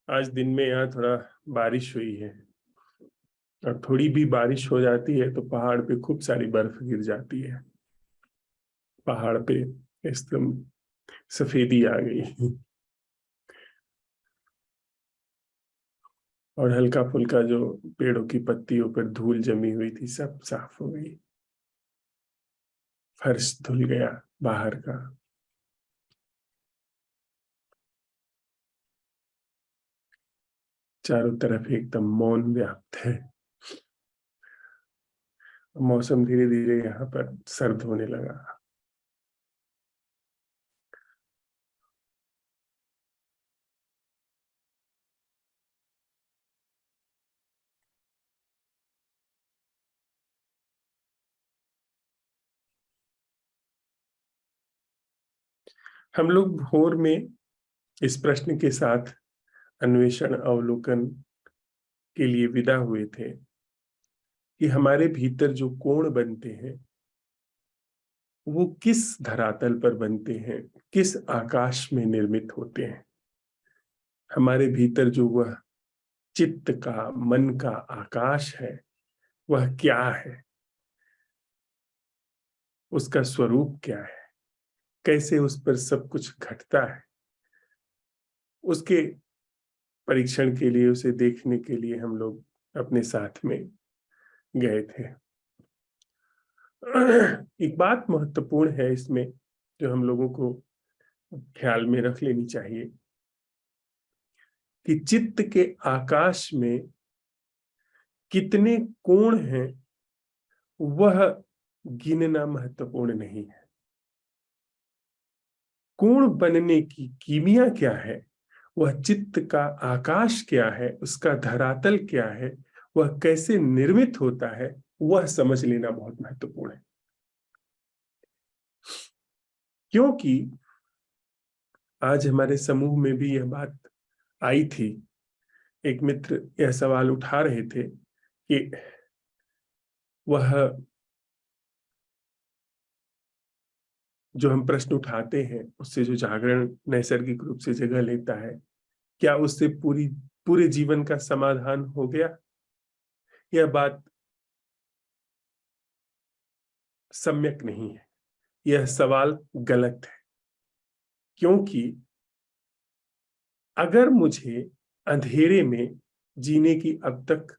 आज दिन में यहाँ थोड़ा बारिश हुई है और थोड़ी भी बारिश हो जाती है तो पहाड़ पे खूब सारी बर्फ गिर जाती है। पहाड़ पे एकदम सफेदी आ गई और हल्का फुल्का जो पेड़ों की पत्तियों पर धूल जमी हुई थी सब साफ हो गई। फर्श धुल गया बाहर का। चारों तरफ एकदम मौन व्याप्त है। मौसम धीरे धीरे यहाँ पर सर्द होने लगा। हम लोग भोर में इस प्रश्न के साथ अन्वेषण अवलोकन के लिए विदा हुए थे कि हमारे भीतर जो कोण बनते हैं वो किस धरातल पर बनते हैं, किस आकाश में निर्मित होते हैं। हमारे भीतर जो वह चित्त का मन का आकाश है वह क्या है, उसका स्वरूप क्या है, कैसे उस पर सब कुछ घटता है, उसके परीक्षण के लिए, उसे देखने के लिए हम लोग अपने साथ में गए थे। एक बात महत्वपूर्ण है इसमें जो हम लोगों को ख्याल में रख लेनी चाहिए कि चित्त के आकाश में कितने कोण हैं वह गिनना महत्वपूर्ण नहीं है। कोण बनने की कीमिया क्या है, वह चित्त का आकाश क्या है, उसका धरातल क्या है, वह कैसे निर्मित होता है, वह समझ लेना बहुत महत्वपूर्ण है। क्योंकि आज हमारे समूह में भी यह बात आई थी। एक मित्र यह सवाल उठा रहे थे कि वह जो हम प्रश्न उठाते हैं उससे जो जागरण नैसर्गिक रूप से जगह लेता है, क्या उससे पूरे जीवन का समाधान हो गया? यह बात सम्यक नहीं है, यह सवाल गलत है। क्योंकि अगर मुझे अंधेरे में जीने की अब तक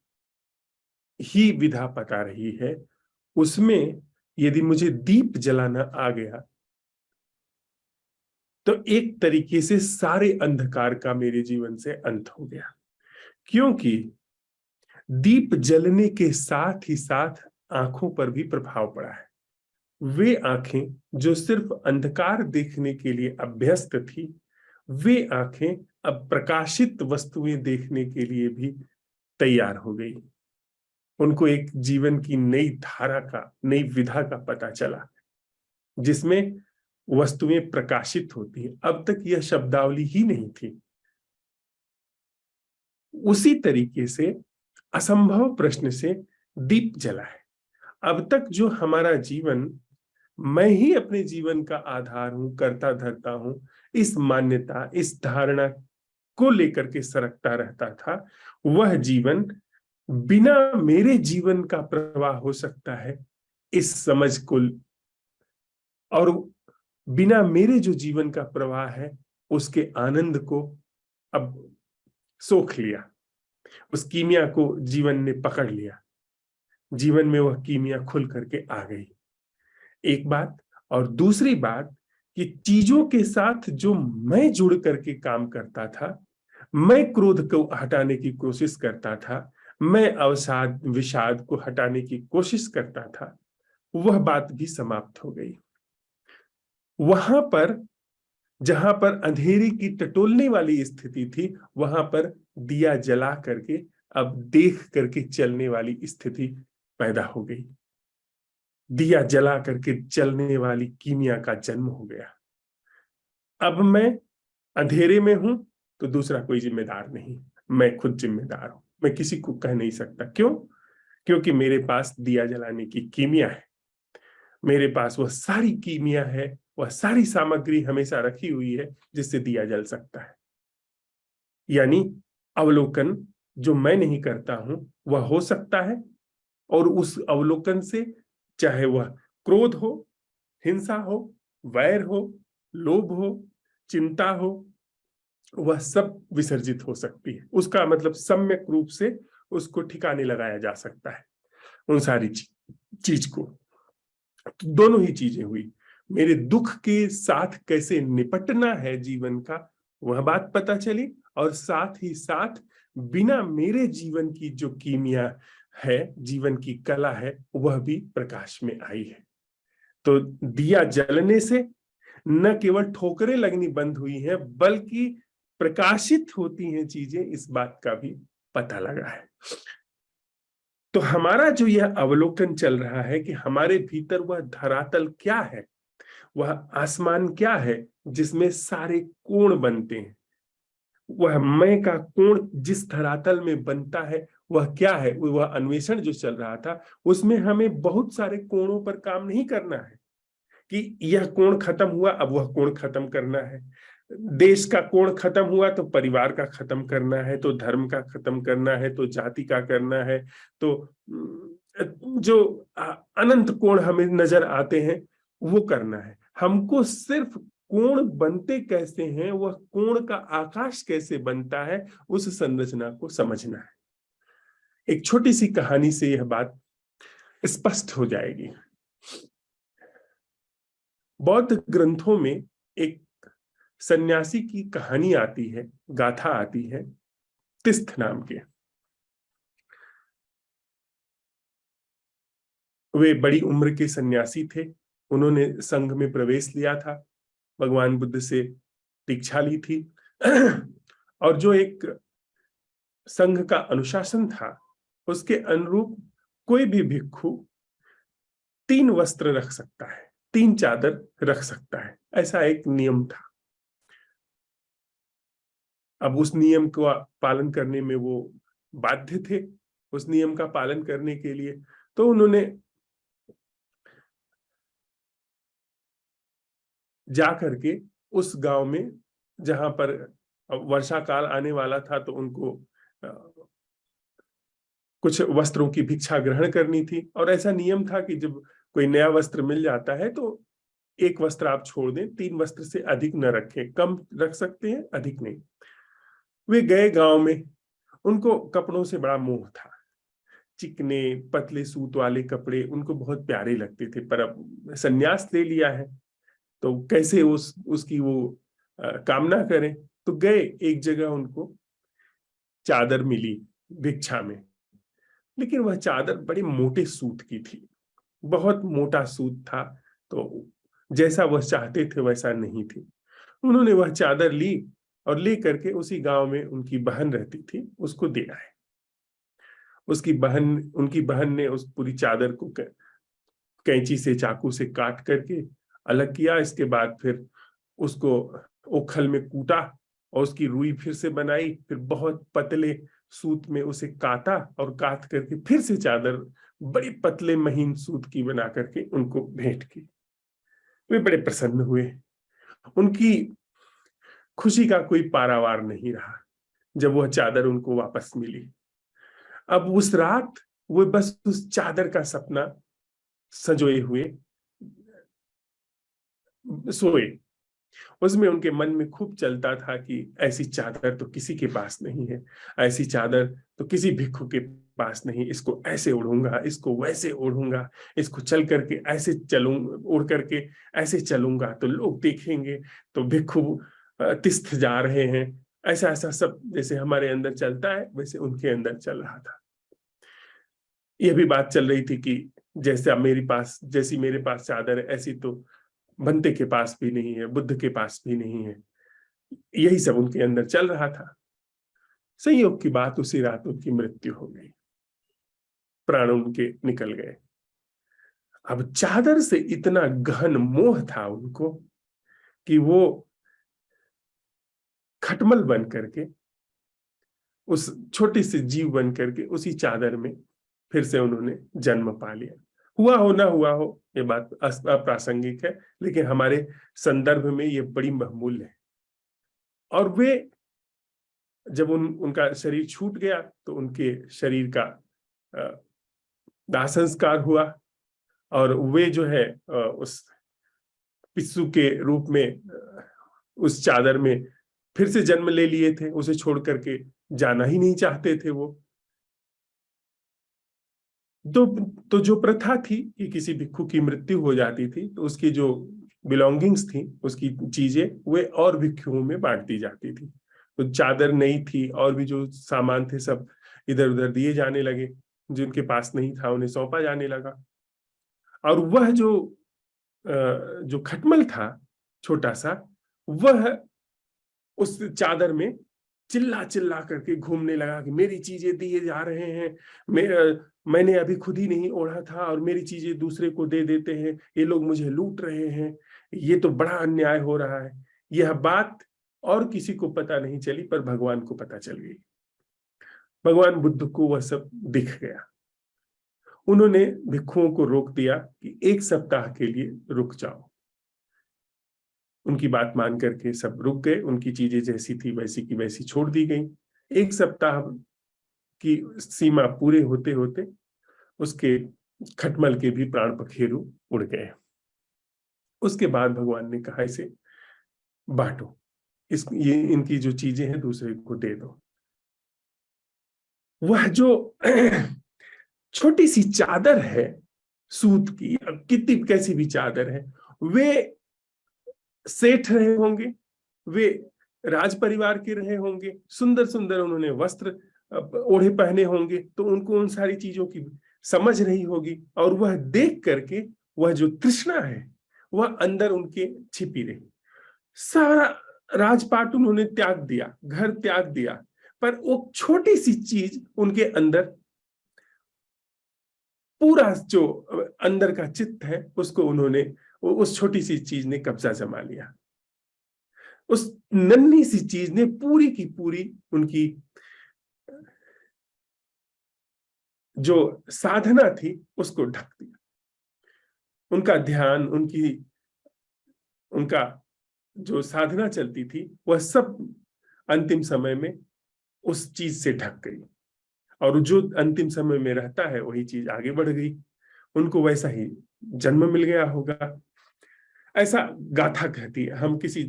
ही विधा पता रही है, उसमें यदि मुझे दीप जलाना आ गया तो एक तरीके से सारे अंधकार का मेरे जीवन से अंत हो गया। क्योंकि दीप जलने के साथ ही साथ आंखों पर भी प्रभाव पड़ा है। वे आंखें जो सिर्फ अंधकार देखने के लिए अभ्यस्त थी, वे आंखें अब प्रकाशित वस्तुएं देखने के लिए भी तैयार हो गई। उनको एक जीवन की नई धारा का, नई विधा का पता चला जिसमें वस्तुएं प्रकाशित होती हैं। अब तक यह शब्दावली ही नहीं थी। उसी तरीके से असंभव प्रश्न से दीप जला है। अब तक जो हमारा जीवन मैं ही अपने जीवन का आधार हूं, कर्ता धर्ता हूं, इस मान्यता, इस धारणा को लेकर के सरकता रहता था, वह जीवन बिना मेरे जीवन का प्रवाह हो सकता है, इस समझ को, और बिना मेरे जो जीवन का प्रवाह है उसके आनंद को अब सोख लिया। उस कीमिया को जीवन ने पकड़ लिया। जीवन में वह कीमिया खुल करके आ गई। एक बात। और दूसरी बात कि चीजों के साथ जो मैं जुड़ करके काम करता था, मैं क्रोध को हटाने की कोशिश करता था, मैं अवसाद विषाद को हटाने की कोशिश करता था, वह बात भी समाप्त हो गई। वहां पर जहां पर अंधेरे की टटोलने वाली स्थिति थी, वहां पर दिया जला करके अब देख करके चलने वाली स्थिति पैदा हो गई। दिया जला करके चलने वाली कीमिया का जन्म हो गया। अब मैं अंधेरे में हूं तो दूसरा कोई जिम्मेदार नहीं, मैं खुद जिम्मेदार हूं। मैं किसी को कह नहीं सकता। क्यों? क्योंकि मेरे पास दिया जलाने की कीमिया है। मेरे पास वह सारी कीमिया है, वह सारी सामग्री हमेशा रखी हुई है जिससे दिया जल सकता है। यानी अवलोकन जो मैं नहीं करता हूं वह हो सकता है, और उस अवलोकन से चाहे वह क्रोध हो, हिंसा हो, वैर हो, लोभ हो, चिंता हो, वह सब विसर्जित हो सकती है। उसका मतलब सम्यक रूप से उसको ठिकाने लगाया जा सकता है उन सारी चीज को। तो दोनों ही चीजें हुई, मेरे दुख के साथ कैसे निपटना है जीवन का, वह बात पता चली, और साथ ही साथ बिना मेरे जीवन की जो कीमिया है, जीवन की कला है, वह भी प्रकाश में आई है। तो दिया जलने से न केवल ठोकरें लगनी बंद हुई हैं, बल्कि प्रकाशित होती हैं चीजें, इस बात का भी पता लगा है। तो हमारा जो यह अवलोकन चल रहा है कि हमारे भीतर वह धरातल क्या है, वह आसमान क्या है जिसमें सारे कोण बनते हैं, वह मैं का कोण जिस धरातल में बनता है वह क्या है, वह अन्वेषण जो चल रहा था, उसमें हमें बहुत सारे कोणों पर काम नहीं करना है कि यह कोण खत्म हुआ अब वह कोण खत्म करना है, देश का कोण खत्म हुआ तो परिवार का खत्म करना है, तो धर्म का खत्म करना है, तो जाति का करना है, तो जो अनंत कोण हमें नजर आते हैं वो करना है। हमको सिर्फ कोण बनते कैसे हैं, वह कोण का आकाश कैसे बनता है, उस संरचना को समझना है। एक छोटी सी कहानी से यह बात स्पष्ट हो जाएगी। बौद्ध ग्रंथों में एक सन्यासी की कहानी आती है, गाथा आती है, तिस्थ नाम के। वे बड़ी उम्र के सन्यासी थे, उन्होंने संघ में प्रवेश लिया था, भगवान बुद्ध से दीक्षा ली थी और जो एक संघ का अनुशासन था उसके अनुरूप कोई भी भिक्षु 3 वस्त्र रख सकता है, 3 चादर रख सकता है, ऐसा एक नियम था। अब उस नियम का पालन करने में वो बाध्य थे, उस नियम का पालन करने के लिए। तो उन्होंने जा करके उस गांव में, जहां पर वर्षा काल आने वाला था, तो उनको कुछ वस्त्रों की भिक्षा ग्रहण करनी थी, और ऐसा नियम था कि जब कोई नया वस्त्र मिल जाता है तो एक वस्त्र आप छोड़ दें, 3 वस्त्र से अधिक न रखें, कम रख सकते हैं, अधिक नहीं। वे गए गांव में, उनको कपड़ों से बड़ा मोह था, चिकने पतले सूत वाले कपड़े उनको बहुत प्यारे लगते थे, पर अब संन्यास ले लिया है तो कैसे उसकी वो कामना करें। तो गए, एक जगह उनको चादर मिली भिक्षा में, लेकिन वह चादर बड़े मोटे सूत की थी, बहुत मोटा सूत था, तो जैसा वह चाहते थे वैसा नहीं थी। उन्होंने वह चादर ली और ले करके उसी गांव में उनकी बहन रहती थी उसको दे आए। उनकी बहन ने उस पूरी चादर को कैंची से, चाकू से काट करके अलग किया। इसके बाद फिर उसको ओखल में कूटा और उसकी रुई फिर से बनाई, फिर बहुत पतले सूत में उसे काटा और काट करके फिर से चादर बड़ी पतले महीन सूत की बना करके उनको भेंट की। वे बड़े प्रसन्न हुए, उनकी खुशी का कोई पारावार नहीं रहा जब वह चादर उनको वापस मिली। अब उस रात वो बस उस चादर का सपना सजोए हुए सोए। उसमें उनके मन में खूब चलता था कि ऐसी चादर तो किसी के पास नहीं है, ऐसी चादर तो किसी भिक्षु के पास नहीं, इसको ऐसे ओढ़ूंगा, इसको वैसे ओढ़ूंगा, इसको चल करके ऐसे चलूं, उड़ करके ऐसे चलूंगा तो लोग देखेंगे तो भिक्षु तिस्थ जा रहे हैं। ऐसा ऐसा सब जैसे हमारे अंदर चलता है वैसे उनके अंदर चल रहा था। यह भी बात चल रही थी कि जैसी मेरे पास चादर है ऐसी तो बनते के पास भी नहीं है, बुद्ध के पास भी नहीं है। यही सब उनके अंदर चल रहा था। संयोग की बात, उसी रात उनकी मृत्यु हो गई, प्राण उनके निकल गए। अब चादर से इतना गहन मोह था उनको कि वो खटमल बन करके, उस छोटी सी जीव बन करके उसी चादर में फिर से उन्होंने जन्म पा लिया। हुआ हो ना हुआ हो ये बात अप्रासंगिक है, लेकिन हमारे संदर्भ में ये बड़ी बहुमूल्य है। और वे जब उनका शरीर छूट गया तो उनके शरीर का दाह संस्कार हुआ, और वे जो है उस पिस्सू के रूप में उस चादर में फिर से जन्म ले लिए थे। उसे छोड़ करके जाना ही नहीं चाहते थे वो। तो जो प्रथा थी कि किसी भिक्षु की मृत्यु हो जाती थी तो उसकी जो बिलोंगिंग्स थी, उसकी चीजें, वे और भिक्षुओं में बांट दी जाती थी। तो चादर नहीं थी, और भी जो सामान थे सब इधर उधर दिए जाने लगे, जिनके पास नहीं था उन्हें सौंपा जाने लगा। और वह जो खटमल था छोटा सा, वह उस चादर में चिल्ला चिल्ला करके घूमने लगा कि मेरी चीजें दिए जा रहे हैं, मैंने अभी खुद ही नहीं ओढ़ा था और मेरी चीजें दूसरे को दे देते हैं, ये लोग मुझे लूट रहे हैं, ये तो बड़ा अन्याय हो रहा है। यह बात और किसी को पता नहीं चली, पर भगवान को पता चल गई। भगवान बुद्ध को वह सब दिख गया। उन्होंने भिक्षुओं को रोक दिया कि 1 सप्ताह के लिए रुक जाओ। उनकी बात मान करके सब रुक गए। उनकी चीजें जैसी थी वैसी की वैसी छोड़ दी गई। 1 सप्ताह की सीमा पूरे होते होते उसके खटमल के भी प्राण पखेरु उड़ गए। उसके बाद भगवान ने कहा, इसे बांटो, ये इनकी जो चीजें हैं दूसरे को दे दो। वह जो छोटी सी चादर है सूत की, कितनी कैसी भी चादर है, वे सेठ रहे होंगे, वे राज परिवार के रहे होंगे, सुंदर सुंदर उन्होंने वस्त्र ओढ़े पहने होंगे, तो उनको उन सारी चीजों की समझ रही होगी, और वह देख करके वह जो तृष्णा है वह अंदर उनके छिपी रही। सारा राजपाट उन्होंने त्याग दिया, घर त्याग दिया, पर वो छोटी सी चीज उनके अंदर, पूरा जो अंदर का चित्त है उसको उन्होंने, उस छोटी सी चीज ने कब्जा जमा लिया। उस नन्ही सी चीज ने पूरी की पूरी उनकी जो साधना थी उसको ढक दिया। उनका ध्यान, उनका जो साधना चलती थी वह सब अंतिम समय में उस चीज से ढक गई, और जो अंतिम समय में रहता है वही चीज आगे बढ़ गई। उनको वैसा ही जन्म मिल गया होगा, ऐसा गाथा कहती है। हम किसी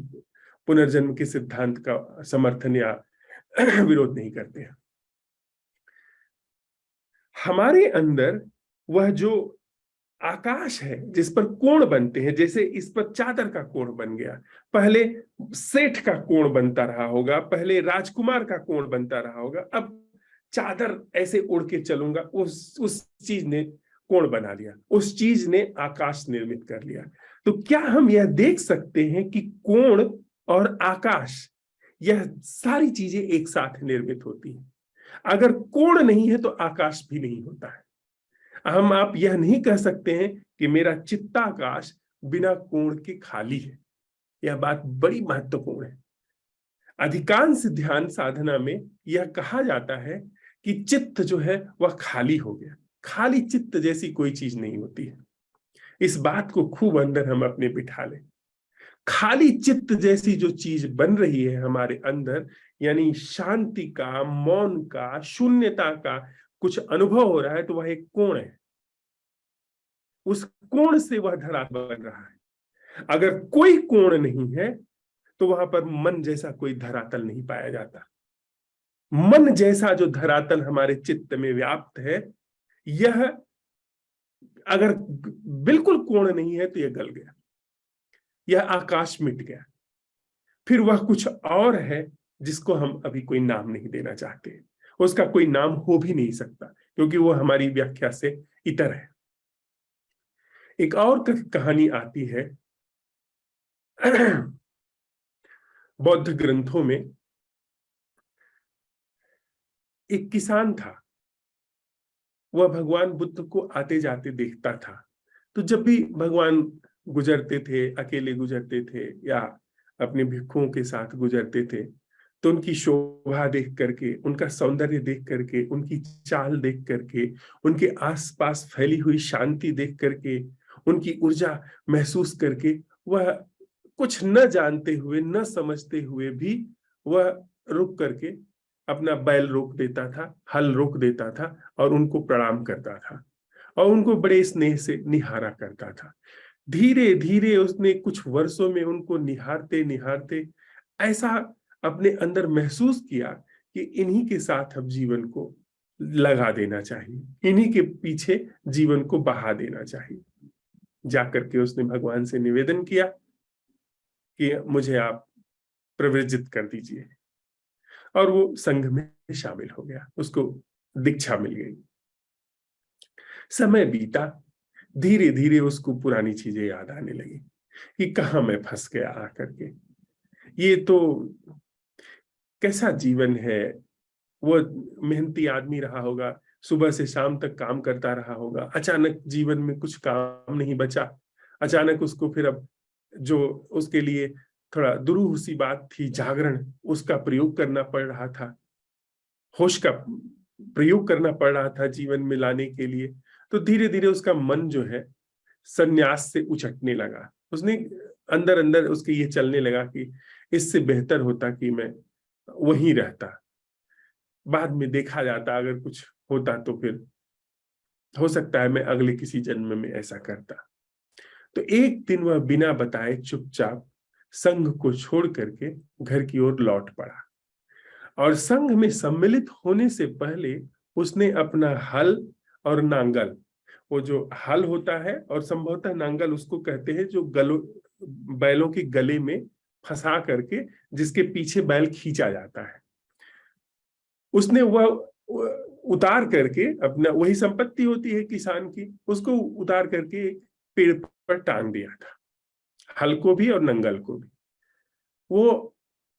पुनर्जन्म के सिद्धांत का समर्थन या विरोध नहीं करते हैं। हमारे अंदर वह जो आकाश है जिस पर कोण बनते हैं, जैसे इस पर चादर का कोण बन गया, पहले सेठ का कोण बनता रहा होगा, पहले राजकुमार का कोण बनता रहा होगा, अब चादर ऐसे उड़ के चलूंगा, उस चीज ने कोण बना लिया, उस चीज ने आकाश निर्मित कर लिया। तो क्या हम यह देख सकते हैं कि कोण और आकाश, यह सारी चीजें एक साथ निर्मित होती हैं। अगर कोण नहीं है तो आकाश भी नहीं होता है। आप यह नहीं कह सकते हैं कि मेरा चित्ताकाश बिना कोण के खाली है। यह बात बड़ी महत्वपूर्ण है। अधिकांश ध्यान साधना में यह कहा जाता है कि चित्त जो है वह खाली हो गया। खाली चित्त जैसी कोई चीज नहीं होती है। इस बात को खूब अंदर हम अपने बिठा लें। खाली चित्त जैसी जो चीज बन रही है हमारे अंदर, यानी शांति का, मौन का, शून्यता का कुछ अनुभव हो रहा है, तो वह एक कोण है। उस कोण से वह धरातल बन रहा है। अगर कोई कोण नहीं है तो वहां पर मन जैसा कोई धरातल नहीं पाया जाता। मन जैसा जो धरातल हमारे चित्त में व्याप्त है, यह अगर बिल्कुल कोण नहीं है तो यह गल गया, यह आकाश मिट गया। फिर वह कुछ और है जिसको हम अभी कोई नाम नहीं देना चाहते। उसका कोई नाम हो भी नहीं सकता, क्योंकि वो हमारी व्याख्या से इतर है। एक और कहानी आती है बौद्ध ग्रंथों में। एक किसान था, वह भगवान बुद्ध को आते जाते देखता था। तो जब भी भगवान गुजरते थे, अकेले गुजरते थे या अपने भिक्षुओं के साथ गुजरते थे, तो उनकी शोभा देख करके, उनका सौंदर्य देख करके, उनकी चाल देख करके, उनके आसपास फैली हुई शांति देख करके, उनकी ऊर्जा महसूस करके, वह कुछ न जानते हुए, न समझते हुए भी वह रुक करके अपना बैल रोक देता था, हल रोक देता था और उनको प्रणाम करता था और उनको बड़े स्नेह से निहारा करता था। धीरे धीरे उसने कुछ वर्षों में उनको निहारते निहारते ऐसा अपने अंदर महसूस किया कि इन्हीं के साथ अब जीवन को लगा देना चाहिए, इन्हीं के पीछे जीवन को बहा देना चाहिए। जाकर के उसने भगवान से निवेदन किया कि मुझे आप प्रव्रजित कर दीजिए, और वो संघ में शामिल हो गया, उसको दीक्षा मिल गई। समय बीता, धीरे धीरे उसको पुरानी चीजें याद आने लगी कि कहाँ मैं फंस गया आकर के, ये तो कैसा जीवन है। वो मेहनती आदमी रहा होगा, सुबह से शाम तक काम करता रहा होगा, अचानक जीवन में कुछ काम नहीं बचा, अचानक उसको फिर अब जो उसके लिए थोड़ा दुरूह सी बात थी, जागरण, उसका प्रयोग करना पड़ रहा था, होश का प्रयोग करना पड़ रहा था जीवन में लाने के लिए। तो धीरे धीरे उसका मन जो है संन्यास से उचटने लगा। उसने अंदर अंदर उसके ये चलने लगा कि इससे बेहतर होता कि मैं वहीं रहता, बाद में देखा जाता, अगर कुछ होता तो फिर हो सकता है मैं अगले किसी जन्म में ऐसा करता। तो एक दिन वह बिना बताए चुपचाप संघ को छोड़ करके घर की ओर लौट पड़ा, और संघ में सम्मिलित होने से पहले उसने अपना हल और नांगल, वो जो हल होता है और संभवतः नांगल उसको कहते हैं जो बैलों के गले में फंसा करके जिसके पीछे बैल खींचा जाता है, उसने वह उतार करके, अपना वही संपत्ति होती है किसान की, उसको उतार करके एक पेड़ पर टांग दिया था, हल को भी और नंगल को भी। वो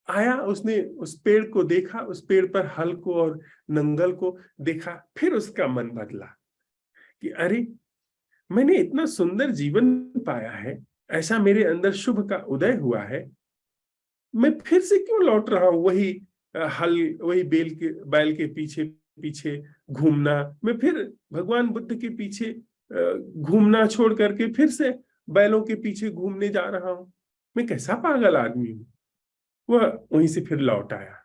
आया, उसने उस पेड़ को देखा, उस पेड़ पर हल को और नंगल को देखा, फिर उसका मन बदला कि अरे, मैंने इतना सुंदर जीवन पाया है, ऐसा मेरे अंदर शुभ का उदय हुआ है, मैं फिर से क्यों लौट रहा हूं वही हल, वही बैल के पीछे पीछे घूमना, मैं फिर भगवान बुद्ध के पीछे घूमना छोड़ करके फिर से बैलों के पीछे घूमने जा रहा हूं, मैं कैसा पागल आदमी हूं। वह वहीं से फिर लौट आया,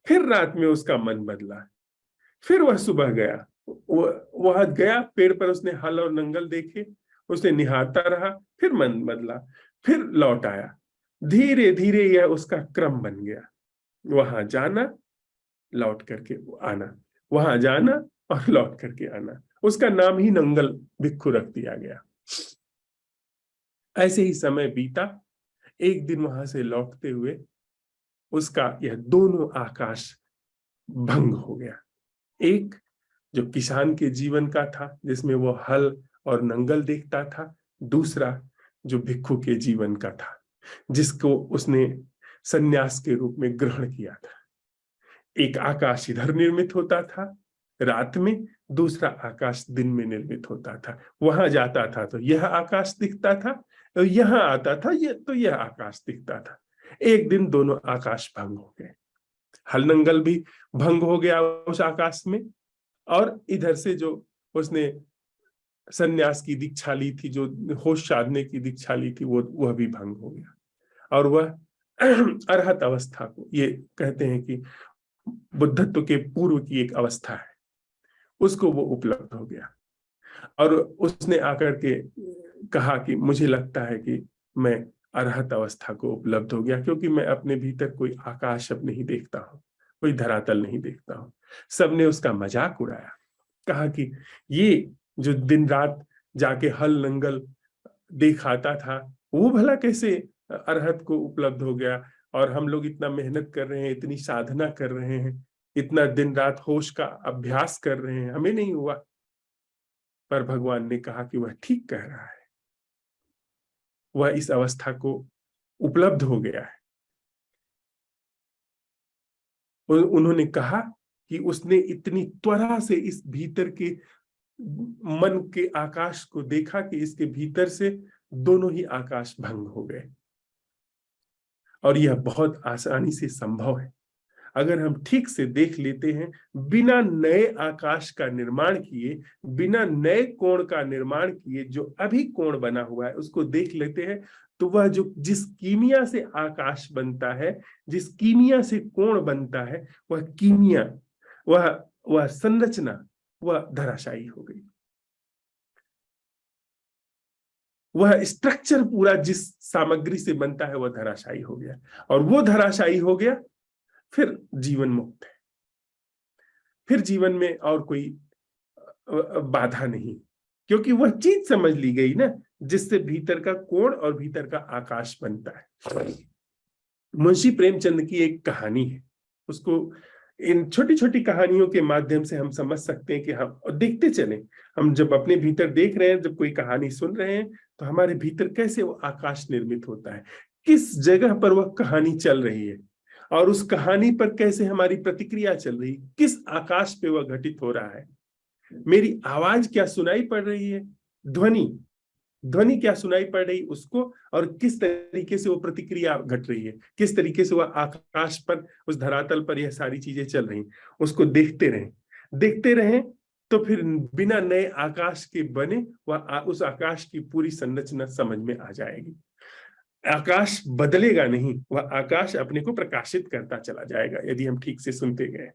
फिर रात में उसका मन बदला, फिर वह सुबह गया, वह गया पेड़ पर, उसने हल और नंगल देखे, उसने निहारता रहा, फिर मन बदला, फिर लौट आया। धीरे धीरे यह उसका क्रम बन गया, वहां जाना, लौट करके आना, वहां जाना और लौट करके आना। उसका नाम ही नंगल भिक्खु रख दिया गया। ऐसे ही समय बीता, एक दिन वहां से लौटते हुए उसका यह दोनों आकाश भंग हो गया। एक जो किसान के जीवन का था, जिसमें वो हल और नंगल देखता था, दूसरा जो भिक्खु के जीवन का था, जिसको उसने सन्यास के रूप में ग्रहण किया था। एक आकाश इधर निर्मित होता था रात में, दूसरा आकाश दिन में निर्मित होता था। वहां जाता था तो यह आकाश दिखता था, और यहां आता था यह आकाश दिखता था। एक दिन दोनों आकाश भंग हो गए, हल नंगल भी भंग हो गया उस आकाश में, और इधर से जो उसने सन्यास की दीक्षा ली थी, जो होश साधने की दीक्षा ली थी, वह भी भंग हो गया। और वह अरहत अवस्था को, ये कहते हैं कि बुद्धत्व के पूर्व की एक अवस्था है, उसको वो उपलब्ध हो गया। और उसने आकर के कहा कि मुझे लगता है कि मैं अरहत अवस्था को उपलब्ध हो गया, क्योंकि मैं अपने भीतर कोई आकाश अब नहीं देखता हूं, कोई धरातल नहीं देखता हूं। सबने उसका मजाक उड़ाया, कहा कि ये जो दिन रात जाके हल नंगल दिखाता था, वो भला कैसे अरहत को उपलब्ध हो गया, और हम लोग इतना मेहनत कर रहे हैं, इतनी साधना कर रहे हैं, इतना दिन रात होश का अभ्यास कर रहे हैं, हमें नहीं हुआ। पर भगवान ने कहा कि वह ठीक कह रहा है, वह इस अवस्था को उपलब्ध हो गया है। उन्होंने कहा कि उसने इतनी त्वरा से इस भीतर के मन के आकाश को देखा कि इसके भीतर से दोनों ही आकाश भंग हो गए। और यह बहुत आसानी से संभव है अगर हम ठीक से देख लेते हैं, बिना नए आकाश का निर्माण किए, बिना नए कोण का निर्माण किए, जो अभी कोण बना हुआ है उसको देख लेते हैं, तो वह जो जिस कीमिया से आकाश बनता है, जिस कीमिया से कोण बनता है, वह कीमिया, वह संरचना, वह धराशायी हो गई। वह स्ट्रक्चर पूरा जिस सामग्री से बनता है वह धराशायी हो गया, और वो धराशायी हो गया, फिर जीवन मुक्त है। फिर जीवन में और कोई बाधा नहीं, क्योंकि वह चीज समझ ली गई ना, जिससे भीतर का कोण और भीतर का आकाश बनता है। मुंशी प्रेमचंद की एक कहानी है, उसको इन छोटी छोटी कहानियों के माध्यम से हम समझ सकते हैं कि हम, और देखते चले, हम जब अपने भीतर देख रहे हैं, जब कोई कहानी सुन रहे हैं, तो हमारे भीतर कैसे वो आकाश निर्मित होता है, किस जगह पर वह कहानी चल रही है, और उस कहानी पर कैसे हमारी प्रतिक्रिया चल रही है, किस आकाश पे वह घटित हो रहा है। मेरी आवाज क्या सुनाई पड़ रही है, ध्वनि ध्वनि क्या सुनाई पड़ रही उसको, और किस तरीके से वो प्रतिक्रिया घट रही है, किस तरीके से वह आकाश पर, उस धरातल पर यह सारी चीजें चल रही, उसको देखते रहें, तो फिर बिना नए आकाश के बने वह उस आकाश की पूरी संरचना समझ में आ जाएगी। आकाश बदलेगा नहीं, वह आकाश अपने को प्रकाशित करता चला जाएगा यदि हम ठीक से सुनते गए।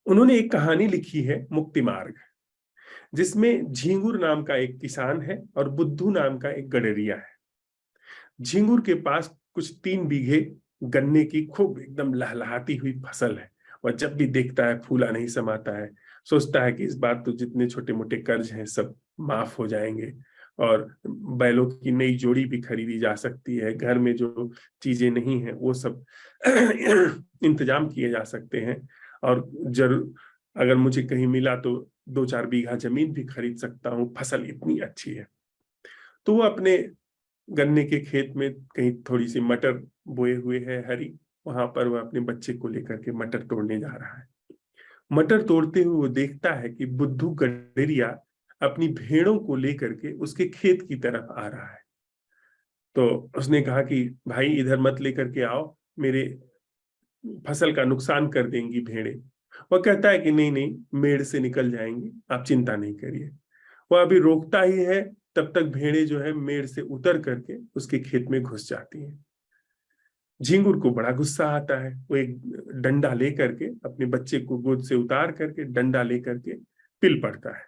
उन्होंने एक कहानी लिखी है, मुक्ति मार्ग, जिसमें झिंगुर नाम का एक किसान है और बुद्धू नाम का एक गडरिया है। झिंगुर के पास कुछ 3 बीघे गन्ने की खूब एकदम लहलहाती हुई फसल है। वह जब भी देखता है फूला नहीं समाता है, सोचता है कि इस बार तो जितने छोटे मोटे कर्ज हैं सब माफ हो जाएंगे, और बैलों की नई जोड़ी भी खरीदी जा सकती है, घर में जो चीजें नहीं है वो सब इंतजाम किए जा सकते हैं, और जरूर अगर मुझे कहीं मिला तो 2-4 बीघा जमीन भी खरीद सकता हूँ, फसल इतनी अच्छी है। तो वो अपने गन्ने के खेत में कहीं थोड़ी सी मटर बोए हुए है हरी, वहां पर वह अपने बच्चे को लेकर के मटर तोड़ने जा रहा है। मटर तोड़ते हुए वो देखता है कि बुद्धू गडरिया अपनी भेड़ों को लेकर के उसके खेत की तरफ आ रहा है। तो उसने कहा कि भाई इधर मत लेकर के आओ, मेरे फसल का नुकसान कर देंगी भेड़ें। वह कहता है कि नहीं नहीं, मेड़ से निकल जाएंगी, आप चिंता नहीं करिए। वह अभी रोकता ही है, तब तक भेड़ें जो है मेड़ से उतर करके उसके खेत में घुस जाती हैं। झिंगुर को बड़ा गुस्सा आता है, वो एक डंडा लेकर के अपने बच्चे को गोद से उतार करके डंडा लेकर के पिल पड़ता है,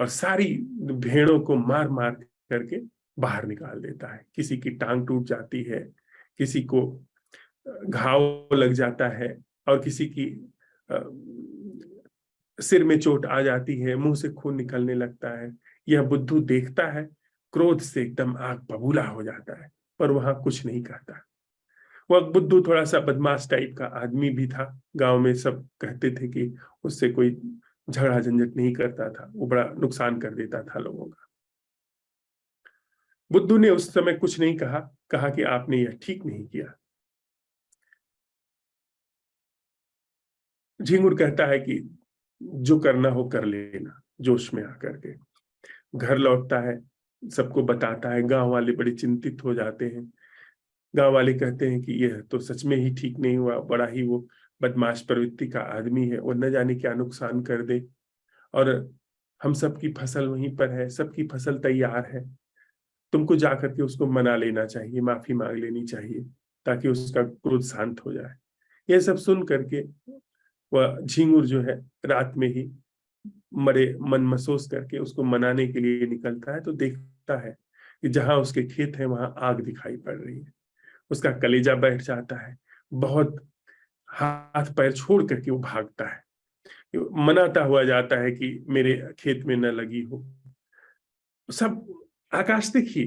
और सारी भेड़ों को मार मार करके बाहर निकाल देता है। किसी की टांग टूट जाती है, किसी को घाव लग जाता है, और किसी की सिर में चोट आ जाती है, मुंह से खून निकलने लगता है। यह बुद्धू देखता है, क्रोध से एकदम आग बबूला हो जाता है, पर वहां कुछ नहीं कहता। वह बुद्धू थोड़ा सा बदमाश टाइप का आदमी भी था, गांव में सब कहते थे कि उससे कोई झगड़ा झंझट नहीं करता था, वो बड़ा नुकसान कर देता था लोगों का। बुद्धू ने उस समय कुछ नहीं कहा, कहा कि आपने यह ठीक नहीं किया। झिंगुर कहता है कि जो करना हो कर लेना, जोश में आकर के घर लौटता है, सबको बताता है, गांव वाले बड़े चिंतित हो जाते हैं। गांव वाले कहते हैं कि यह तो सच में ही ठीक नहीं हुआ, बड़ा ही वो बदमाश प्रवृत्ति का आदमी है, वो न जाने क्या नुकसान कर दे, और हम सबकी फसल वहीं पर है, सबकी फसल तैयार है, तुमको जाकर के उसको मना लेना चाहिए, माफी मांग लेनी चाहिए, ताकि उसका क्रोध शांत हो जाए। यह सब सुन करके वह झिंगुर जो है रात में ही मरे मन महसूस करके उसको मनाने के लिए निकलता है, तो देखता है कि जहां उसके खेत है वहां आग दिखाई पड़ रही है। उसका कलेजा बैठ जाता है, बहुत हाथ पैर छोड़ करके वो भागता है, मनाता हुआ जाता है कि मेरे खेत में न लगी हो। सब आकाश देखिए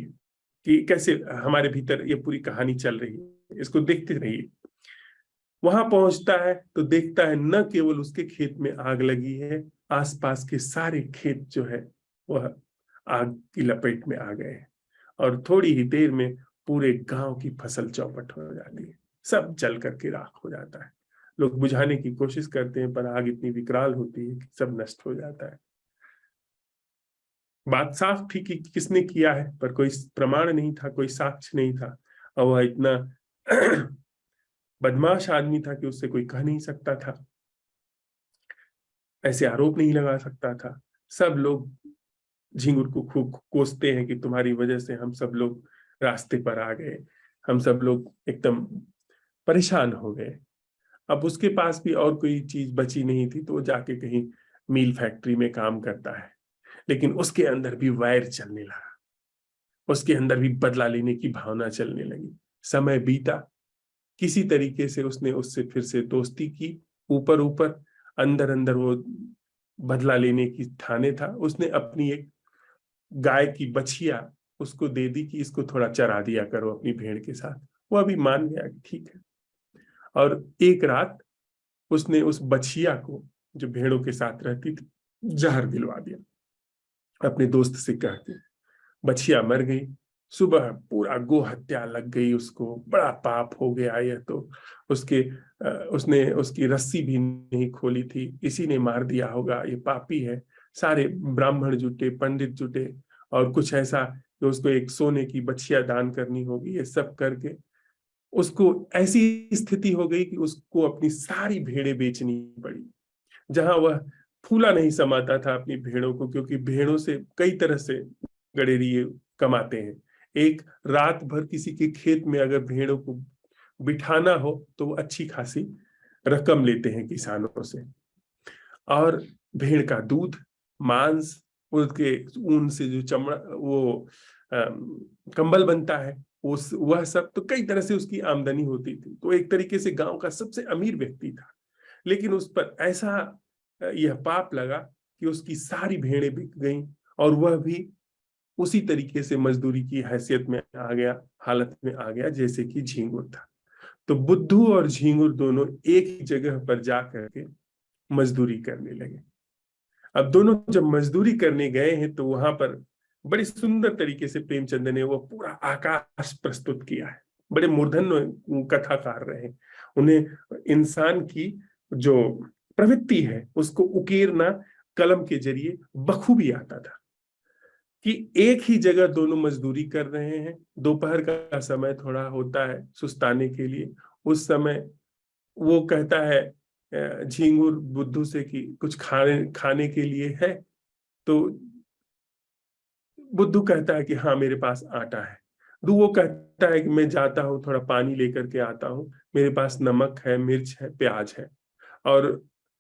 कि कैसे हमारे भीतर ये पूरी कहानी चल रही है, इसको देखते रहिए। वहां पहुंचता है तो देखता है न केवल उसके खेत में आग लगी है, आसपास के सारे खेत जो है वह आग की लपेट में आ गए हैं, और थोड़ी ही देर में पूरे गांव की फसल चौपट हो जाती है, सब जल करके राख हो जाता है। लोग बुझाने की कोशिश करते हैं, पर आग इतनी विकराल होती है कि सब नष्ट हो जाता है। बात साफ थी कि किसने किया है, पर कोई प्रमाण नहीं था, कोई साक्ष्य नहीं था, और वह इतना बदमाश आदमी था कि उससे कोई कह नहीं सकता था, ऐसे आरोप नहीं लगा सकता था। सब लोग झिंगुर को खूब कोसते हैं कि तुम्हारी वजह से हम सब लोग रास्ते पर आ गए, हम सब लोग एकदम परेशान हो गए। अब उसके पास भी और कोई चीज बची नहीं थी, तो वो जाके कहीं मील फैक्ट्री में काम करता है। लेकिन उसके अंदर भी वैर चलने लगा, उसके अंदर भी बदला लेने की भावना चलने लगी। समय बीता, किसी तरीके से उसने उससे फिर से दोस्ती की, ऊपर ऊपर, अंदर अंदर वो बदला लेने की ठाने था। उसने अपनी एक गाय की बछिया उसको दे दी कि इसको थोड़ा चरा दिया करो अपनी भेड़ के साथ। वो अभी मान गया कि ठीक है। और एक रात उसने उस बछिया को, जो भेड़ों के साथ रहती थी, जहर दिलवा दिया अपने दोस्त से कह के। बछिया मर गई। सुबह पूरा गो हत्या लग गई उसको, बड़ा पाप हो गया यह तो। उसके उसने उसकी रस्सी भी नहीं खोली थी, इसी ने मार दिया होगा, ये पापी है। सारे ब्राह्मण जुटे, पंडित जुटे, और कुछ ऐसा कि उसको एक सोने की बछिया दान करनी होगी, ये सब करके उसको ऐसी स्थिति हो गई कि उसको अपनी सारी भेड़ें बेचनी पड़ी। जहां वह फूला नहीं समाता था अपनी भेड़ों को, क्योंकि भेड़ों से कई तरह से गडेरिए कमाते हैं। एक रात भर किसी के खेत में अगर भेड़ों को बिठाना हो तो वो अच्छी खासी रकम लेते हैं किसानों से। और भेड़ का दूध, मांस, उसके ऊन से जो चमड़ा, वो कंबल बनता है, उस वह सब, तो कई तरह से उसकी आमदनी होती थी। तो एक तरीके से गांव का सबसे अमीर व्यक्ति था। लेकिन उस पर ऐसा यह पाप लगा कि उसकी सारी भेड़ें बिक गईं, और वह भी उसी तरीके से मजदूरी की हैसियत में आ गया, हालत में आ गया जैसे कि झिंगुर था। तो बुद्धू और झिंगुर दोनों एक ही जगह पर जा करके मजदूरी करने लगे। अब दोनों जब मजदूरी करने गए हैं तो वहां पर बड़ी सुंदर तरीके से प्रेमचंद ने वो पूरा आकाश प्रस्तुत किया है। बड़े मूर्धन्य कथाकार रहे। उन्हें इंसान की जो प्रवृत्ति है उसको उकेरना कलम के जरिए बखूबी आता था। कि एक ही जगह दोनों मजदूरी कर रहे हैं, दोपहर का समय थोड़ा होता है सुस्ताने के लिए। उस समय वो कहता है झिंगुर बुद्धू से कि कुछ खाने खाने के लिए है। तो बुद्धू कहता है कि हाँ मेरे पास आटा है। दू वो कहता है कि मैं जाता हूँ थोड़ा पानी लेकर के आता हूँ, मेरे पास नमक है, मिर्च है, प्याज है। और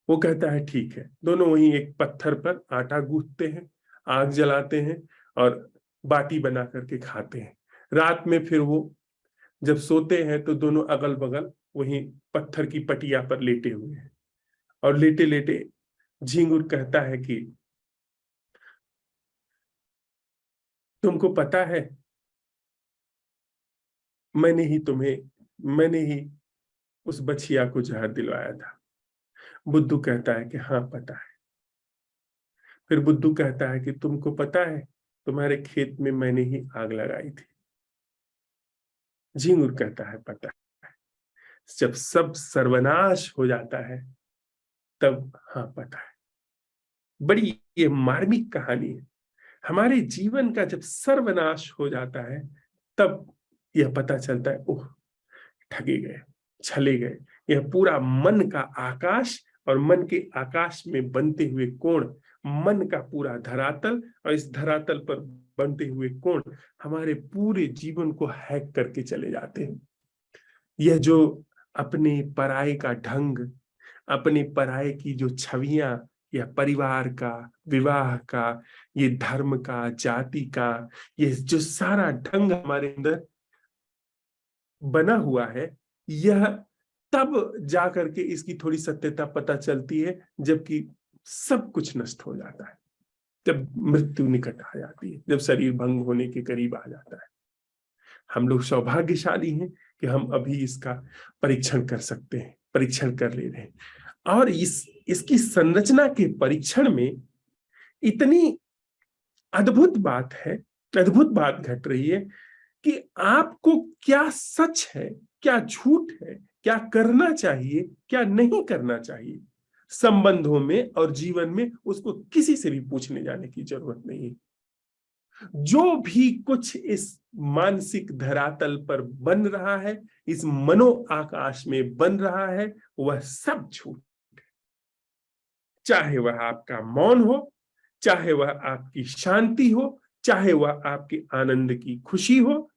वो कहता है ठीक है। दोनों वहीं एक पत्थर पर आटा गूंथते हैं, आग जलाते हैं, और बाटी बना करके खाते हैं। रात में फिर वो जब सोते हैं तो दोनों अगल बगल वहीं पत्थर की पटिया पर लेटे हुए हैं। और लेटे लेटे झिंगुर कहता है कि तुमको पता है, मैंने ही उस बछिया को जहर दिलवाया था। बुद्धू कहता है कि हाँ पता है। फिर बुद्धू कहता है कि तुमको पता है, तुम्हारे खेत में मैंने ही आग लगाई थी। झिंगुर कहता है पता है। जब सब सर्वनाश हो जाता है तब हाँ पता है। बड़ी ये मार्मिक कहानी है। हमारे जीवन का जब सर्वनाश हो जाता है तब यह पता चलता है, ओह ठगे गए, छले गए। यह पूरा मन का आकाश, और मन के आकाश में बनते हुए कोण, मन का पूरा धरातल, और इस धरातल पर बनते हुए कोण हमारे पूरे जीवन को हैक करके चले जाते हैं। यह जो अपने पराये का ढंग, अपने पराये की जो छवियां, या परिवार का, विवाह का, ये धर्म का, जाति का, ये जो सारा ढंग हमारे अंदर बना हुआ है, यह तब जा करके इसकी थोड़ी सत्यता पता चलती है जबकि सब कुछ नष्ट हो जाता है, जब मृत्यु निकट आ जाती है, जब शरीर भंग होने के करीब आ जाता है। हम लोग सौभाग्यशाली हैं कि हम अभी इसका परीक्षण कर सकते हैं, परीक्षण कर ले रहे हैं। और इसकी संरचना के परीक्षण में इतनी अद्भुत बात है, अद्भुत बात घट रही है कि आपको क्या सच है, क्या झूठ है, क्या करना चाहिए, क्या नहीं करना चाहिए, संबंधों में और जीवन में उसको किसी से भी पूछने जाने की जरूरत नहीं है। जो भी कुछ इस मानसिक धरातल पर बन रहा है, इस मनो आकाश में बन रहा है, वह सब झूठ। चाहे वह आपका मौन हो, चाहे वह आपकी शांति हो, चाहे वह आपके आनंद की खुशी हो,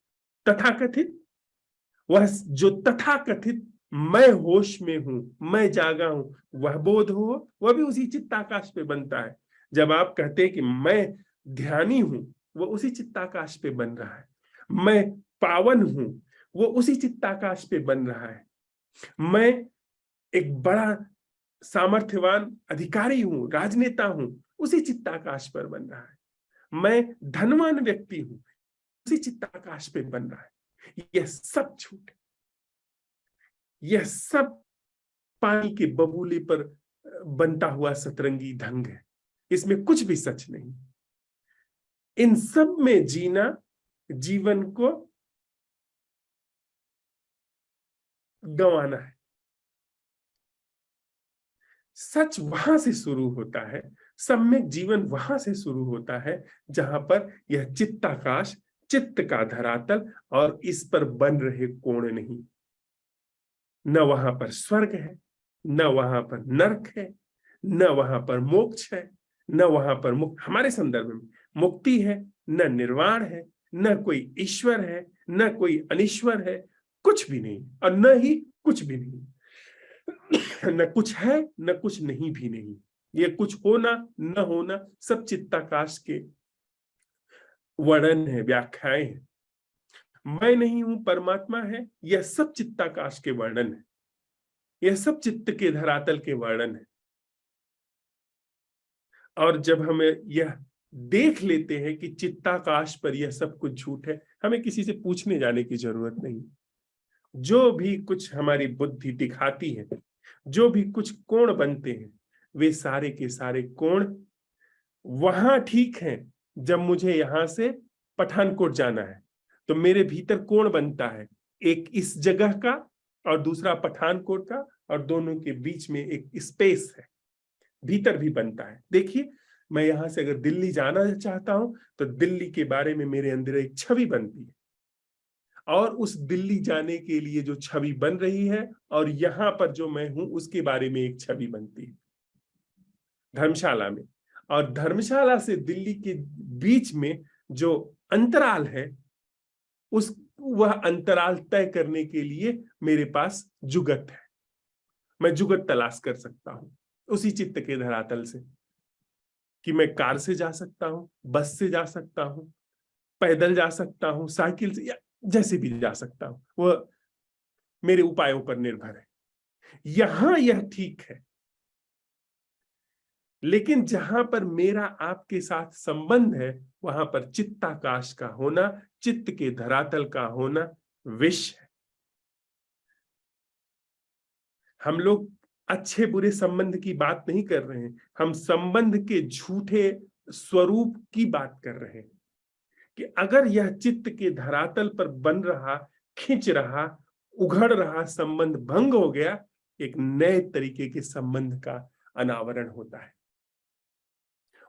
तथाकथित वह जो तथाकथित मैं होश में हूं, मैं जागा हूं, वह बोध हो, वह भी उसी चित्ताकाश पे बनता है। जब आप कहते हैं कि मैं ध्यानी हूं, वो उसी चित्ताकाश पे बन रहा है। मैं पावन हूं, वो उसी चित्ताकाश पे बन रहा है। मैं एक बड़ा सामर्थ्यवान अधिकारी हूं, राजनेता हूं, उसी चित्ताकाश पर बन रहा है। मैं धनवान व्यक्ति हूं, उसी चित्ताकाश पे बन रहा है। यह सब झूठ है, यह सब पानी के बबूले पर बनता हुआ सतरंगी ढंग है। इसमें कुछ भी सच नहीं। इन सब में जीना जीवन को गंवाना है। सच वहां से शुरू होता है, सम्यक जीवन वहां से शुरू होता है जहां पर यह चित्ताकाश, चित्त का धरातल और इस पर बन रहे कोण नहीं। न वहां पर स्वर्ग है, न वहां पर नरक है, न वहां पर मोक्ष है, न वहां पर हमारे संदर्भ में मुक्ति है, न निर्वाण है, न कोई ईश्वर है, न कोई अनीश्वर है, कुछ भी नहीं। और न ही कुछ भी नहीं। न कुछ है, न कुछ नहीं भी नहीं। ये कुछ होना न होना सब चित्ताकाश के वर्णन है, व्याख्याएं हैं। मैं नहीं हूं, परमात्मा है, यह सब चित्ताकाश के वर्णन है। यह सब चित्त के धरातल के वर्णन है। और जब हमें यह देख लेते हैं कि चित्ताकाश पर यह सब कुछ झूठ है, हमें किसी से पूछने जाने की जरूरत नहीं। जो भी कुछ हमारी बुद्धि दिखाती है, जो भी कुछ कोण बनते हैं, वे सारे के सारे कोण वहां ठीक हैं। जब मुझे यहां से पठानकोट जाना है तो मेरे भीतर कोण बनता है, एक इस जगह का और दूसरा पठानकोट का, और दोनों के बीच में एक स्पेस है, भीतर भी बनता है। देखिए, मैं यहां से अगर दिल्ली जाना चाहता हूं तो दिल्ली के बारे में मेरे अंदर एक छवि बनती है, और उस दिल्ली जाने के लिए जो छवि बन रही है और यहां पर जो मैं हूं उसके बारे में एक छवि बनती है धर्मशाला में। और धर्मशाला से दिल्ली के बीच में जो अंतराल है, उस वह अंतराल तय करने के लिए मेरे पास जुगत है। मैं जुगत तलाश कर सकता हूं उसी चित्त के धरातल से, कि मैं कार से जा सकता हूं, बस से जा सकता हूं, पैदल जा सकता हूं, साइकिल से, या जैसे भी जा सकता हूं। वह मेरे उपायों पर निर्भर है। यहां यह ठीक है। लेकिन जहां पर मेरा आपके साथ संबंध है, वहां पर चित्ताकाश का होना, चित्त के धरातल का होना विष है। हम लोग अच्छे बुरे संबंध की बात नहीं कर रहे हैं, हम संबंध के झूठे स्वरूप की बात कर रहे हैं। कि अगर यह चित्त के धरातल पर बन रहा, खिंच रहा, उघड़ रहा संबंध भंग हो गया, एक नए तरीके के संबंध का अनावरण होता है।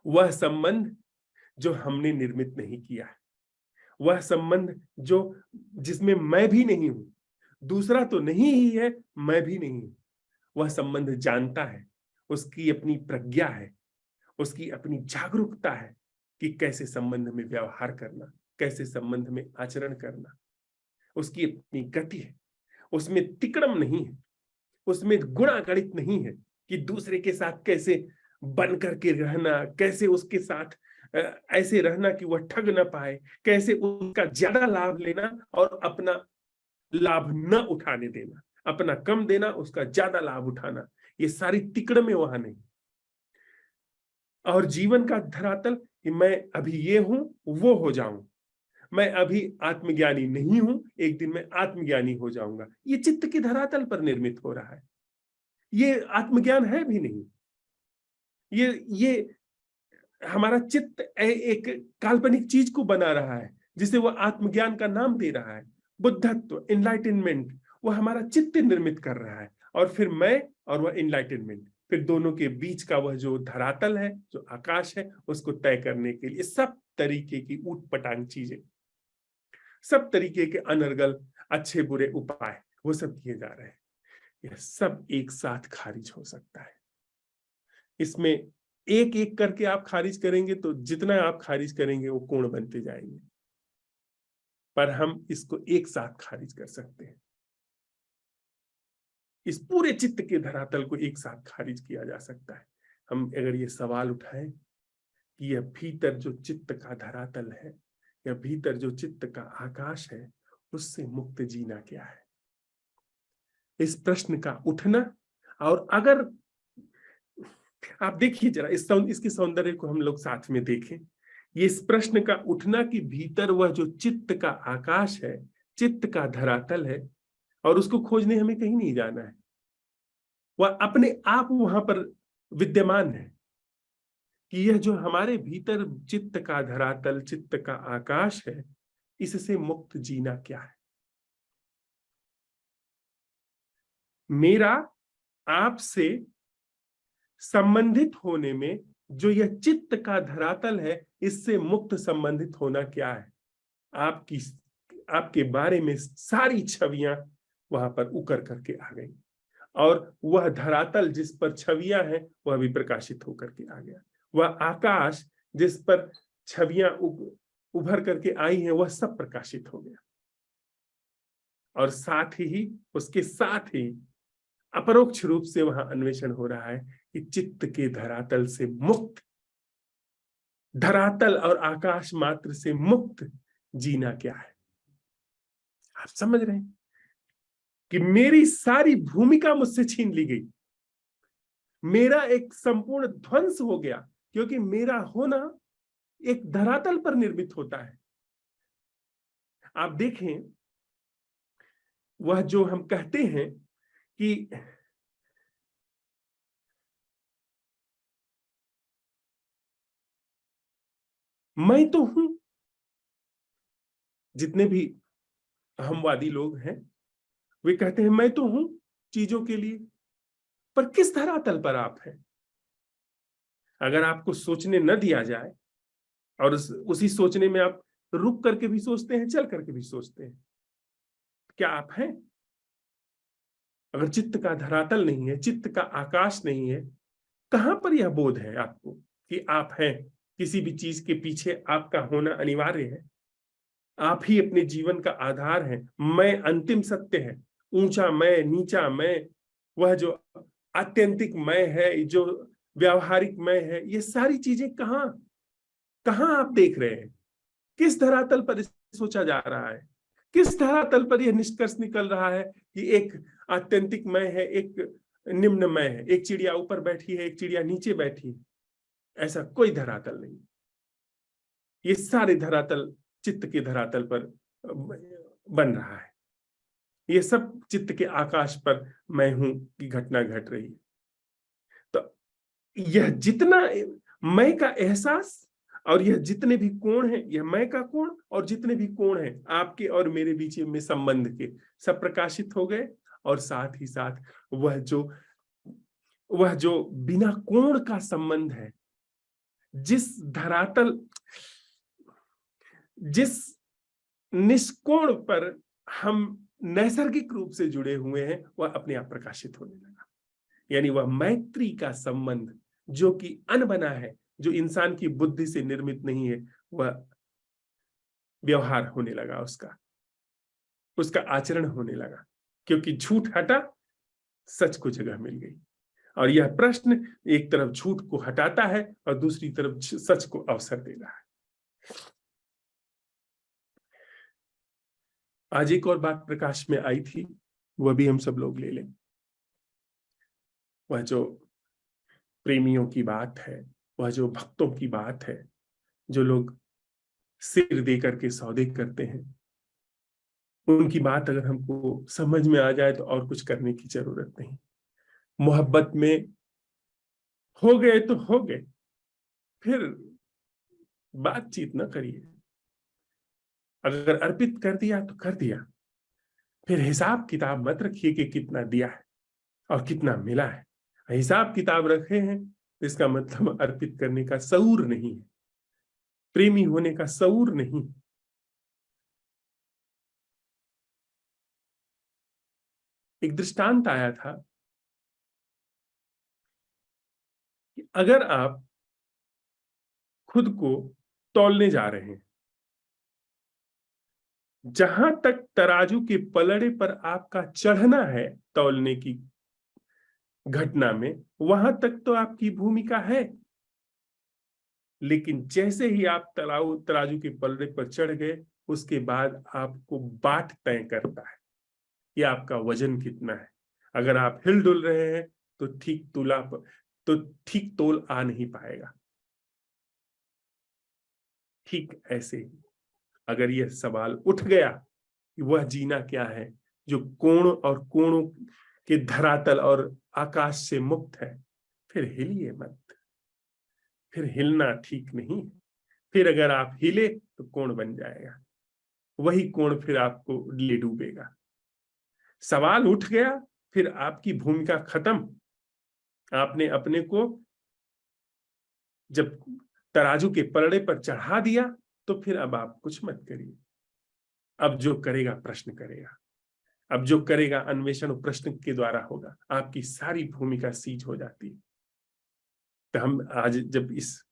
वह संबंध जो हमने निर्मित नहीं किया है, वह संबंध जो जिसमें मैं भी नहीं हूं, दूसरा तो नहीं ही है, मैं भी नहीं हूं। वह संबंध जानता है, उसकी अपनी प्रज्ञा है, उसकी अपनी जागरूकता है कि कैसे संबंध में व्यवहार करना, कैसे संबंध में आचरण करना। उसकी अपनी गति है, उसमें तिकड़म नहीं है, उसमें गुणागणित नहीं है कि दूसरे के साथ कैसे बन करके रहना, कैसे उसके साथ ऐसे रहना कि वह ठग ना पाए, कैसे उसका ज्यादा लाभ लेना और अपना लाभ न उठाने देना, अपना कम देना, उसका ज्यादा लाभ उठाना। ये सारी तिकड़में वहां नहीं। और जीवन का धरातल कि मैं अभी ये हूं, वो हो जाऊं, मैं अभी आत्मज्ञानी नहीं हूं, एक दिन मैं आत्मज्ञानी हो जाऊंगा, ये चित्त के धरातल पर निर्मित हो रहा है। ये आत्मज्ञान है भी नहीं। ये हमारा चित्त एक काल्पनिक चीज को बना रहा है, जिसे वो आत्मज्ञान का नाम दे रहा है। बुद्धत्व, एनलाइटनमेंट, वो हमारा चित्त निर्मित कर रहा है। और फिर मैं और वह एनलाइटनमेंट, फिर दोनों के बीच का वह जो धरातल है, जो आकाश है, उसको तय करने के लिए सब तरीके की ऊटपटांग चीजें, सब तरीके के अनर्गल अच्छे बुरे उपाय, वो सब किए जा रहे हैं। यह सब एक साथ खारिज हो सकता है। इसमें एक एक करके आप खारिज करेंगे तो जितना आप खारिज करेंगे वो कोण बनते जाएंगे, पर हम इसको एक साथ खारिज कर सकते हैं। इस पूरे चित्त के धरातल को एक साथ खारिज किया जा सकता है। हम अगर ये सवाल उठाएं कि यह भीतर जो चित्त का धरातल है, या भीतर जो चित्त का आकाश है, उससे मुक्त जीना क्या है, इस प्रश्न का उठना। और अगर आप देखिए जरा इसके सौंदर्य को हम लोग साथ में देखें, ये इस प्रश्न का उठना कि भीतर वह जो चित्त का आकाश है, चित्त का धरातल है, और उसको खोजने हमें कहीं नहीं जाना है, वह अपने आप वहां पर विद्यमान है। कि यह जो हमारे भीतर चित्त का धरातल, चित्त का आकाश है, इससे मुक्त जीना क्या है। मेरा आपसे संबंधित होने में जो यह चित्त का धरातल है, इससे मुक्त संबंधित होना क्या है। आपकी आपके बारे में सारी छवियां वहां पर उकर करके आ गई, और वह धरातल जिस पर छवियां हैं वह भी प्रकाशित होकर के आ गया। वह आकाश जिस पर छवियां उभर करके आई हैं, वह सब प्रकाशित हो गया। और साथ ही उसके साथ ही अपरोक्ष रूप से वहां अन्वेषण हो रहा है कि चित्त के धरातल से मुक्त, धरातल और आकाश मात्र से मुक्त जीना क्या है। आप समझ रहे हैं कि मेरी सारी भूमिका मुझसे छीन ली गई, मेरा एक संपूर्ण ध्वंस हो गया, क्योंकि मेरा होना एक धरातल पर निर्मित होता है। आप देखें, वह जो हम कहते हैं कि मैं तो हूं, जितने भी हमवादी लोग हैं वे कहते हैं मैं तो हूं चीजों के लिए, पर किस धरातल पर आप हैं। अगर आपको सोचने न दिया जाए और उसी सोचने में आप रुक करके भी सोचते हैं, चल करके भी सोचते हैं, क्या आप हैं। अगर चित्त का धरातल नहीं है, चित्त का आकाश नहीं है, कहां पर यह बोध है आपको कि आप हैं। किसी भी चीज के पीछे आपका होना अनिवार्य है। आप ही अपने जीवन का आधार है। मैं अंतिम सत्य है, ऊंचा मैं, नीचा मैं, वह जो आत्यंतिक मैं है, जो व्यावहारिक मैं है, ये सारी चीजें कहां कहां आप देख रहे हैं। किस धरातल पर सोचा जा रहा है, किस धरातल पर यह निष्कर्ष निकल रहा है कि एक आत्यंतिक मैं है, एक निम्न मैं है, एक चिड़िया ऊपर बैठी है, एक चिड़िया नीचे बैठी है। ऐसा कोई धरातल नहीं। ये सारे धरातल चित्त के धरातल पर बन रहा है। ये सब चित्त के आकाश पर मैं हूं की घटना घट रही है। तो यह जितना मैं का एहसास और यह जितने भी कोण हैं, यह मैं का कोण और जितने भी कोण हैं आपके और मेरे बीच में संबंध के, सब प्रकाशित हो गए। और साथ ही साथ वह जो बिना कोण का संबंध है, जिस धरातल, जिस निष्कोण पर हम नैसर्गिक रूप से जुड़े हुए हैं, वह अपने आप प्रकाशित होने लगा। यानी वह मैत्री का संबंध जो कि अनबना है, जो इंसान की बुद्धि से निर्मित नहीं है, वह व्यवहार होने लगा, उसका आचरण होने लगा। क्योंकि झूठ हटा, सच को जगह मिल गई। और यह प्रश्न एक तरफ झूठ को हटाता है और दूसरी तरफ सच को अवसर दे रहा है। आज एक और बात प्रकाश में आई थी, वह भी हम सब लोग ले लें। वह जो प्रेमियों की बात है, वह जो भक्तों की बात है, जो लोग सिर दे करके सौदे करते हैं, उनकी बात अगर हमको समझ में आ जाए तो और कुछ करने की जरूरत नहीं। मोहब्बत में हो गए तो हो गए, फिर बातचीत न करिए। अगर अर्पित कर दिया तो कर दिया, फिर हिसाब किताब मत रखिए कि कितना दिया है और कितना मिला है। हिसाब किताब रखे हैं, इसका मतलब अर्पित करने का शऊर नहीं है, प्रेमी होने का शऊर नहीं। एक दृष्टांत आया था कि अगर आप खुद को तौलने जा रहे हैं। जहां तक तराजू के पलड़े पर आपका चढ़ना है तौलने की घटना में, वहां तक तो आपकी भूमिका है। लेकिन जैसे ही आप तराजू के पलड़े पर चढ़ गए, उसके बाद आपको बाट तय करता है कि आपका वजन कितना है। अगर आप हिल डुल रहे हैं तो तो ठीक तोल आ नहीं पाएगा। ठीक ऐसे ही अगर यह सवाल उठ गया कि वह जीना क्या है जो कोण और कोणों के धरातल और आकाश से मुक्त है, फिर हिलिए मत। फिर हिलना ठीक नहीं। फिर अगर आप हिले तो कोण बन जाएगा, वही कोण फिर आपको ले डूबेगा। सवाल उठ गया, फिर आपकी भूमिका खत्म। आपने अपने को जब तराजू के पलड़े पर चढ़ा दिया, तो फिर अब आप कुछ मत करिए। अब जो करेगा प्रश्न करेगा। अब जो करेगा अन्वेषण प्रश्न के द्वारा होगा। आपकी सारी भूमिका सीज हो जाती है। तो हम आज जब इस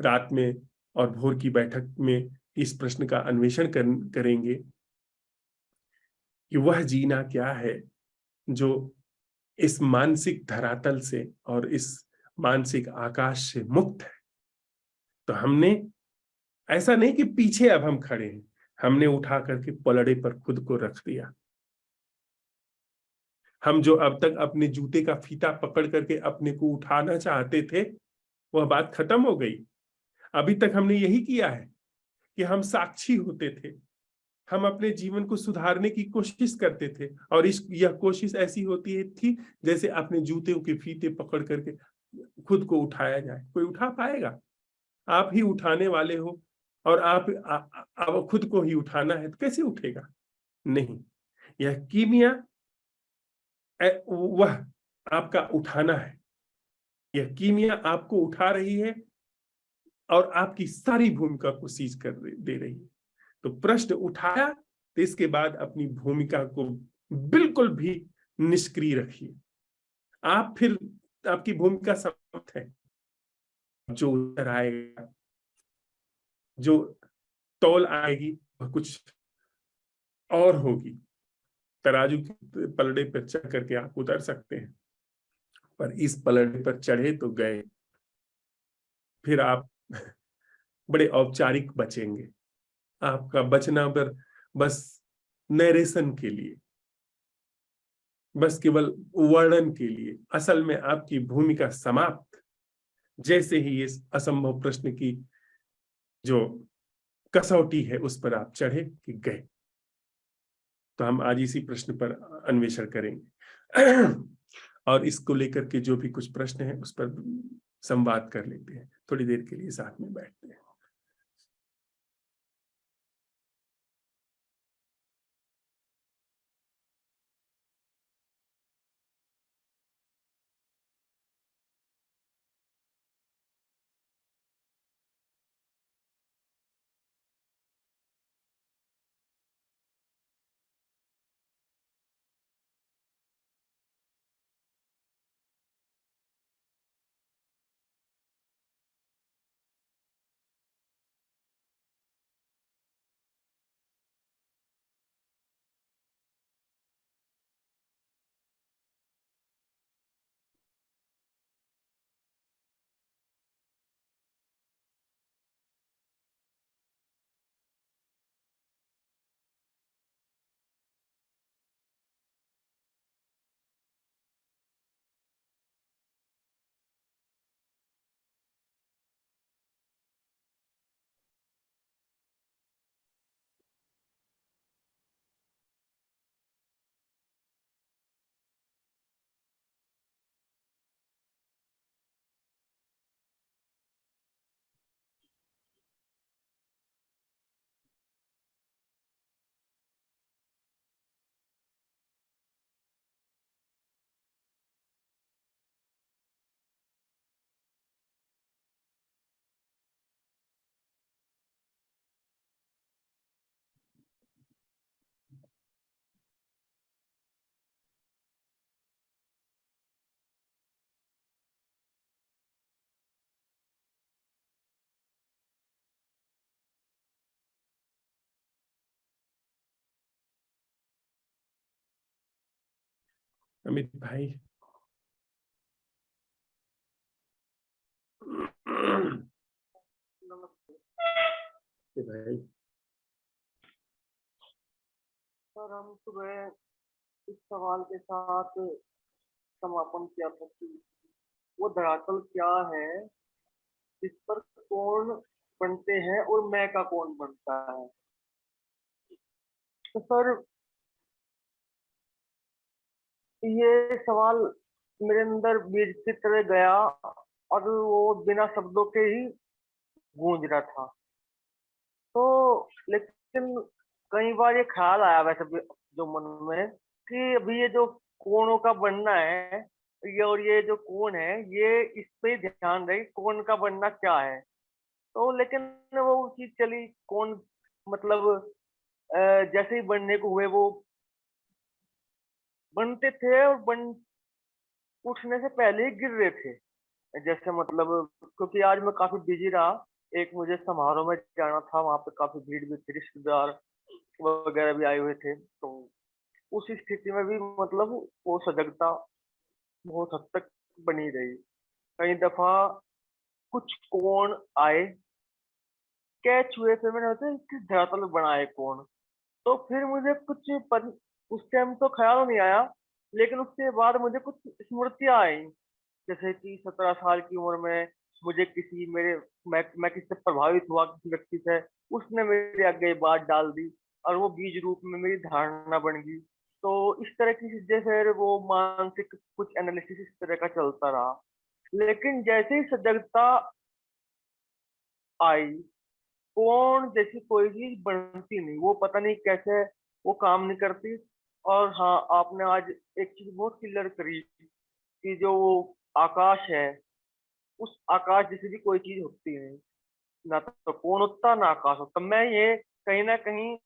रात में और भोर की बैठक में इस प्रश्न का अन्वेषण करेंगे कि वह जीना क्या है जो इस मानसिक धरातल से और इस मानसिक आकाश से मुक्त है। तो हमने ऐसा नहीं कि पीछे अब हम खड़े हैं, हमने उठा करके पलड़े पर खुद को रख दिया। हम जो अब तक अपने जूते का फीता पकड़ करके अपने को उठाना चाहते थे, वह बात खत्म हो गई। अभी तक हमने यही किया है कि हम साक्षी होते थे। हम अपने जीवन को सुधारने की कोशिश करते थे, और यह कोशिश ऐसी होती है थी जैसे अपने जूते के फीते पकड़ करके खुद को उठाया जाए। कोई उठा पाएगा? आप ही उठाने वाले हो, और आप खुद को ही उठाना है तो कैसे उठेगा? नहीं। यह कीमिया वह आपका उठाना है। यह कीमिया आपको उठा रही है और आपकी सारी भूमिका को सीज कर दे रही है। तो प्रश्न उठाया तो इसके बाद अपनी भूमिका को बिल्कुल भी निष्क्रिय रखिए। आप फिर आपकी भूमिका समाप्त है। जो उत्तर आएगा, जो तौल आएगी, वह कुछ और होगी। तराजू के पलड़े पर चढ़ करके आप उतर सकते हैं, पर इस पलड़े पर चढ़े तो गए। फिर आप बड़े औपचारिक बचेंगे। आपका बचना पर बस नरेशन के लिए, बस केवल वर्णन के लिए। असल में आपकी भूमिका समाप्त जैसे ही इस असंभव प्रश्न की जो कसौटी है उस पर आप चढ़े कि गए। तो हम आज इसी प्रश्न पर अन्वेषण करेंगे और इसको लेकर के जो भी कुछ प्रश्न है उस पर संवाद कर लेते हैं। थोड़ी देर के लिए साथ में बैठते हैं। अमित भाई। भाई सर, हम सुबह इस सवाल के साथ समापन किया था कि वो दरअसल क्या है जिस पर कौन बनते हैं और मैं का कौन बनता है। तो सर, ये सवाल मेरे अंदर बीज की तरह गया और वो बिना शब्दों के ही गूंज रहा था। तो लेकिन कई बार ये ख्याल आया वैसे भी जो मन में कि अभी ये जो कोणों का बनना है, ये और ये जो कोण है, ये इस पे ध्यान रहे कोण का बनना क्या है। तो लेकिन वो चीज चली कौन, मतलब जैसे ही बनने को हुए वो बनते थे और बन उठने से पहले ही गिर रहे थे। जैसे मतलब क्योंकि आज मैं काफी बिजी रहा, एक मुझे समारोह में जाना था, वहां पे काफी भीड़ भी थी, रिश्तेदार वगैरह भी आए हुए थे। तो उस स्थिति में भी मतलब वो सजगता बहुत हद तक बनी रही। कई दफा कुछ कोण आए, कैच हुए, फिर मैंने सोचा किस धरातल में बनाए कौन। तो फिर मुझे उस टाइम तो ख्याल नहीं आया, लेकिन उसके बाद मुझे कुछ स्मृतियां आई। जैसे कि 17 साल की उम्र में मुझे मैं किससे प्रभावित हुआ, किसी व्यक्ति से, उसने मेरे आगे ये बात डाल दी और वो बीज रूप में मेरी धारणा बन गई। तो इस तरह की चीजें, फिर वो मानसिक कुछ एनालिसिस इस तरह का चलता रहा। लेकिन जैसे ही सजगता आई, कौन जैसी कोई चीज बनती नहीं, वो पता नहीं कैसे वो काम नहीं करती। और हाँ, आपने आज एक चीज बहुत क्लियर करी कि जो आकाश है, उस आकाश जैसी भी कोई चीज होती नहीं, ना तो कौन होता ना आकाश होता। मैं ये कहीं ना कहीं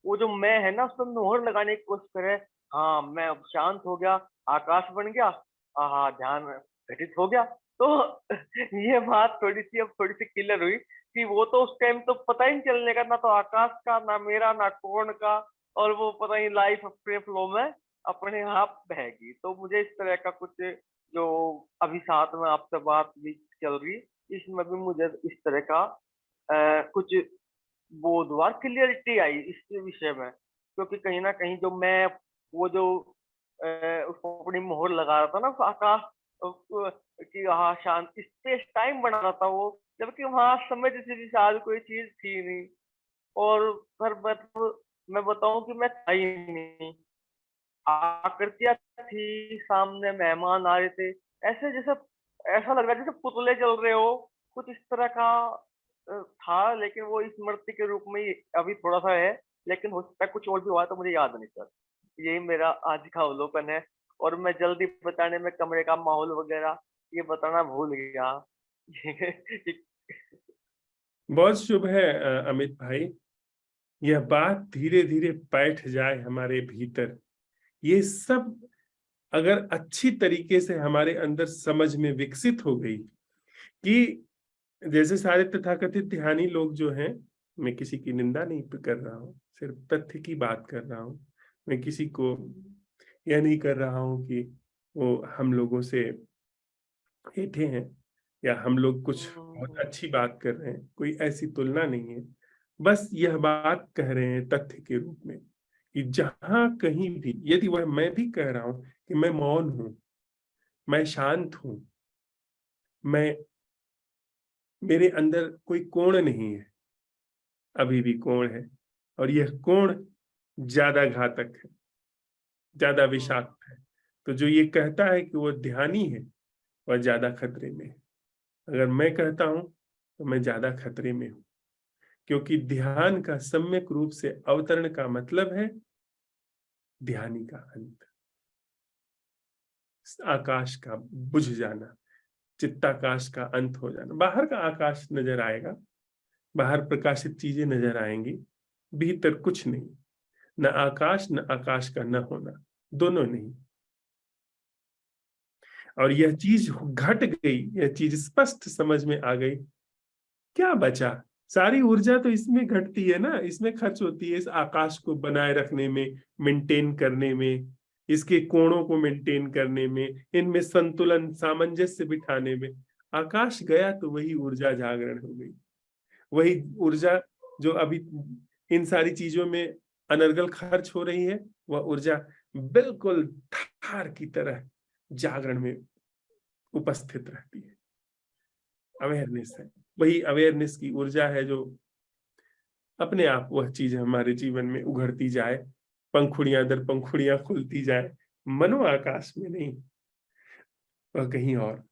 वो जो मैं है ना, उस पर मोहर लगाने की कोशिश करे। हाँ, मैं अब शांत हो गया, आकाश बन गया, हाँ ध्यान घटित हो गया। तो ये बात थोड़ी सी अब थोड़ी सी क्लियर हुई कि वो तो उस टाइम तो पता ही नहीं चलने का, ना तो आकाश का, ना मेरा, ना कौन का। और वो पता ही लाइफ अपने फ्लो में अपने आप बहेगी। तो मुझे इस तरह का कुछ जो अभी साथ में आपसे बात भी चल रही, इसमें भी मुझे इस तरह का कुछ बुधवार क्लियरिटी आई इस विषय में। क्योंकि कहीं ना कहीं जो मैं वो जो उसको अपनी मोहर लगा रहा था ना, उस आकाश कि हाँ शांत स्पेस टाइम बना रहा था वो, जबकि वहां समय जैसी भी शायद कोई चीज थी नहीं। और फिर मैं बताऊं कि मैं था ही नहीं, आकृतियां थी सामने, मेहमान आ रहे थे, ऐसे जैसे ऐसा लग रहा है जैसे पुतले चल रहे हो, कुछ इस तरह का था। लेकिन वो स्मृति के रूप में ही अभी थोड़ा सा है, लेकिन हो सकता है कुछ और भी हुआ है, तो मुझे याद नहीं सर। यही मेरा आज का अवलोकन है। और मैं जल्दी बताने में कमरे का माहौल वगैरह ये बताना भूल गया। बहुत शुभ है अमित भाई। यह बात धीरे धीरे बैठ जाए हमारे भीतर, ये सब अगर अच्छी तरीके से हमारे अंदर समझ में विकसित हो गई कि जैसे सारे तथाकथित ध्यानी लोग जो हैं, मैं किसी की निंदा नहीं कर रहा हूँ, सिर्फ तथ्य की बात कर रहा हूँ। मैं किसी को यह नहीं कर रहा हूँ कि वो हम लोगों से हेठे हैं या हम लोग कुछ बहुत अच्छी बात कर रहे हैं, कोई ऐसी तुलना नहीं है। बस यह बात कह रहे हैं तथ्य के रूप में कि जहां कहीं भी यदि वह, मैं भी कह रहा हूं कि मैं मौन हूं, मैं शांत हूं, मैं, मेरे अंदर कोई कोण नहीं है, अभी भी कोण है, और यह कोण ज्यादा घातक है, ज्यादा विषाक्त है। तो जो ये कहता है कि वो ध्यानी है, वह ज्यादा खतरे में है। अगर मैं कहता हूं तो मैं ज्यादा खतरे में हूं, क्योंकि ध्यान का सम्यक रूप से अवतरण का मतलब है ध्यानी का अंत, आकाश का बुझ जाना, चित्ताकाश का अंत हो जाना। बाहर का आकाश नजर आएगा, बाहर प्रकाशित चीजें नजर आएंगी, भीतर कुछ नहीं, न आकाश न आकाश का न होना, दोनों नहीं। और यह चीज घट गई, यह चीज स्पष्ट समझ में आ गई, क्या बचा? सारी ऊर्जा तो इसमें घटती है ना, इसमें खर्च होती है, इस आकाश को बनाए रखने में, मेंटेन करने में, इसके कोणों को मेंटेन करने में, इनमें संतुलन सामंजस्य बिठाने में। आकाश गया तो वही ऊर्जा जागरण हो गई, वही ऊर्जा जो अभी इन सारी चीजों में अनर्गल खर्च हो रही है, वह ऊर्जा बिल्कुल धार की तरह जागरण में उपस्थित रहती है। अवेयरनेस है, वही अवेयरनेस की ऊर्जा है जो अपने आप वह चीज हमारे जीवन में उघड़ती जाए, पंखुड़ियां दर पंखुड़ियां खुलती जाए, मनो आकाश में नहीं, वह कहीं और,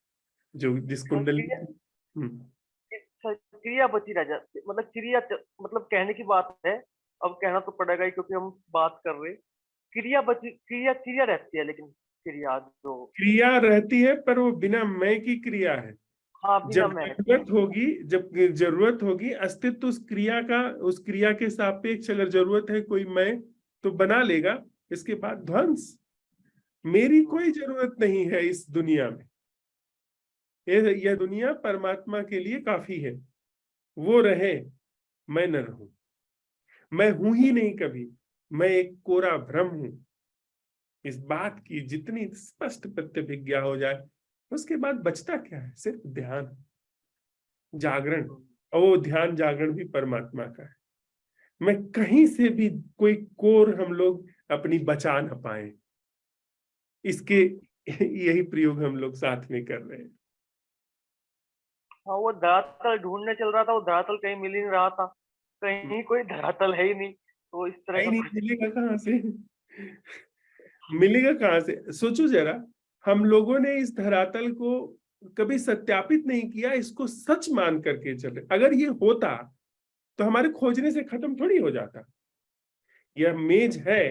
जो जिस कुंडली। क्रिया क्रिया बची रह जाती, मतलब मतलब कहने की बात है, अब कहना तो पड़ेगा ही क्योंकि हम बात कर रहे। क्रिया बची, क्रिया क्रिया रहती है, लेकिन क्रिया जो, क्रिया रहती है पर वो बिना मैं की क्रिया है। हाँ बिना जब मैं। जरूरत होगी, जब जरूरत होगी, अस्तित्व उस क्रिया का, उस क्रिया के सापेक्ष अगर जरूरत है कोई मैं, तो बना लेगा। इसके बाद ध्वंस। मेरी कोई जरूरत नहीं है इस दुनिया में। यह दुनिया परमात्मा के लिए काफी है, वो रहे, मैं न रहूं। मैं हूं ही नहीं कभी, मैं एक कोरा भ्रम हूं। इस बात की जितनी स्पष्ट प्रतिभिज्ञा हो जाए, उसके बाद बचता क्या है? सिर्फ ध्यान, जागरण। और वो ध्यान जागरण भी परमात्मा का है। मैं कहीं से भी कोई कोर हम लोग अपनी बचा न पाए, इसके यही प्रयोग हम लोग साथ में कर रहे हैं। हाँ, वो धरातल ढूंढने चल रहा था, वो धरातल कहीं मिल ही नहीं रहा था, कहीं कोई धरातल है ही नहीं, तो इस तरह नहीं का नहीं, कुछ। मिलेगा कहाँ से? मिलेगा कहाँ से? सोचो जरा, हम लोगों ने इस धरातल को कभी सत्यापित नहीं किया, इसको सच मान करके चले। अगर ये होता तो हमारे खोजने से खत्म थोड़ी हो जाता। यह मेज है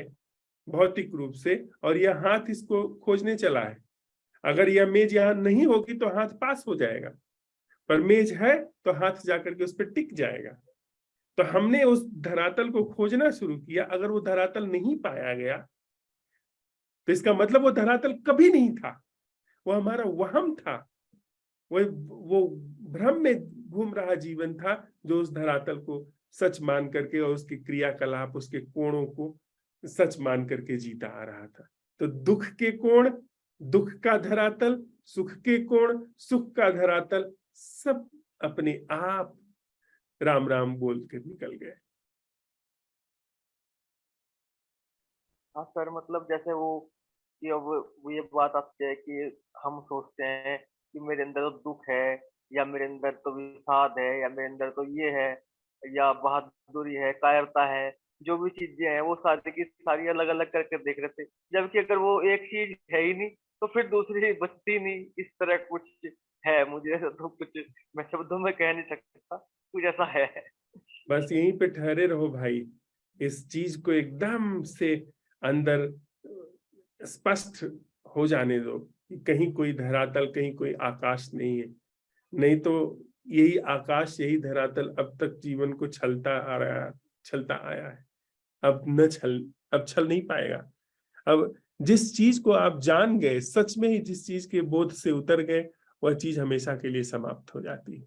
भौतिक रूप से, और यह हाथ इसको खोजने चला है। अगर यह मेज यहाँ नहीं होगी तो हाथ पास हो जाएगा, पर मेज है तो हाथ जाकर के उस पर टिक जाएगा। तो हमने उस धरातल को खोजना शुरू किया। अगर वो धरातल नहीं पाया गया तो इसका मतलब वो धरातल कभी नहीं था, वो हमारा वहम था, वो भ्रम में घूम रहा जीवन था, जो उस धरातल को सच मान करके और उसके क्रियाकलाप, उसके कोणों को सच मान करके जीता आ रहा था। तो दुख के कोण, दुख का धरातल, सुख के कोण, सुख का धरातल, सब अपने आप राम राम बोल के निकल गए। हाँ सर, मतलब जैसे वो, कि अब वो ये बात आती है कि हम सोचते हैं कि मेरे अंदर तो दुख है, या मेरे अंदर तो विषाद है, या मेरे अंदर तो ये है, या बहादुरी है, कायरता है, जो भी चीजें हैं वो सारी की सारी अलग अलग करके देख रहे थे। जबकि अगर वो एक चीज है ही नहीं, तो फिर दूसरी बचती नहीं। इस तरह कुछ है, मुझे ऐसा तो कुछ मैं शब्दों में कह नहीं सकता, कुछ ऐसा है। बस यहीं पे ठहरे रहो भाई, इस चीज को एकदम से अंदर स्पष्ट हो जाने दो कि कहीं कोई धरातल, कहीं कोई आकाश नहीं है। नहीं तो यही आकाश, यही धरातल अब तक जीवन को छलता आ रहा है, छलता आया है। अब न छल, अब छल नहीं पाएगा। अब जिस चीज को आप जान गए, सच में ही जिस चीज के बोध से उतर गए, वह चीज हमेशा के लिए समाप्त हो जाती है।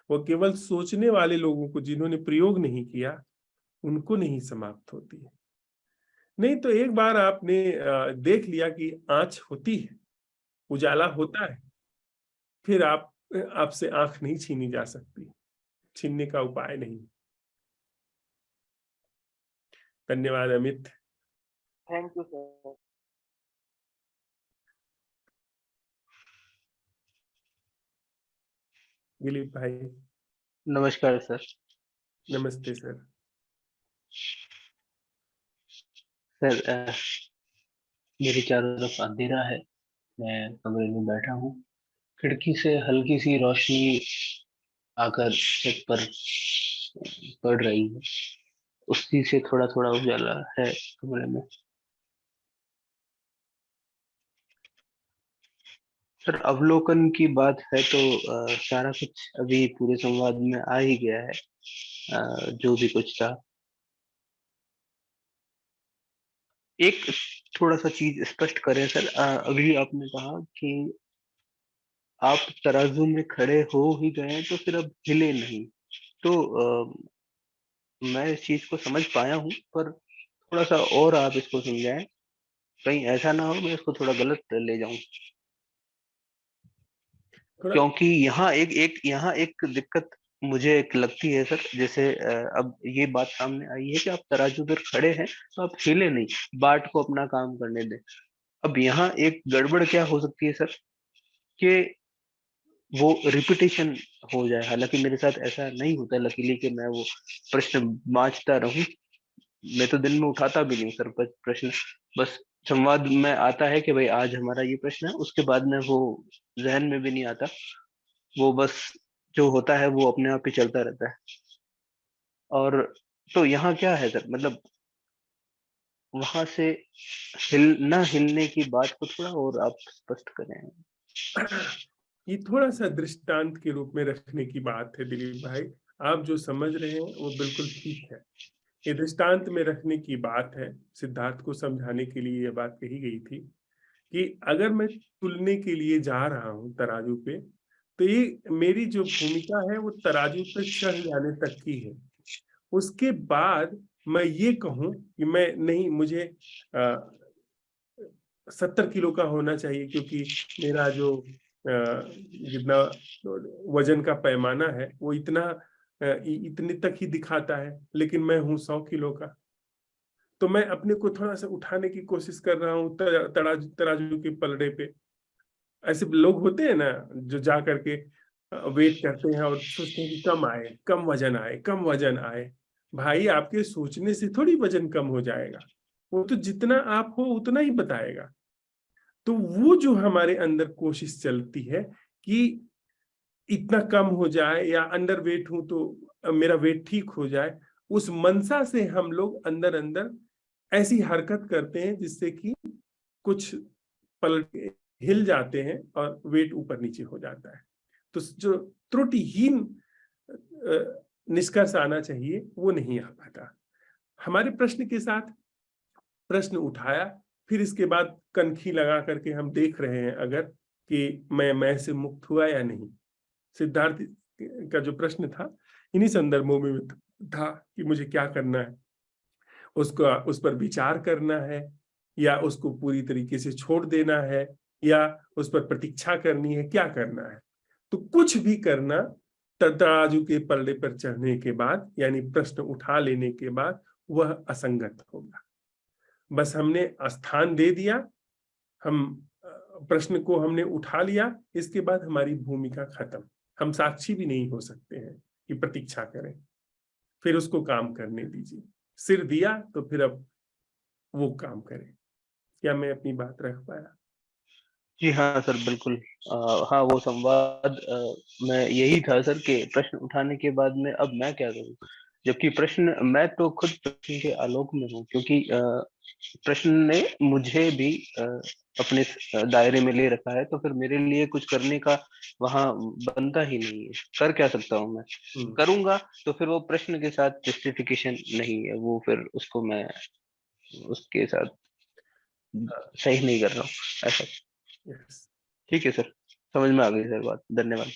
वो केवल सोचने वाले लोगों को, जिन्होंने प्रयोग नहीं किया, उनको नहीं समाप्त होती है। नहीं तो एक बार आपने देख लिया कि आंच होती है, उजाला होता है, फिर आपसे आंख नहीं छीनी जा सकती, छीनने का उपाय नहीं। धन्यवाद Amit. Thank you sir. Dilip भाई। नमस्कार सर। नमस्ते सर। सर मेरे चारों तरफ अंधेरा है, मैं कमरे में बैठा हूँ। खिड़की से हल्की सी रोशनी आकर छत पर पड़ रही है, उसी से थोड़ा थोड़ा उजाला है कमरे में। सर अवलोकन की बात है तो सारा कुछ अभी पूरे संवाद में आ ही गया है, जो भी कुछ था। एक थोड़ा सा चीज स्पष्ट करें सर, अभी आपने कहा कि आप तराजू में खड़े हो ही गए हैं तो फिर अब हिले नहीं। तो मैं इस चीज को समझ पाया हूँ, पर थोड़ा सा और आप इसको समझाएं कहीं ऐसा ना हो मैं इसको थोड़ा गलत ले जाऊं, थोड़ा क्योंकि यहाँ एक दिक्कत मुझे एक लगती है सर। जैसे अब ये बात सामने आई है कि आप तराजू पर खड़े हैं तो आप हिले नहीं, बाट को अपना काम करने दें। अब यहाँ एक गड़बड़ क्या हो सकती है सर, कि वो रिपीटेशन हो जाए। हालांकि मेरे साथ ऐसा नहीं होता लकीली कि मैं वो प्रश्न बाँचता रहूं। मैं तो दिन में उठाता भी नहीं सर प्रश्न। बस संवाद में आता है कि भाई आज हमारा ये प्रश्न है, उसके बाद में वो जहन में भी नहीं आता। वो बस जो होता है वो अपने आप ही चलता रहता है। और तो यहाँ क्या है सर, मतलब वहां से न हिलने की बात को थोड़ा और आप स्पष्ट करें। ये थोड़ा सा दृष्टांत के रूप में रखने की बात है दिलीप भाई। आप जो समझ रहे हैं वो बिल्कुल ठीक है। ये दृष्टांत में रखने की बात है। सिद्धार्थ को समझाने के लिए ये बात कही गई थी कि अगर मैं तुलने के लिए जा रहा हूं तराजू पे, तो ये मेरी जो भूमिका है वो तराजू पे चढ़ जाने तक की है। उसके बाद मैं ये कहूं कि मैं नहीं, मुझे 70 किलो का होना चाहिए क्योंकि मेरा जो जितना वजन का पैमाना है वो इतना इतने तक ही दिखाता है, लेकिन मैं हूं 100 किलो का। तो मैं अपने को थोड़ा सा उठाने की कोशिश कर रहा हूँ तराजू तराजू के पलड़े पे। ऐसे लोग होते हैं ना जो जा करके वेट करते हैं और सोचते हैं कि कम आए, कम वजन आए, कम वजन आए। भाई आपके सोचने से थोड़ी वजन कम हो जाएगा। वो तो जितना आप हो उतना ही बताएगा। तो वो जो हमारे अंदर कोशिश चलती है कि इतना कम हो जाए या अंडर वेट हूं तो मेरा वेट ठीक हो जाए, उस मनसा से हम लोग अंदर अंदर ऐसी हरकत करते हैं जिससे कि कुछ पलट के हिल जाते हैं और वेट ऊपर नीचे हो जाता है। तो जो त्रुटिहीन निष्कर्ष आना चाहिए वो नहीं आ पाता। हमारे प्रश्न के साथ प्रश्न उठाया, फिर इसके बाद कनखी लगा करके हम देख रहे हैं अगर कि मैं से मुक्त हुआ या नहीं। सिद्धार्थ का जो प्रश्न था इन्हीं संदर्भों में था कि मुझे क्या करना है। उसका उस पर विचार करना है या उसको पूरी तरीके से छोड़ देना है या उस पर प्रतीक्षा करनी है, क्या करना है। तो कुछ भी करना तराजू के पलड़े पर चढ़ने के बाद यानी प्रश्न उठा लेने के बाद वह असंगत होगा। बस हमने स्थान दे दिया, हम प्रश्न को हमने उठा लिया, इसके बाद हमारी भूमिका खत्म। हम साक्षी भी नहीं हो सकते हैं कि प्रतीक्षा करें। फिर उसको काम करने दीजिए। सिर दिया तो फिर अब वो काम करे। क्या मैं अपनी बात रख पाया? जी हाँ सर, बिल्कुल। हाँ, वो संवाद में यही था सर कि प्रश्न उठाने के बाद में अब मैं क्या करूं। जबकि प्रश्न, मैं तो खुद प्रश्न के आलोक में हूँ, क्योंकि प्रश्न ने मुझे भी अपने दायरे में ले रखा है। तो फिर मेरे लिए कुछ करने का वहां बनता ही नहीं है। कर क्या सकता हूँ मैं? करूंगा तो फिर वो प्रश्न के साथ जस्टिफिकेशन नहीं है, वो फिर उसको मैं उसके साथ सही नहीं कर रहा हूँ ऐसा। यस। ठीक है सर, समझ में आ गई सर बात। धन्यवाद।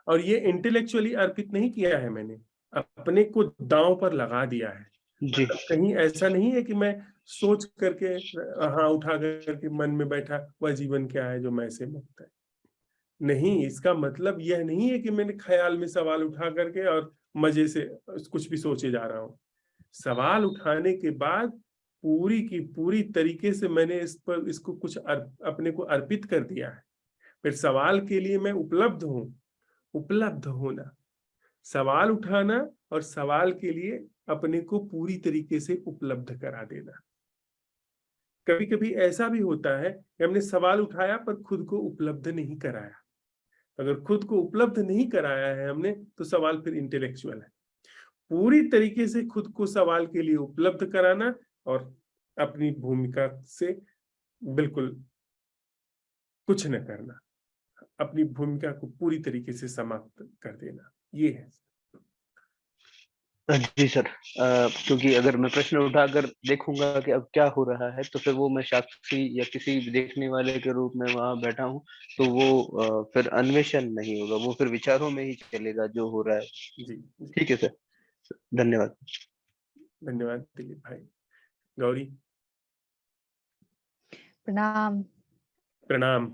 और ये इंटेलेक्चुअली अर्पित नहीं किया है मैंने, अपने को दांव पर लगा दिया है। जी। मतलब कहीं ऐसा नहीं है कि मैं सोच करके हाँ उठा करके मन में बैठा वह जीवन क्या है जो मैं से मुक्त है। नहीं, इसका मतलब यह नहीं है कि मैंने ख्याल में सवाल उठा करके और मजे से कुछ भी सोचे जा रहा हूँ। सवाल उठाने के बाद पूरी की पूरी तरीके से मैंने इस पर इसको कुछ अपने को अर्पित कर दिया है। फिर सवाल के लिए मैं उपलब्ध हूँ। उपलब्ध होना, सवाल उठाना और सवाल के लिए अपने को पूरी तरीके से उपलब्ध करा देना। कभी कभी ऐसा भी होता है कि हमने सवाल उठाया पर खुद को उपलब्ध नहीं कराया। अगर खुद को उपलब्ध नहीं कराया है हमने तो सवाल फिर इंटेलेक्चुअल है। पूरी तरीके से खुद को सवाल के लिए उपलब्ध कराना और अपनी भूमिका से बिल्कुल कुछ न करना, अपनी भूमिका को पूरी तरीके से समाप्त कर देना, ये है। जी सर, क्योंकि अगर मैं प्रश्न उठाकर देखूंगा कि अब क्या हो रहा है, तो फिर वो मैं साक्षी या किसी देखने वाले के रूप में वहां बैठा हूँ, तो वो फिर अन्वेषण नहीं होगा, वो फिर विचारों में ही चलेगा जो हो रहा है। जी जी। ठीक है सर, धन्यवाद। धन्यवाद दिलीप भाई। गौरी। प्रणाम। प्रणाम।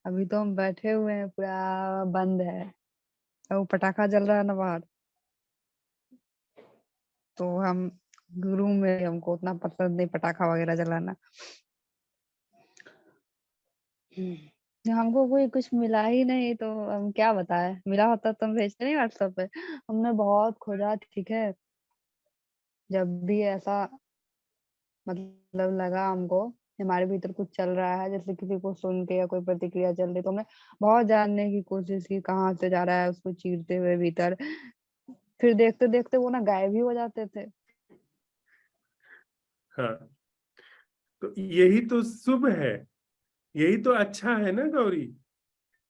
अभी तो हम बैठे हुए हैं, पूरा बंद है और वो पटाखा जल रहा है ना बाहर। तो हम रूम में, हमको उतना पसंद नहीं पटाखा वगैरह जलाना। हमको कोई कुछ मिला ही नहीं, तो हम क्या बताएं। मिला होता तो हम भेजते नहीं व्हाट्सएप पे। हमने बहुत खोजा, ठीक है। जब भी ऐसा मतलब लगा हमको हमारे भीतर कुछ चल रहा है, जैसे किसी को सुन के या कोई प्रतिक्रिया चल रही, तो हमने बहुत जानने की कोशिश की कहाँ से जा रहा है, उसको चीरते हुए भीतर। फिर देखते देखते वो ना गायब ही हो जाते थे। हाँ, तो यही तो शुभ है, यही तो अच्छा है ना गौरी।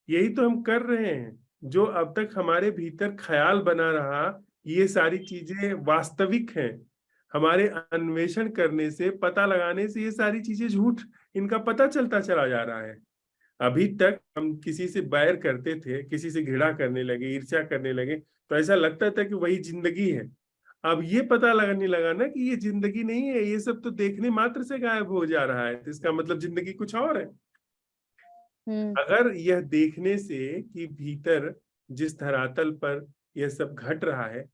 यही तो हम कर रहे हैं। जो अब तक हमारे भीतर ख्याल बना रहा, ये सारी चीजें वास्तविक हैं। हमारे अन्वेषण करने से, पता लगाने से ये सारी चीजें झूठ, इनका पता चलता चला जा रहा है। अभी तक हम किसी से बैर करते थे, किसी से घृणा करने लगे, ईर्ष्या करने लगे, तो ऐसा लगता था कि वही जिंदगी है। अब ये पता लगने लगा ना कि ये जिंदगी नहीं है, ये सब तो देखने मात्र से गायब हो जा रहा है, तो इसका मतलब जिंदगी कुछ और है। हम्म। अगर यह देखने से कि भीतर जिस धरातल पर यह सब घट रहा है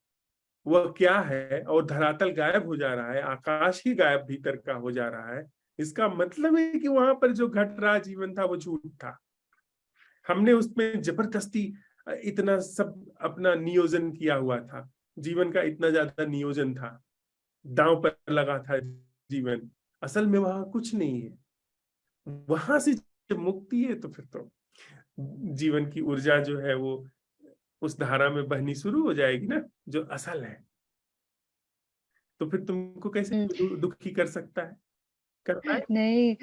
वह क्या है, और धरातल गायब हो जा रहा है, आकाश ही गायब भीतर का हो जा रहा है, इसका मतलब है कि वहां पर जो घट रहा जीवन था वो झूठ था। हमने उसमें जबरदस्ती इतना सब अपना नियोजन किया हुआ था, जीवन का इतना ज्यादा नियोजन था, दांव पर लगा था जीवन। असल में वहां कुछ नहीं है। वहां से जब मुक्ति है तो फिर तो जीवन की ऊर्जा जो है वो उस धारा में बहनी शुरू हो जाएगी ना, जो असल है। तो फिर तुमको कैसे हम्म। दुखी कर सकता है, कर पाए? नहीं,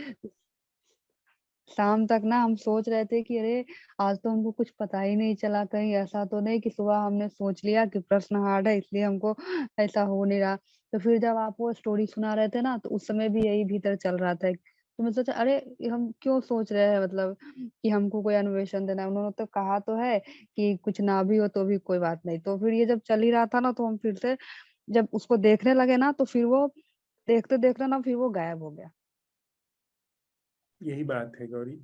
शाम तक ना हम सोच रहे थे कि अरे आज तो हमको कुछ पता ही नहीं चला, कहीं ऐसा तो नहीं कि सुबह हमने सोच लिया कि प्रश्न हार्ड है इसलिए हमको ऐसा हो नहीं रहा। तो फिर जब आप वो स्टोरी सुना रहे थे ना, तो उस समय भी यही भीतर चल रहा था। तो मैं सोचा अरे ये हम क्यों सोच रहे हैं, मतलब कि हमको कोई अन्वेषण देना है। उन्होंने तो कहा तो है कि कुछ ना भी हो तो भी कोई बात नहीं। तो फिर ये जब चल ही रहा था ना, तो हम फिर से जब उसको देखने लगे ना, तो फिर वो देखते देखते ना फिर वो गायब हो गया। यही बात है गौरी,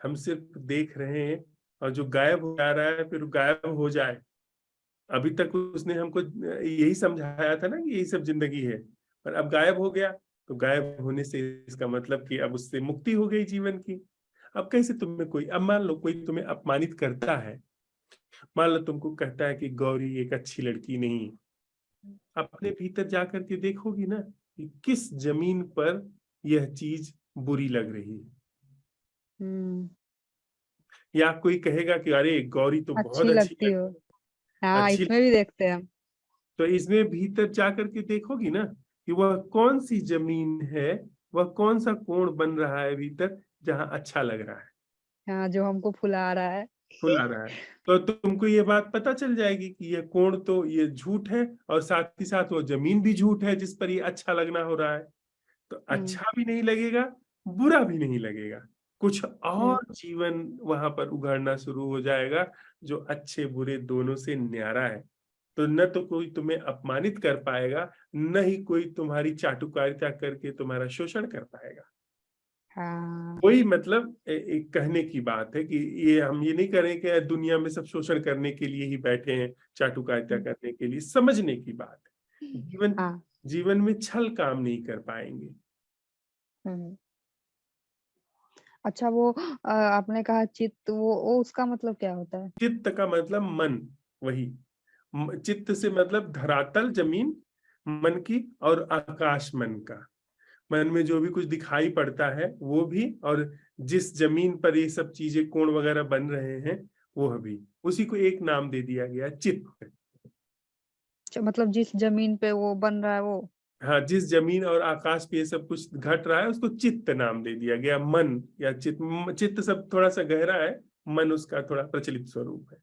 हम सिर्फ देख रहे हैं, और जो गायब हो जा रहा है फिर गायब हो जाए। अभी तक उसने हमको यही समझाया था ना कि यही सब जिंदगी है, पर अब गायब हो गया। तो गायब होने से इसका मतलब कि अब उससे मुक्ति हो गई जीवन की। अब कैसे तुम्हें कोई, अब मान लो कोई तुम्हें अपमानित करता है, मान लो तुमको कहता है कि गौरी एक अच्छी लड़की नहीं, अपने भीतर जाकर के देखोगी ना कि किस जमीन पर यह चीज बुरी लग रही है। हम्म। या कोई कहेगा कि अरे गौरी तो बहुत अच्छी अच्छी लगती हो। लड़की, हाँ, अच्छी, इसमें भी देखते हैं हम। तो इसमें भीतर जाकर के देखोगी ना कि वह कौन सी जमीन है, वह कौन सा कोण बन रहा है भीतर जहां अच्छा लग रहा है, हाँ, जो हमको फुला रहा है। खुला रहा है। तो तुमको ये बात पता चल जाएगी कि ये कोण तो ये झूठ है, और साथ ही साथ वो जमीन भी झूठ है जिस पर ये अच्छा लगना हो रहा है। तो हम्म। अच्छा भी नहीं लगेगा, बुरा भी नहीं लगेगा, कुछ हम्म। और जीवन वहां पर उघड़ना शुरू हो जाएगा, जो अच्छे बुरे दोनों से न्यारा है। तो न तो कोई तुम्हें अपमानित कर पाएगा, न ही कोई तुम्हारी चाटुकारिता करके तुम्हारा शोषण कर पाएगा। हाँ। कोई मतलब एक कहने की बात है कि ये हम ये नहीं करें कि दुनिया में सब शोषण करने के लिए ही बैठे हैं, चाटुकारिता हम्म। करने के लिए, समझने की बात है। जीवन, हाँ। जीवन में छल काम नहीं कर पाएंगे। हम्म। अच्छा, वो आपने कहा चित्त, वो उसका मतलब क्या होता है? चित्त का मतलब मन, वही चित्त से मतलब धरातल जमीन मन की, और आकाश मन का। मन में जो भी कुछ दिखाई पड़ता है वो भी, और जिस जमीन पर ये सब चीजें कोण वगैरह बन रहे हैं वो भी, उसी को एक नाम दे दिया गया, चित्त। अच्छा, मतलब जिस जमीन पे वो बन रहा है वो। हाँ, जिस जमीन और आकाश पे ये सब कुछ घट रहा है उसको चित्त नाम दे दिया गया, मन या चित्त। चित्त सब थोड़ा सा गहरा है, मन उसका थोड़ा प्रचलित स्वरूप है।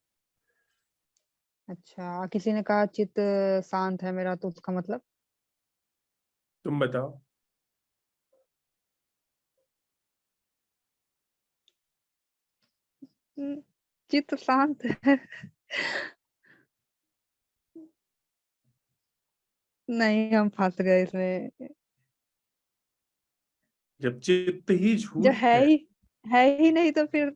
अच्छा, किसी ने कहा चित्त शांत है मेरा, तो उसका मतलब? तुम बताओ। चित्त शांत है। नहीं, हम फंस गए इसमें। जब चित्त ही जो झूठ है ही नहीं तो फिर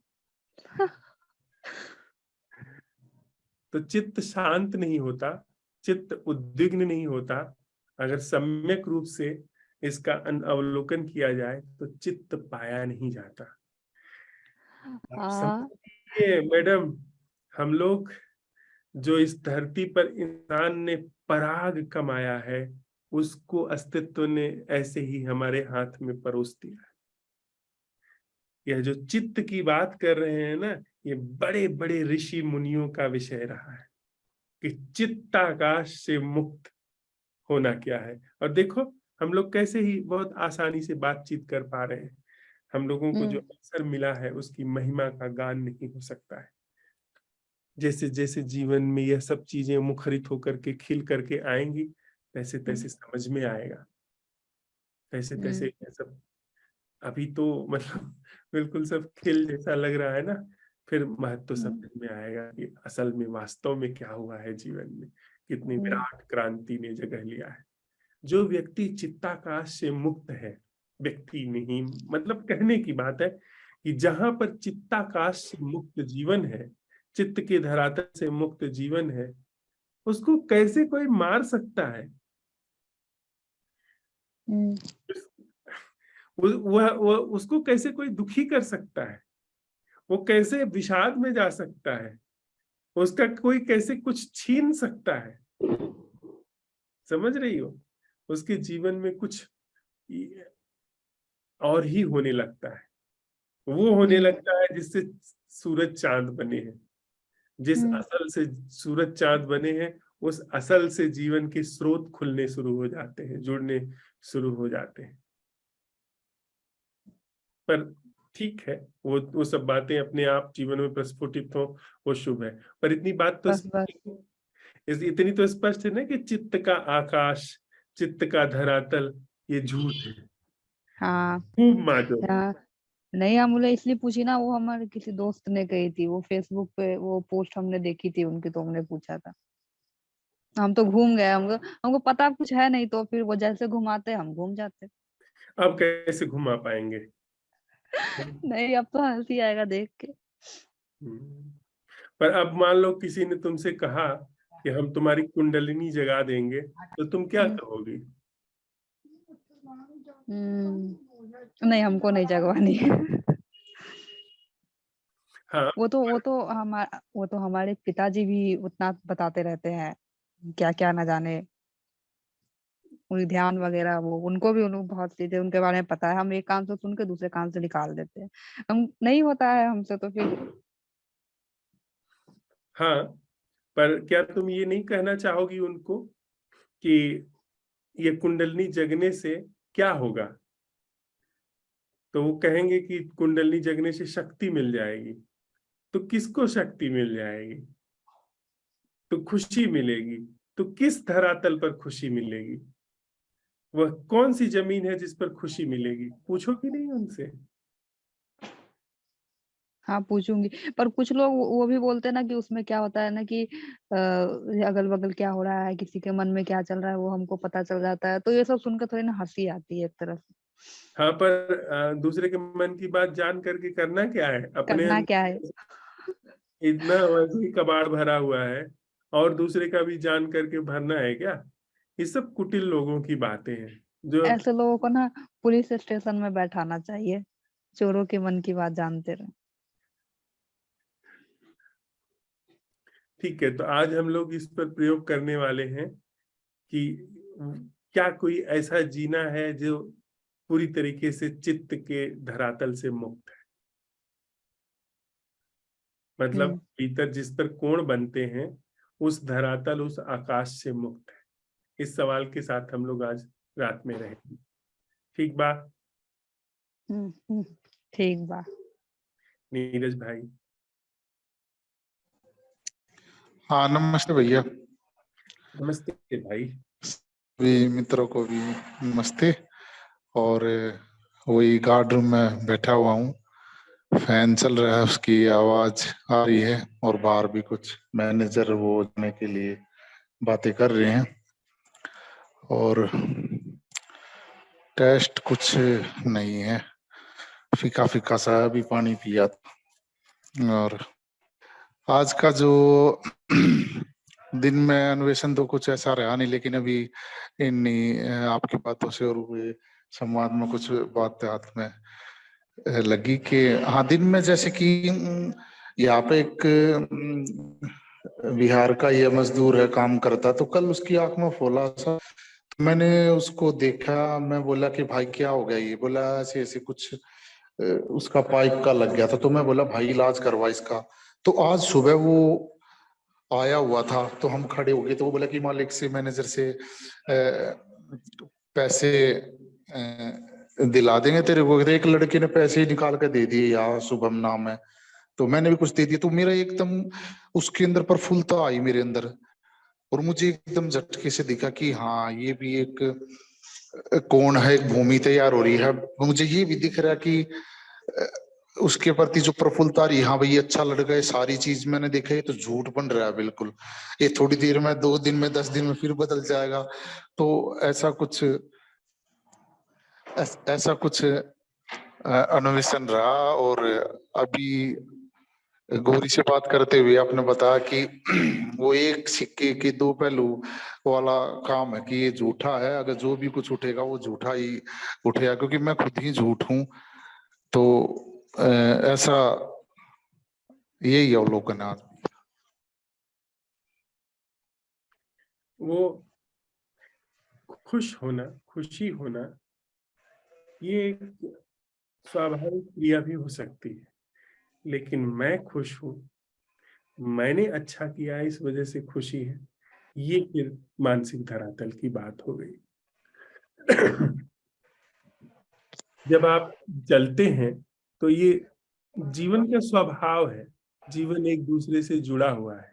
तो चित्त शांत नहीं होता, चित्त उद्विग्न नहीं होता। अगर सम्यक रूप से इसका अवलोकन किया जाए तो चित्त पाया नहीं जाता। आप हाँ समझिए मैडम, हम लोग जो इस धरती पर इंसान ने पराग कमाया है, उसको अस्तित्व ने ऐसे ही हमारे हाथ में परोस दिया है। यह जो चित्त की बात कर रहे हैं ना, ये बड़े बड़े ऋषि मुनियों का विषय रहा है कि चित्ताकाश से मुक्त होना क्या है। और देखो हम लोग कैसे ही बहुत आसानी से बातचीत कर पा रहे हैं। हम लोगों को जो अवसर मिला है उसकी महिमा का गान नहीं हो सकता है। जैसे जैसे जीवन में यह सब चीजें मुखरित होकर के खिल करके आएंगी, तैसे तैसे समझ में आएगा, तैसे तैसे ये सब। अभी तो मतलब बिल्कुल सब खेल जैसा लग रहा है ना, फिर महत्व समझ में आएगा कि असल में वास्तव में क्या हुआ है जीवन में, कितनी विराट क्रांति ने जगह लिया है। जो व्यक्ति चित्ताकाश से मुक्त है, व्यक्ति नहीं मतलब कहने की बात है कि जहां पर चित्ताकाश से मुक्त जीवन है, चित्त के धरातल से मुक्त जीवन है, उसको कैसे कोई मार सकता है? वह उसको कैसे कोई दुखी कर सकता है? वो कैसे विषाद में जा सकता है? उसका कोई कैसे कुछ छीन सकता है? समझ रही हो? उसके जीवन में कुछ और ही होने लगता है। वो होने लगता है जिससे सूरज चांद बने हैं। जिस असल से सूरज चांद बने हैं, उस असल से जीवन के स्रोत खुलने शुरू हो जाते हैं, जुड़ने शुरू हो जाते हैं। पर ठीक है, वो सब बातें अपने आप जीवन में प्रस्फुटित हो, वो शुभ है। पर इतनी बात तो इतनी तो स्पष्ट है ना कि चित्त का आकाश, चित्त का धरातल, ये झूठ है। हाँ खूब माजो। हाँ। नहीं हम बोले इसलिए पूछी ना, वो हमारे किसी दोस्त ने कही थी, वो फेसबुक पे वो पोस्ट हमने देखी थी उनकी, तो हमने पूछा था। हम तो घूम गए, हमको पता कुछ है नहीं, तो फिर वो जैसे घुमाते हम घूम जाते। अब कैसे घुमा पाएंगे? नहीं अब तो हंसी आएगा देख के। पर अब मान लो किसी ने तुमसे कहा कि हम तुम्हारी कुंडलिनी जगा देंगे, तो तुम क्या कहोगी? नहीं हमको नहीं जगवानी है। हाँ वो तो हमारे पिताजी भी उतना बताते रहते हैं, क्या क्या न जाने, उन्हें ध्यान वगैरह, वो उनको भी बहुत चीजें उनके बारे में पता है। हम एक कान से सुन के दूसरे कान से निकाल देते हैं, हम नहीं होता है हमसे तो फिर। हाँ, पर क्या तुम ये नहीं कहना चाहोगी उनको कि ये कुंडलिनी जगने से क्या होगा? तो वो कहेंगे कि कुंडलिनी जगने से शक्ति मिल जाएगी। तो किसको शक्ति मिल जाएगी? तो खुशी मिलेगी। तो किस धरातल पर खुशी मिलेगी? वह कौन सी जमीन है जिस पर खुशी मिलेगी? पूछोगी नहीं उनसे? हाँ पूछूंगी, पर कुछ लोग वो भी बोलते हैं ना कि उसमें क्या होता है ना कि अगल बगल क्या हो रहा है, किसी के मन में क्या चल रहा है, वो हमको पता चल जाता है। तो ये सब सुनकर थोड़ी ना हंसी आती है एक तरह से। हाँ, पर दूसरे के मन की बात जान करके करना क्या है? अपने करना क्या है? अंदर इतना वैसे ही कबाड़ भरा हुआ है, और दूसरे का भी जान करके भरना है क्या? ये सब कुटिल लोगों की बातें हैं जो। ऐसे लोगों को ना पुलिस स्टेशन में बैठाना चाहिए, चोरों के मन की बात जानते रहे। ठीक है, तो आज हम लोग इस पर प्रयोग करने वाले हैं कि क्या कोई ऐसा जीना है जो पूरी तरीके से चित्त के धरातल से मुक्त है। मतलब भीतर जिस पर कोण बनते हैं, उस धरातल, उस आकाश से मुक्त है। इस सवाल के साथ हम लोग आज रात में रहेंगे। ठीक बा ठीक बा। नीरज भाई? हाँ नमस्ते भैया। नमस्ते भाई। सभी मित्रों को भी नमस्ते। और वही गार्ड रूम में बैठा हुआ हूँ, फैन चल रहा है, उसकी आवाज आ रही है, और बाहर भी कुछ मैनेजर वो जाने के लिए बातें कर रहे हैं। और टेस्ट कुछ नहीं है, फीका फीका सा है, अभी पानी पिया था। और आज का जो दिन में अन्वेषण तो कुछ ऐसा रहा नहीं, लेकिन अभी इन्हीं आपकी बातों से और हुए संवाद में कुछ बात हाथ में लगी कि हाँ, दिन में जैसे कि यहाँ पे एक बिहार का ये मजदूर है, काम करता, तो कल उसकी आंख में फोला सा, तो मैंने उसको देखा, मैं बोला कि भाई क्या हो गया? ये बोला ऐसे ऐसे कुछ उसका पाइप का लग गया था। तो मैं बोला भाई इलाज करवा इसका। तो आज सुबह वो आया हुआ था, तो हम खड़े हो गए, तो वो बोला कि मालिक से, मैनेजर से पैसे दिला देंगे तेरे को। एक लड़के ने पैसे ही निकाल के दे दिए यार, शुभम नाम है, तो मैंने भी कुछ दे दिया। तो मेरा एकदम उसके अंदर प्रफुल्लता आई मेरे अंदर, और मुझे एकदम झटके से दिखा कि हाँ, ये भी एक कौन है, एक भूमि तैयार हो रही है। मुझे ये भी दिख रहा कि उसके प्रति जो प्रफुल्लता रही, हाँ भाई अच्छा लड़का है, सारी चीज मैंने देखा, ये तो झूठ बन रहा है बिल्कुल, ये थोड़ी देर में, 2 दिन में, 10 दिन में फिर बदल जाएगा। तो ऐसा कुछ अन्वेषण रहा। और अभी गौरी से बात करते हुए आपने बताया कि वो एक सिक्के के 2 पहलू वाला काम है, कि ये झूठा है, अगर जो भी कुछ उठेगा वो झूठा ही उठेगा, क्योंकि मैं खुद ही झूठ हूँ। तो ऐसा यही अवलोकन है। वो खुश होना, खुशी होना, ये एक स्वाभाविक क्रिया भी हो सकती है, लेकिन मैं खुश हूं, मैंने अच्छा किया इस वजह से खुशी है, ये फिर मानसिक धरातल की बात हो गई। जब आप चलते हैं तो ये जीवन का स्वभाव है, जीवन एक दूसरे से जुड़ा हुआ है,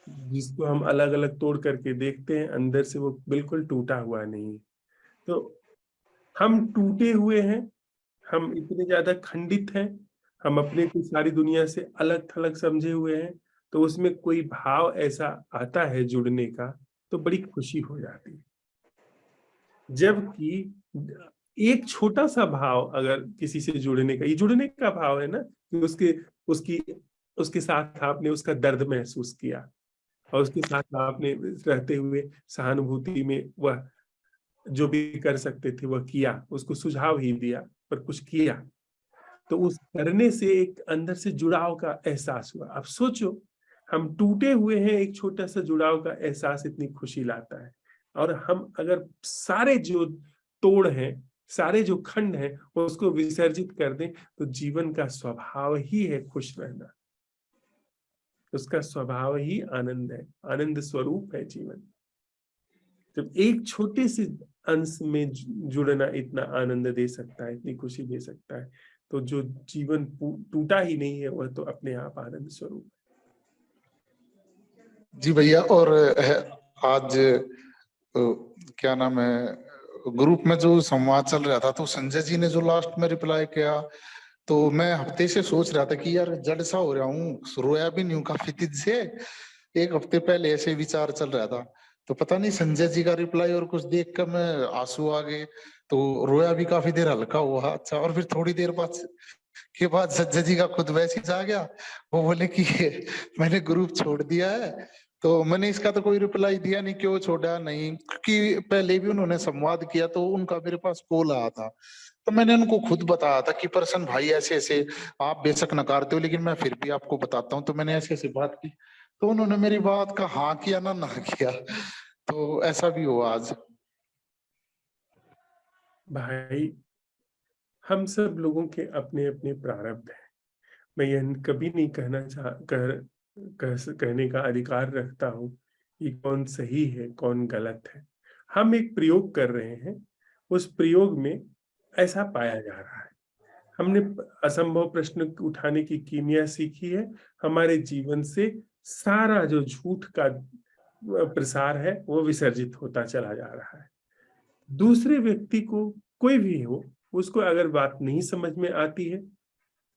जिसको हम अलग अलग तोड़ करके देखते हैं, अंदर से वो बिल्कुल टूटा हुआ नहीं है। तो हम टूटे हुए हैं, हम इतने ज्यादा खंडित हैं, हम अपने को सारी दुनिया से अलग थलग समझे हुए हैं, तो उसमें कोई भाव ऐसा आता है जुड़ने का, तो बड़ी खुशी हो जाती है। जबकि एक छोटा सा भाव अगर किसी से जुड़ने का, ये जुड़ने का भाव है ना, कि उसके साथ आपने उसका दर्द महसूस किया, और उसके साथ आपने रहते हुए सहानुभूति में वह जो भी कर सकते थे वह किया, उसको सुझाव ही दिया पर कुछ किया, तो उस करने से एक अंदर से जुड़ाव का एहसास हुआ। अब सोचो, हम टूटे हुए हैं, एक छोटा सा जुड़ाव का एहसास इतनी खुशी लाता है, और हम अगर सारे जो तोड़ हैं, सारे जो खंड हैं, उसको विसर्जित कर दें, तो जीवन का स्वभाव ही है खुश रहना, उसका स्वभाव ही आनंद है, आनंद स्वरूप है जीवन। जब एक छोटे से अंश में जुड़ना इतना आनंद दे सकता है, इतनी खुशी दे सकता है, तो जो जीवन टूटा ही नहीं है, वह तो अपने आप आनंद स्वरूप है। जी भैया, और आज क्या नाम है, ग्रुप में जो संवाद चल रहा था, तो संजय जी ने जो लास्ट में रिप्लाई किया, तो मैं हफ्ते से सोच रहा था कि यार जड़ सा हो रहा हूँ, रोया भी नहीं हूँ काफी दिन से। 1 हफ्ते पहले ऐसे विचार चल रहा था, तो पता नहीं संजय जी का रिप्लाई और कुछ देख कर मैं आंसू आ गए, तो रोया भी काफी देर, हल्का हुआ। अच्छा, और फिर थोड़ी देर बाद संजय जी का खुद मैसेज आ गया, वो बोले कि मैंने ग्रुप छोड़ दिया है। तो मैंने इसका तो कोई रिप्लाई दिया नहीं, क्यों छोड़ा नहीं, क्योंकि पहले भी उन्होंने संवाद किया तो उनका मेरे पास कॉल आया था, तो मैंने उनको खुद बताया था कि प्रसन्न भाई ऐसे ऐसे, आप बेशक नकारते हो लेकिन मैं फिर भी आपको बताता हूँ, तो मैंने ऐसे ऐसे बात की, तो उन्होंने मेरी बात का हाँ किया ना किया। तो ऐसा भी हुआ आज। भाई, हम सब लोगों के अपने अपने प्रारब्ध हैं। मैं यह कभी नहीं कहने का अधिकार रखता हूँ कि कौन सही है कौन गलत है। हम एक प्रयोग कर रहे हैं, उस प्रयोग में ऐसा पाया जा रहा है। हमने असंभव प्रश्न उठाने की कीमिया सीखी है, हमारे जीवन से सारा जो झूठ का प्रसार है वो विसर्जित होता चला जा रहा है। दूसरे व्यक्ति को, कोई भी हो, उसको अगर बात नहीं समझ में आती है,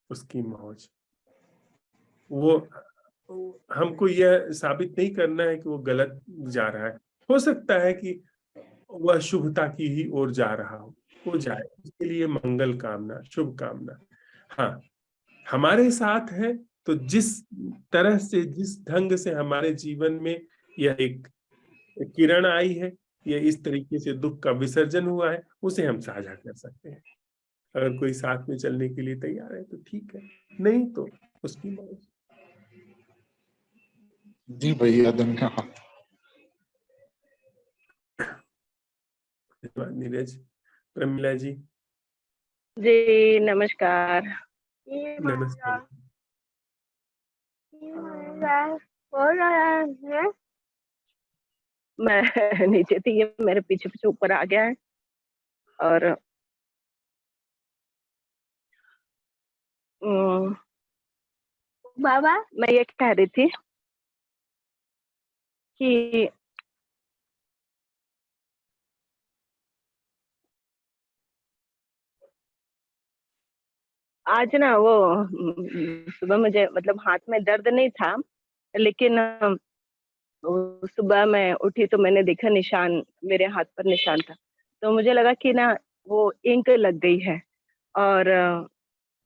उसकी मौज। वो हमको यह साबित नहीं करना है कि वो गलत जा रहा है, हो सकता है कि वह शुभता की ही ओर जा रहा हो, हो जाए, उसके लिए मंगल कामना, शुभ कामना। हाँ, हमारे साथ है तो जिस तरह से, जिस ढंग से हमारे जीवन में यह एक किरण आई है, या इस तरीके से दुख का विसर्जन हुआ है, उसे हम साझा कर सकते हैं। अगर कोई साथ में चलने के लिए तैयार है तो ठीक है, नहीं तो उसकी मर्जी। जी भैया, धन्यवाद। धन्यवाद नीरज। प्रमिला जी। जी नमस्कार। नमस्कार। मैं नीचे थी, ये मेरे पीछे पीछे ऊपर आ गया है। और बाबा, मैं ये कह रही थी कि आज ना वो सुबह मुझे मतलब हाथ में दर्द नहीं था, लेकिन सुबह मैं उठी तो मैंने देखा निशान, मेरे हाथ पर निशान था। तो मुझे लगा कि ना वो इंक लग गई है। और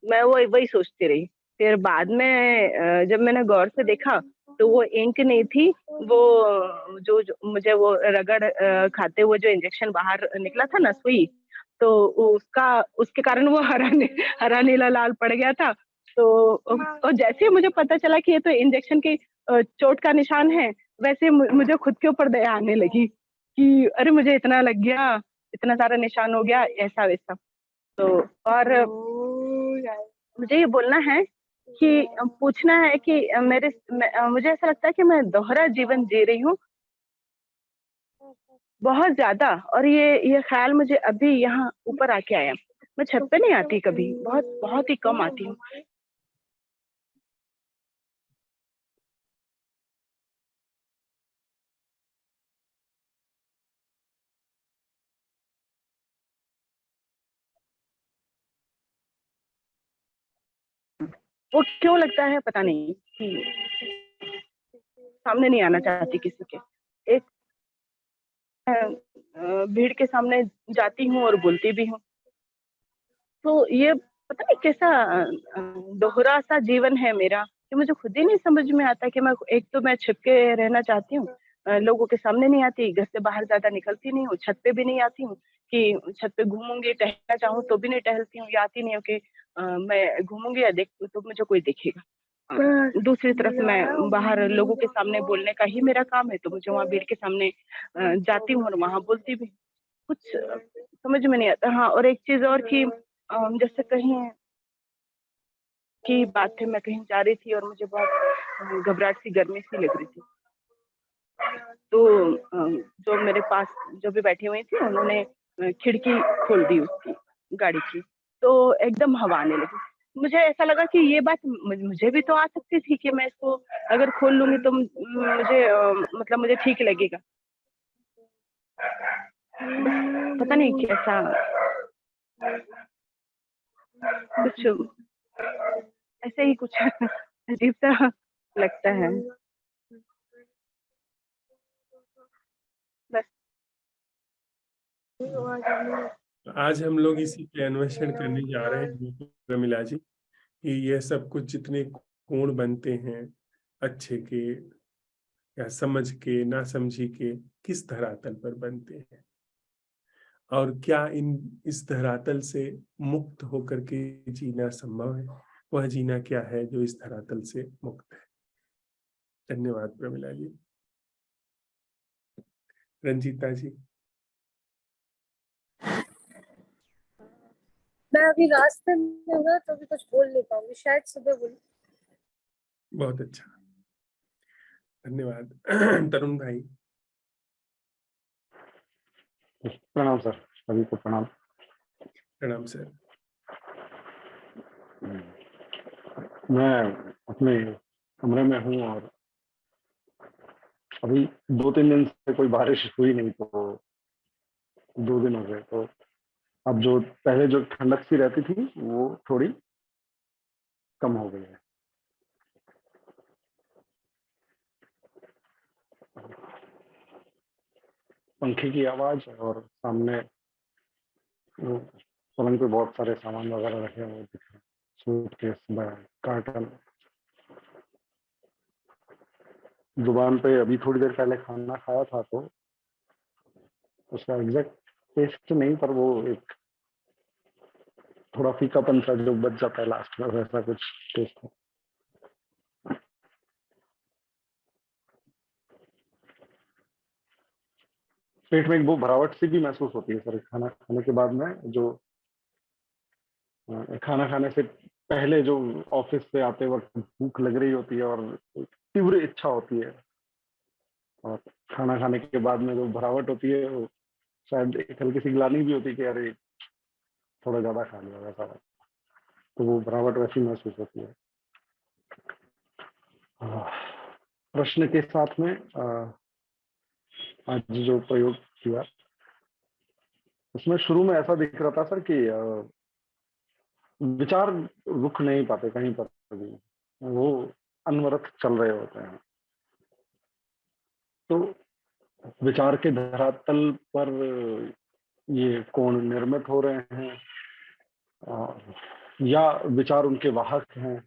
मैं वो वही सोचती रही। फिर बाद में जब मैंने गौर से देखा तो वो इंक नहीं थी, वो जो मुझे वो रगड़ खाते हुए जो इंजेक्शन बाहर निकला था ना, सुई, तो उसका उसके कारण वो हरा नीला लाल पड़ गया था। तो और जैसे ही मुझे पता चला कि ये तो इंजेक्शन की चोट का निशान है, वैसे मुझे खुद के ऊपर दया आने लगी कि अरे मुझे इतना लग गया, इतना सारा निशान हो गया, ऐसा वैसा। तो और मुझे ये बोलना है कि पूछना है कि मुझे ऐसा लगता है कि मैं दोहरा जीवन जी रही हूँ बहुत ज्यादा। और ये ख्याल मुझे अभी यहाँ ऊपर आके आया। मैं छत पे नहीं आती कभी, बहुत बहुत ही कम आती हूँ। वो क्यों लगता है पता नहीं कि सामने नहीं आना चाहती किसी के। एक भीड़ के सामने जाती हूँ और बोलती भी हूँ। तो ये पता नहीं कैसा दोहरा सा जीवन है मेरा कि मुझे खुद ही नहीं समझ में आता कि मैं एक तो मैं छिप के रहना चाहती हूँ, लोगों के सामने नहीं आती, घर से बाहर ज्यादा निकलती नहीं हूँ, छत पे भी नहीं आती हूँ कि छत पे घूमूंगी, टहलना चाहूँ तो भी नहीं टहलती हूँ, या आती नहीं हूँ कि मैं घूमूंगी या देख तो मुझे कोई देखेगा। दूसरी तरफ मैं बाहर लोगों के सामने बोलने का ही मेरा काम है, तो मुझे वहाँ भीड़ के सामने जाती हूँ और वहां बोलती भी। कुछ समझ में नहीं आता। हाँ, और एक चीज और कि जैसे कहीं की बात थी, मैं कहीं जा रही थी और मुझे बहुत घबराहट सी, गर्मी सी लग रही थी। तो जो मेरे पास जो भी बैठी हुई थी, उन्होंने खिड़की खोल दी उसकी गाड़ी की, तो एकदम हवा आने लगी। मुझे ऐसा लगा कि ये बात मुझे भी तो आ सकती थी कि मैं इसको अगर खोल लूंगी तो मुझे मतलब मुझे ठीक लगेगा। पता नहीं कैसा कुछ ऐसे ही कुछ अजीब सा लगता है बस। आज हम लोग इसी पे अन्वेषण करने जा रहे हैं प्रमिला जी, कि यह सब कुछ जितने कोण बनते हैं, अच्छे के या समझ के, ना समझी के, किस धरातल पर बनते हैं, और क्या इस धरातल से मुक्त होकर के जीना संभव है। वह जीना क्या है जो इस धरातल से मुक्त है। धन्यवाद प्रमिला जी। रंजीता जी। मैं अभी रास्ते में हूँ ना, तो अभी कुछ बोल नहीं पाऊंगी, शायद सुबह बोलूं। बहुत अच्छा, धन्यवाद। तरुण भाई। प्रणाम सर, सभी को प्रणाम। प्रणाम सर। मैं अपने कमरे में हूँ और अभी 2-3 दिन से कोई बारिश हुई नहीं, तो 2 दिन हो गए। तो अब जो पहले जो ठंडक सी रहती थी वो थोड़ी कम हो गई है। पंखे की आवाज और सामने वो पलंग पे बहुत सारे सामान वगैरह रखे हुए दिख रहे हैं, सूटकेस, बैग, कार्टन। जुबान पे अभी थोड़ी देर पहले खाना खाया था तो उसका एग्जैक्ट टेस्ट नहीं, पर वो एक थोड़ा फीकापन सा जो बच जाता है लास्ट में, वैसा कुछ टेस्ट है। पेट में एक वो भरावट सी भी महसूस होती है सर खाना खाने के बाद में, जो खाना खाने से पहले जो ऑफिस से आते वक्त भूख लग रही होती है और तीव्र इच्छा होती है, और खाना खाने के बाद में जो भरावट होती है वो शायद एक हल्की सी ग्लानि भी होती है कि अरे थोड़ा ज्यादा खा लिया, वैसा। तो वो भरावट वैसी महसूस होती है। प्रश्न के साथ में आज जो प्रयोग किया उसमें शुरू में ऐसा दिख रहा था सर कि विचार रुक नहीं पाते कहीं पर भी, वो अनवरत चल रहे होते हैं। तो विचार के धरातल पर ये कोण निर्मित हो रहे हैं या विचार उनके वाहक हैं,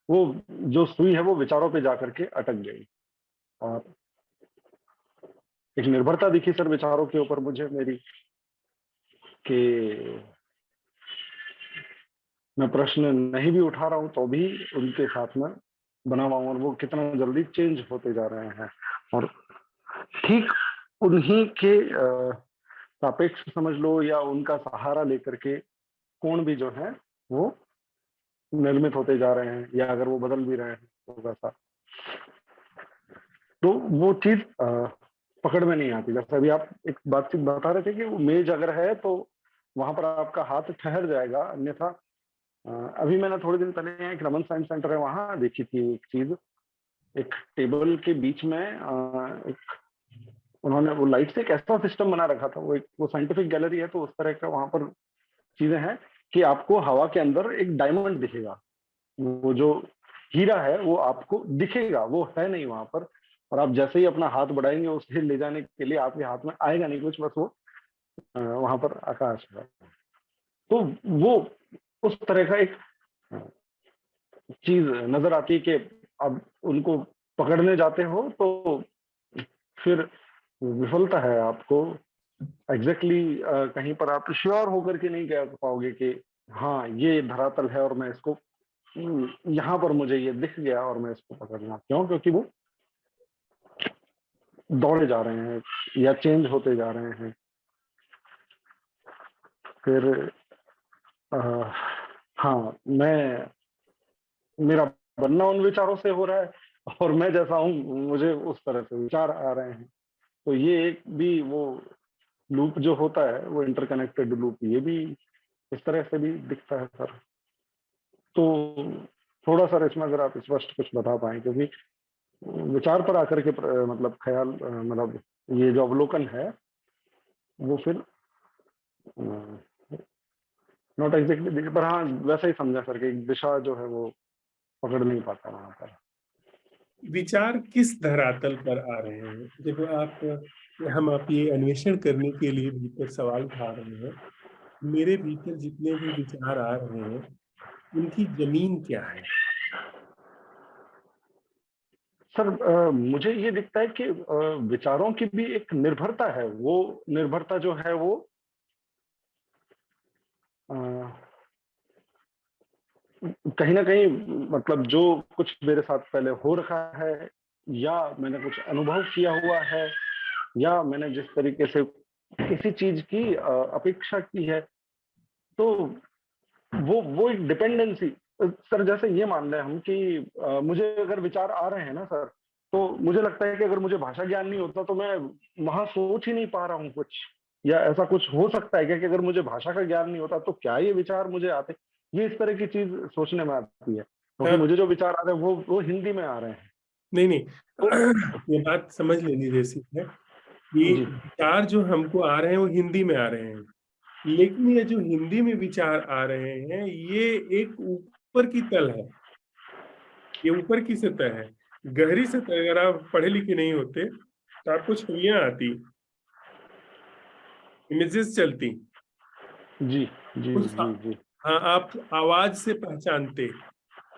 वो जो सुई है वो विचारों पे जाकर के अटक गई, और एक निर्भरता दिखी सर विचारों के ऊपर मुझे मेरी, कि मैं प्रश्न नहीं भी उठा रहा हूं तो भी उनके साथ में बना हुआ हूं, और वो कितना जल्दी चेंज होते जा रहे हैं, और ठीक उन्हीं के सापेक्ष समझ लो या उनका सहारा लेकर के कोण भी जो है वो निर्मित होते जा रहे हैं, या अगर वो बदल भी रहे हैं तो वैसा। तो वो चीज पकड़ में नहीं आती। जैसे अभी आप एक बातचीत बता रहे थे कि वो मेज अगर है तो वहां पर आपका हाथ ठहर जाएगा, अन्यथा अभी मैंने थोड़े दिन पहले एक रमन साइंस सेंटर है वहां देखी थी एक चीज, एक टेबल के बीच में एक उन्होंने वो लाइट से एक ऐसा सिस्टम बना रखा था, वो साइंटिफिक गैलरी है तो उस तरह का वहां पर चीजें हैं कि आपको हवा के अंदर एक डायमंड दिखेगा, वो जो हीरा है वो आपको दिखेगा, वो है नहीं वहां पर, और आप जैसे ही अपना हाथ बढ़ाएंगे उसे ले जाने के लिए आपके हाथ में आएगा नहीं कुछ, बस वो वहां पर आकाश है। तो वो उस तरह का एक चीज नजर आती है कि अब उनको पकड़ने जाते हो तो फिर विफलता है आपको एग्जैक्टली कहीं पर आप श्योर होकर के नहीं कह पाओगे कि हाँ ये धरातल है और मैं इसको यहाँ पर मुझे ये दिख गया और मैं इसको पकड़ना। क्यों? क्योंकि वो दौड़े जा रहे हैं या चेंज होते जा रहे हैं। फिर हाँ, मेरा बनना उन विचारों से हो रहा है और मैं जैसा हूँ मुझे उस तरह से विचार आ रहे हैं। तो ये एक भी वो लूप जो होता है वो इंटरकनेक्टेड लूप, ये भी इस तरह से भी दिखता है सर। तो थोड़ा सा इसमें अगर आप स्पष्ट कुछ बता पाएं, क्योंकि विचार पर आकर के मतलब ख्याल मतलब ये जो अवलोकन है वो फिर नॉट एग्जैक्टली, पर हाँ वैसा ही समझा सर कि दिशा जो है वो पकड़ नहीं पाता वहां पर। विचार किस धरातल पर आ रहे हैं? जब आप ये अन्वेषण करने के लिए भीतर सवाल उठा रहे हैं, मेरे भीतर जितने भी विचार आ रहे हैं उनकी जमीन क्या है? सर मुझे ये दिखता है कि विचारों की भी एक निर्भरता है। वो निर्भरता जो है वो कहीं ना कहीं मतलब जो कुछ मेरे साथ पहले हो रखा है या मैंने कुछ अनुभव किया हुआ है या मैंने जिस तरीके से किसी चीज की अपेक्षा की है, तो वो एक डिपेंडेंसी सर। जैसे ये मान लें हम कि मुझे अगर विचार आ रहे हैं ना सर, तो मुझे लगता है कि अगर मुझे भाषा ज्ञान नहीं होता तो मैं वहां सोच ही नहीं पा रहा हूँ कुछ, या ऐसा कुछ हो सकता है क्या कि अगर मुझे भाषा का ज्ञान नहीं होता तो क्या ये विचार मुझे आते। ये इस तरह की चीज सोचने में आती है, क्योंकि मुझे जो विचार आ रहे हैं वो हिंदी में आ रहे हैं। नहीं तो ये बात समझ लेनी जैसी है कि जी विचार जो हमको आ रहे हैं वो हिंदी में आ रहे हैं, लेकिन ये जो हिंदी में विचार आ रहे हैं ये एक ऊपर की तल है, ये ऊपर की सतह है। गहरी सतह, अगर आप पढ़े लिखे नहीं होते तो आपको छवियां आती, इमेजेस चलती, जी जी उस जी जी हाँ, आप आवाज से पहचानते,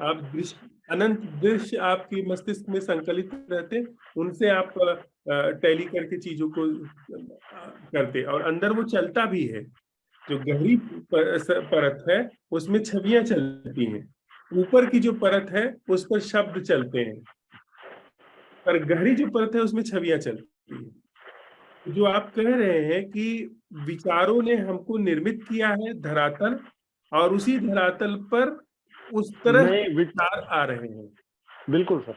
आप दृश्य, अनंत दृश्य आपके मस्तिष्क में संकलित रहते, उनसे आप टैली करके चीजों को करते, और अंदर वो चलता भी है। जो गहरी परत है उसमें छवियां चलती हैं, ऊपर की जो परत है उस पर शब्द चलते हैं, पर गहरी जो परत है उसमें छवियां चलती हैं। जो आप कह रहे हैं कि विचारों ने हमको निर्मित किया है धरातल, और उसी धरातल पर उस तरह के नहीं विचार आ रहे हैं। बिल्कुल सर।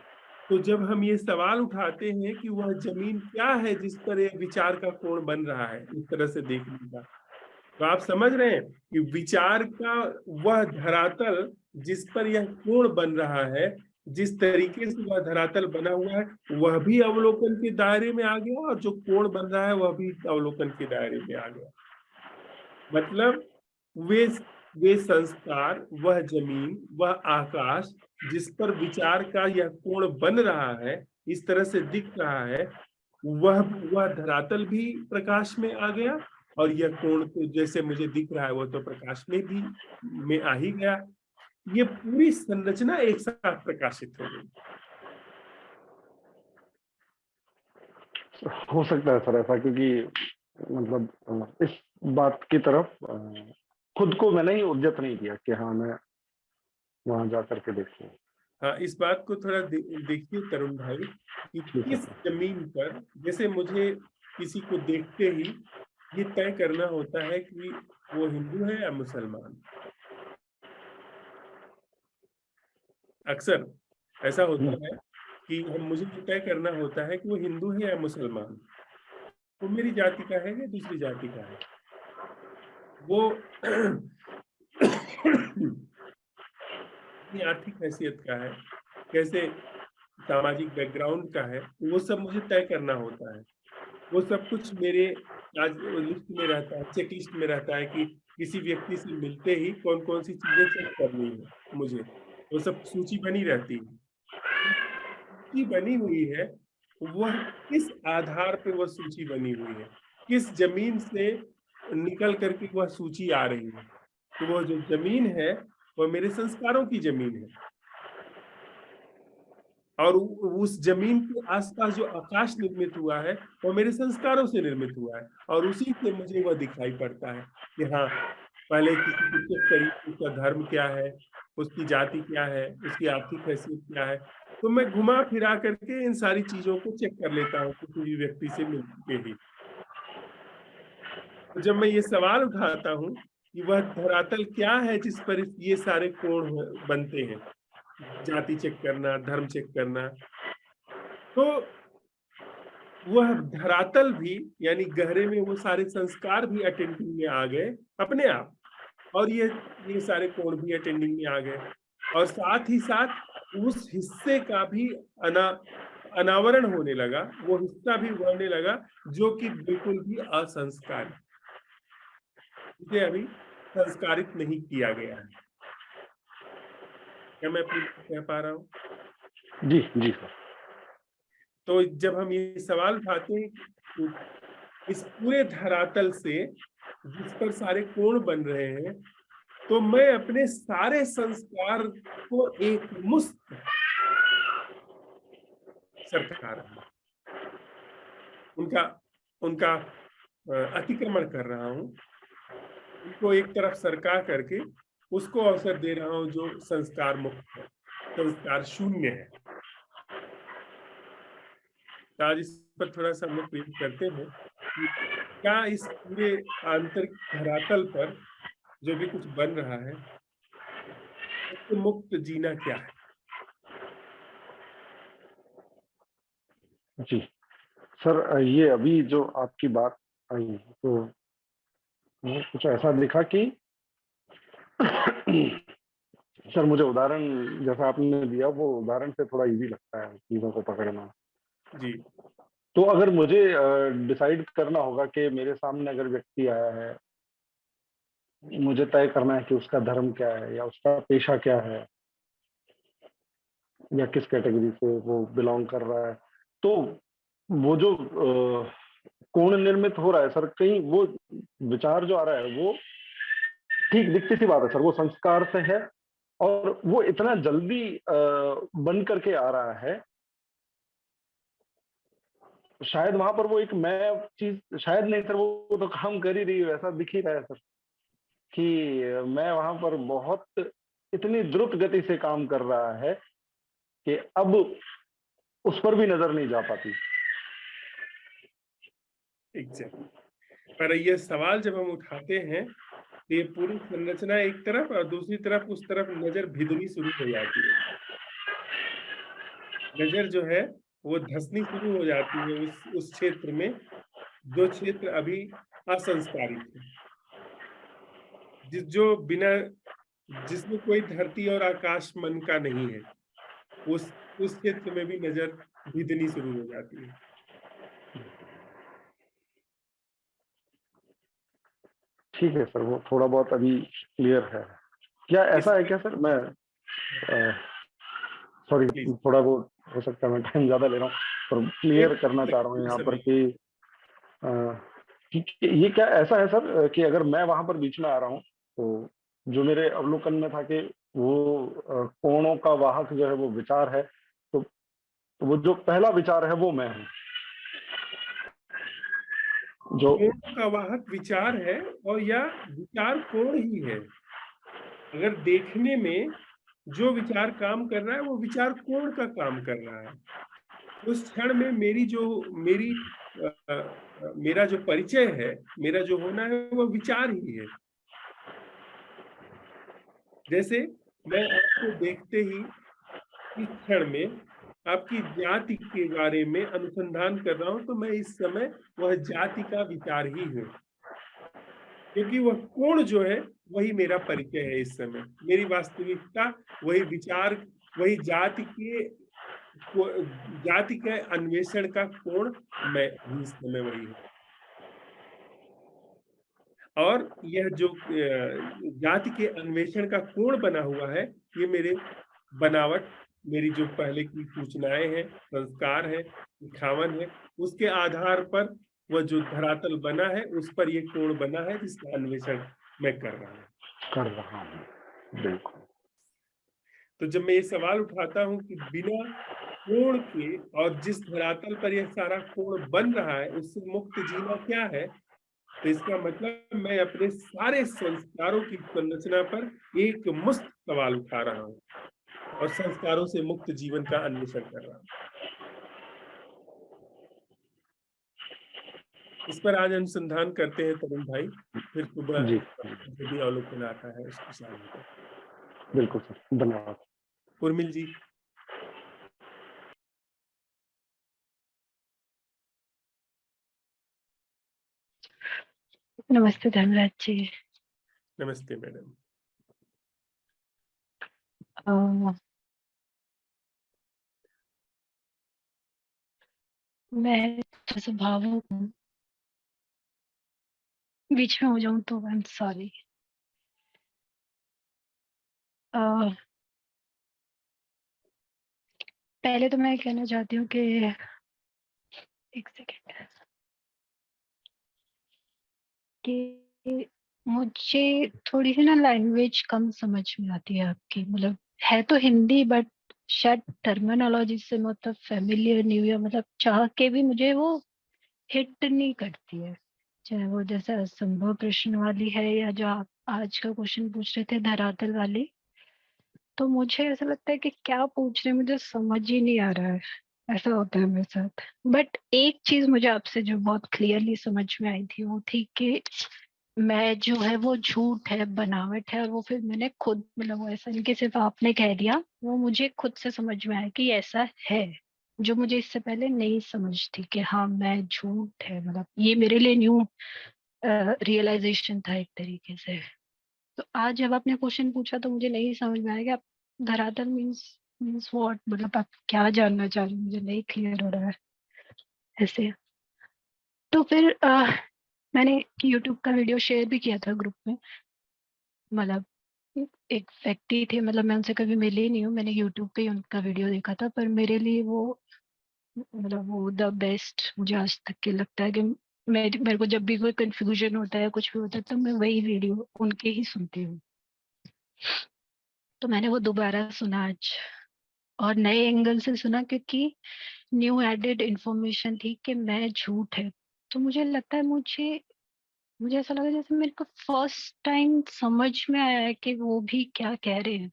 तो जब हम ये सवाल उठाते हैं कि वह जमीन क्या है जिस पर एक विचार का कोण बन रहा है, इस तरह से देखने का, तो आप समझ रहे हैं कि विचार का वह धरातल जिस पर यह कोण बन रहा है, जिस तरीके से वह धरातल बना हुआ है, वह भी अवलोकन के दायरे में आ गया, और जो कोण बन रहा है वह भी अवलोकन के दायरे में आ गया। मतलब वे वे संस्कार, वह जमीन, वह आकाश जिस पर विचार का यह कोण बन रहा है, इस तरह से दिख रहा है, वह धरातल भी प्रकाश में आ गया, और यह कोण तो जैसे मुझे दिख रहा है वो तो प्रकाश में आ ही गया। ये पूरी संरचना एक साथ प्रकाशित हो गई। हो सकता है सर ऐसा, क्योंकि मतलब इस बात की तरफ खुद को मैंने ही उद्यत नहीं किया कि हाँ मैं वहां जा करके देखूं। हाँ, इस बात को थोड़ा देखिए तरुण भाई, कि ठीक है किस सर। जमीन पर, जैसे मुझे किसी को देखते ही ये तय करना होता है कि वो हिंदू है या मुसलमान। अक्सर ऐसा होता है कि मुझे ये तय करना होता है कि वो हिंदू है या मुसलमान, वो मेरी जाति का है या दूसरी जाति का है, वो अपनी आर्थिक हैसियत का है, कैसे सामाजिक बैकग्राउंड का है, वो सब मुझे तय करना होता है। वो सब कुछ मेरे आज लिस्ट में रहता है, चेक लिस्ट में रहता है कि किसी व्यक्ति से मिलते ही कौन कौन सी चीजें चेक करनी है मुझे, वो सब सूची बनी रहती है। सूची बनी हुई है, वह किस आधार पे वह सूची बनी हुई है, किस जमीन से निकल करके वह सूची आ रही है। तो वह जो जमीन है वह मेरे संस्कारों की जमीन है, और उस जमीन के आसपास जो आकाश निर्मित हुआ है वो मेरे संस्कारों से निर्मित हुआ है, और उसी से मुझे वह दिखाई पड़ता है कि हाँ, पहले किसी को चेक करिए उसका धर्म क्या है, उसकी जाति क्या है, उसकी आर्थिक हैसियत क्या है। तो मैं घुमा फिरा करके इन सारी चीजों को चेक कर लेता हूँ किसी भी व्यक्ति से मिलके ही। तो जब मैं ये सवाल उठाता हूँ कि वह धरातल क्या है जिस पर ये सारे कोण बनते हैं, जाति चेक करना, धर्म चेक करना, तो वह धरातल भी, यानी गहरे में वो सारे संस्कार भी अटेंडिंग में आ गए अपने आप, और ये सारे कोण भी अटेंडिंग में आ गए, और साथ ही साथ उस हिस्से का भी अनावरण होने लगा, वो हिस्सा भी उभरने लगा जो कि बिल्कुल भी असंस्कार, इसे अभी संस्कारित नहीं किया गया है। क्या मैं अपनी बात कह पा रहा हूँ? जी जी सर। तो जब हम ये सवाल उठाते हैं कि इस पूरे धरातल से जिस पर सारे कोण बन रहे हैं, तो मैं अपने सारे संस्कार को एक मुश्त सरका रहा हूं, उनका उनका अतिक्रमण कर रहा हूं, उनको एक तरफ सरका करके उसको अवसर दे रहा हूं जो संस्कार मुक्त है, संस्कार शून्य है। तो आज इस पर थोड़ा सा हम लोग प्रयोग करते हैं कि क्या इस पूरे आंतरिक धरातल पर जो भी कुछ बन रहा है, उससे मुक्त जीना क्या है। जी सर, ये अभी जो आपकी बात आई तो मुझे कुछ ऐसा दिखा कि सर मुझे उदाहरण जैसा आपने दिया वो उदाहरण से थोड़ा इजी लगता है चीजों को पकड़ना। जी तो अगर मुझे डिसाइड करना होगा कि मेरे सामने अगर व्यक्ति आया है, मुझे तय करना है कि उसका धर्म क्या है या उसका पेशा क्या है या किस कैटेगरी से वो बिलोंग कर रहा है, तो वो जो कोण निर्मित हो रहा है सर, कहीं वो विचार जो आ रहा है वो ठीक दिखती सी बात है सर, वो संस्कार से है और वो इतना जल्दी बन करके आ रहा है, शायद वहां पर वो एक मैं चीज, शायद नहीं सर, वो तो काम कर ही रही है, ऐसा दिख ही रहा है सर कि मैं वहां पर बहुत इतनी द्रुत गति से काम कर रहा है कि अब उस पर भी नजर नहीं जा पाती। एग्जैक्टली। पर ये सवाल जब हम उठाते हैं तो ये पूरी संरचना एक तरफ और दूसरी तरफ उस तरफ नजर भिदनी शुरू हो जाती है। नजर जो है वो धंसनी शुरू हो जाती है उस क्षेत्र में जो क्षेत्र अभी असंस्कारित है, जो बिना, जिसमें कोई धरती और आकाश मन का नहीं है, उस क्षेत्र में भी नजर भिदनी शुरू हो जाती है। ठीक है सर, वो थोड़ा बहुत अभी क्लियर है। क्या ऐसा है क्या सर, मैं सॉरी थोड़ा बहुत हो सकता है मैं टाइम ज्यादा ले रहा हूँ, पर क्लियर करना चाह रहा हूँ यहाँ पर कि ये क्या ऐसा है सर कि अगर मैं वहां पर बीच में आ रहा हूँ तो जो मेरे अवलोकन में था कि वो कोणों का वाहक जो है वो विचार है, तो वो जो पहला विचार है वो मैं हूँ, जो कोण का वाहक विचार है और यह विचार कोण ही है। अगर देखने में जो विचार काम कर रहा है वो विचार कोण का काम कर रहा है। उस क्षण में मेरा जो परिचय है, मेरा जो होना है वो विचार ही है। जैसे मैं आपको देखते ही इस क्षण में आपकी जाति के बारे में अनुसंधान कर रहा हूं, तो मैं इस समय वह जाति का विचार ही हूं, क्योंकि वह कोण जो है वही मेरा परिचय है। इस समय मेरी वास्तविकता वही विचार, वही जाति के अन्वेषण का कोण मैं इस समय वही हूँ। और यह जो जाति के अन्वेषण का कोण बना हुआ है, ये मेरे बनावट, मेरी जो पहले की सूचनाएं हैं, संस्कार है, लिखावन है, उसके आधार पर वह जो धरातल बना है उस पर ये कोण बना है जिसका अन्वेषण मैं कर रहा हूँ। बिल्कुल। तो जब मैं ये सवाल उठाता हूं कि बिना कोण के और जिस धरातल पर यह सारा कोण बन रहा है उससे मुक्त जीना क्या है, तो इसका मतलब मैं अपने सारे संस्कारों की संरचना पर एक मुश्त सवाल उठा रहा हूँ और संस्कारों से मुक्त जीवन का अन्वेषण कर रहा हूँ। इस पर आज अनुसंधान करते हैं तरुण भाई, फिर सुबह जो भी अवलोकन आता है उसको सामने करते। बिल्कुल सर, धन्यवाद। उर्मिल जी। नमस्ते धनराज जी। नमस्ते मैडम। मैं थोड़ा भावुक हूँ, बीच में हो जाऊं तो आई एम सॉरी। पहले तो मैं कहना चाहती हूँ कि एक सेकेंड, कि मुझे थोड़ी सी ना लैंग्वेज कम समझ में आती है आपकी, मतलब है तो हिंदी बट शायद टर्मिनोलॉजी से मतलब फेमिलियर नहीं हुई, मतलब चाह के भी मुझे वो हिट नहीं करती है, चाहे वो जैसे असंभव प्रश्न वाली है या जो आप आज का क्वेश्चन पूछ रहे थे धरातल वाली। तो मुझे ऐसा लगता है कि क्या पूछ रहे हैं मुझे समझ ही नहीं आ रहा है, ऐसा होता है मेरे साथ। बट एक चीज मुझे आपसे जो बहुत क्लियरली समझ में आई थी वो थी कि मैं जो है वो झूठ है, बनावट है, और वो फिर मैंने खुद, मतलब वो ऐसा नहीं कि सिर्फ आपने कह दिया, वो मुझे खुद से समझ में आया कि ऐसा है, जो मुझे इससे पहले नहीं समझ थी कि हाँ मैं झूठ है, मतलब ये मेरे लिए न्यू रियलाइजेशन था एक तरीके से। तो आज जब आपने क्वेश्चन पूछा तो मुझे नहीं समझ में आया कि आप धरातल मीन्स व्हाट, मतलब आप क्या जानना चाह रहे हैं, मुझे नहीं क्लियर हो रहा है ऐसे। तो फिर मैंने यूट्यूब का वीडियो शेयर भी किया था ग्रुप में, मतलब एक व्यक्ति थे, मतलब मैं उनसे कभी मिली नहीं हूँ, मैंने यूट्यूब पे ही उनका वीडियो देखा था, पर मेरे लिए वो मतलब वो द बेस्ट मुझे आज तक के लगता है कि मेरे को जब भी कोई कंफ्यूजन होता है कुछ भी होता है तो मैं वही वीडियो उनके ही सुनती हूँ। तो मैंने वो दोबारा सुना आज और नए एंगल से सुना, क्योंकि न्यू एडेड इंफॉर्मेशन थी कि मैं झूठ है। तो मुझे लगता है मुझे ऐसा लगा जैसे मेरे को फर्स्ट टाइम समझ में आया है कि वो भी क्या कह रहे हैं,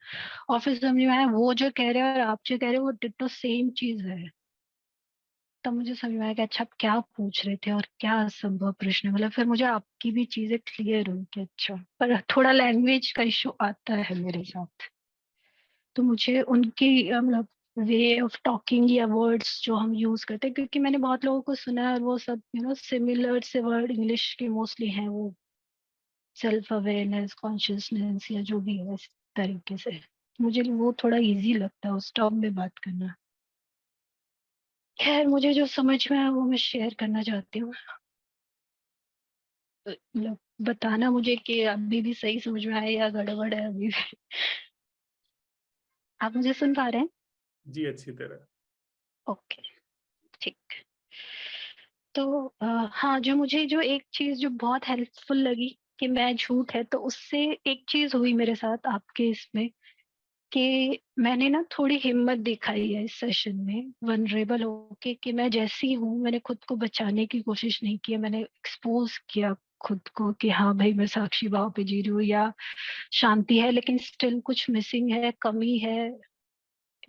और फिर समझ में आया वो जो कह रहे हैं और आप जो कह रहे हो वो डिट्टो सेम चीज है। तब मुझे समझ में आया कि अच्छा आप क्या पूछ रहे थे और क्या असंभव प्रश्न है। मतलब फिर मुझे आपकी भी चीजें क्लियर हुई कि अच्छा, पर थोड़ा लैंग्वेज का इशू आता है मेरे साथ। तो मुझे उनकी मतलब वे ऑफ टॉकिंग या वर्ड्स जो हम यूज करते हैं, क्योंकि मैंने बहुत लोगों को सुना है और वो सब सिमिलर से वर्ड इंग्लिश के मोस्टली हैं, वो सेल्फ अवेयरनेस, कॉन्शियसनेस या जो भी है इस तरीके से। मुझे वो थोड़ा इजी लगता है उस टर्म में बात करना। खैर, मुझे जो समझ में आया वो मैं शेयर करना चाहती हूँ। मतलब बताना मुझे कि अभी भी सही समझ में आया या गड़बड़ है अभी भी। आप मुझे सुन पा रहे हैं? जी, अच्छी तरह। ओके, ठीक। तो हाँ, जो एक चीज जो बहुत हेल्पफुल लगी कि मैं झूठ है, तो उससे एक चीज हुई मेरे साथ आपके इसमें कि मैंने ना थोड़ी हिम्मत दिखाई है इस सेशन में, वनरेबल होके कि मैं जैसी हूँ, मैंने खुद को बचाने की कोशिश नहीं की है। मैंने एक्सपोज किया खुद को कि हाँ भाई, मैं साक्षी भाव पे जी रही हूँ या शांति है लेकिन स्टिल कुछ मिसिंग है, कमी है।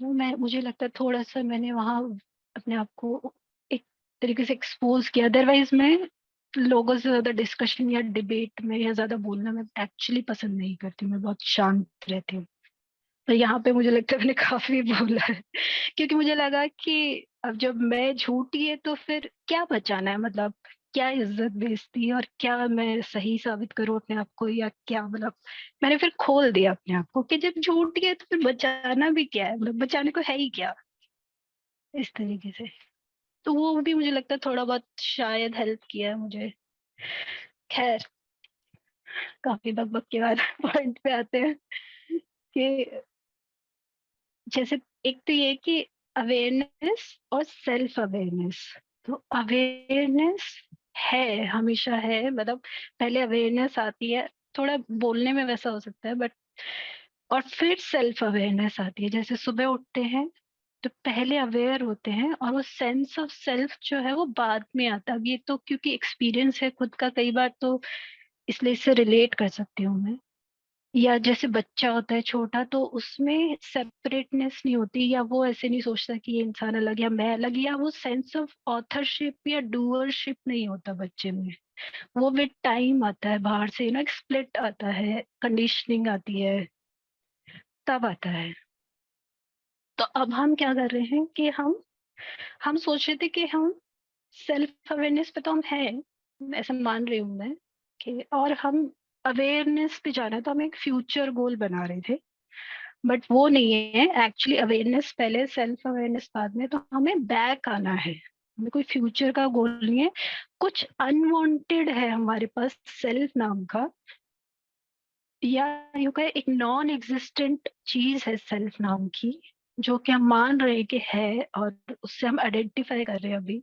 मुझे लगता है थोड़ा सा मैंने वहाँ अपने आप को एक तरीके से एक्सपोज किया। अदरवाइज मैं लोगों से ज्यादा डिस्कशन या डिबेट में या ज्यादा बोलना मैं एक्चुअली पसंद नहीं करती, मैं बहुत शांत रहती हूँ। तो यहाँ पे मुझे लगता है मैंने काफी बोला है, क्योंकि मुझे लगा कि अब जब मैं झूठी है तो फिर क्या बचाना है, मतलब क्या इज्जत बेइज्जती और क्या मैं सही साबित करूं अपने आप को या क्या, मतलब मैंने फिर खोल दिया अपने आप को कि जब झूठी है तो फिर बचाना भी क्या है, मतलब बचाने को है ही क्या, इस तरीके से। तो वो भी मुझे लगता है थोड़ा बहुत शायद हेल्प किया है मुझे। खैर, काफी बकबक के बाद पॉइंट पे आते हैं कि जैसे एक तो ये कि अवेयरनेस और सेल्फ अवेयरनेस। तो अवेयरनेस है, हमेशा है, मतलब पहले अवेयरनेस आती है, थोड़ा बोलने में वैसा हो सकता है बट, और फिर सेल्फ अवेयरनेस आती है। जैसे सुबह उठते हैं तो पहले अवेयर होते हैं और वो सेंस ऑफ सेल्फ जो है वो बाद में आता है। अब ये तो क्योंकि एक्सपीरियंस है खुद का कई बार, तो इसलिए इससे रिलेट कर सकती हूँ मैं। या जैसे बच्चा होता है छोटा, तो उसमें सेपरेटनेस नहीं होती, या वो ऐसे नहीं सोचता कि ये इंसान अलग या मैं अलग, या वो सेंस ऑफ ऑथरशिप या डूअरशिप नहीं होता बच्चे में। वो विद टाइम आता है, बाहर से ना स्प्लिट आता है, कंडीशनिंग आती है, तब आता है। तो अब हम क्या कर रहे हैं कि हम सोच रहे थे कि हम सेल्फ अवेयरनेस पे तो हम हैं, ऐसा मान रही हूँ मैं कि, और हम अवेयरनेस पे जाना है, तो हम एक फ्यूचर गोल बना रहे थे। बट वो नहीं है एक्चुअली, अवेयरनेस पहले, सेल्फ अवेयरनेस बाद में। तो हमें बैक आना है, हमें कोई फ्यूचर का गोल नहीं है। कुछ अनवांटेड है हमारे पास सेल्फ नाम का, या यूं कहे एक नॉन एग्जिस्टेंट चीज है सेल्फ नाम की, जो कि हम मान रहे हैं कि है और उससे हम आइडेंटिफाई कर रहे हैं अभी।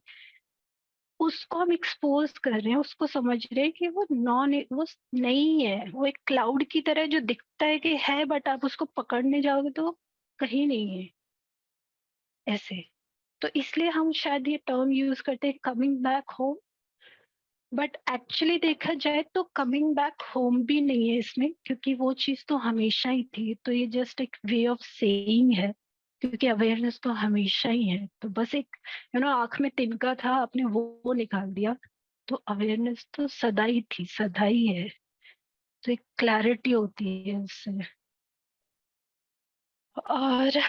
उसको हम एक्सपोज कर रहे हैं, उसको समझ रहे हैं कि वो नहीं है, वो एक क्लाउड की तरह जो दिखता है कि है, बट आप उसको पकड़ने जाओगे तो वो कहीं नहीं है, ऐसे। तो इसलिए हम शायद ये टर्म यूज करते हैं, coming back home. But actually देखा जाए तो कमिंग बैक होम भी नहीं है इसमें, क्योंकि वो चीज तो हमेशा ही थी। तो ये जस्ट एक वे ऑफ सेइंग है, क्योंकि अवेयरनेस तो हमेशा ही है। तो बस एक आंख में तिनका था, आपने वो निकाल दिया। तो अवेयरनेस तो सदा ही थी, सदा ही है। तो एक क्लैरिटी होती है उससे। और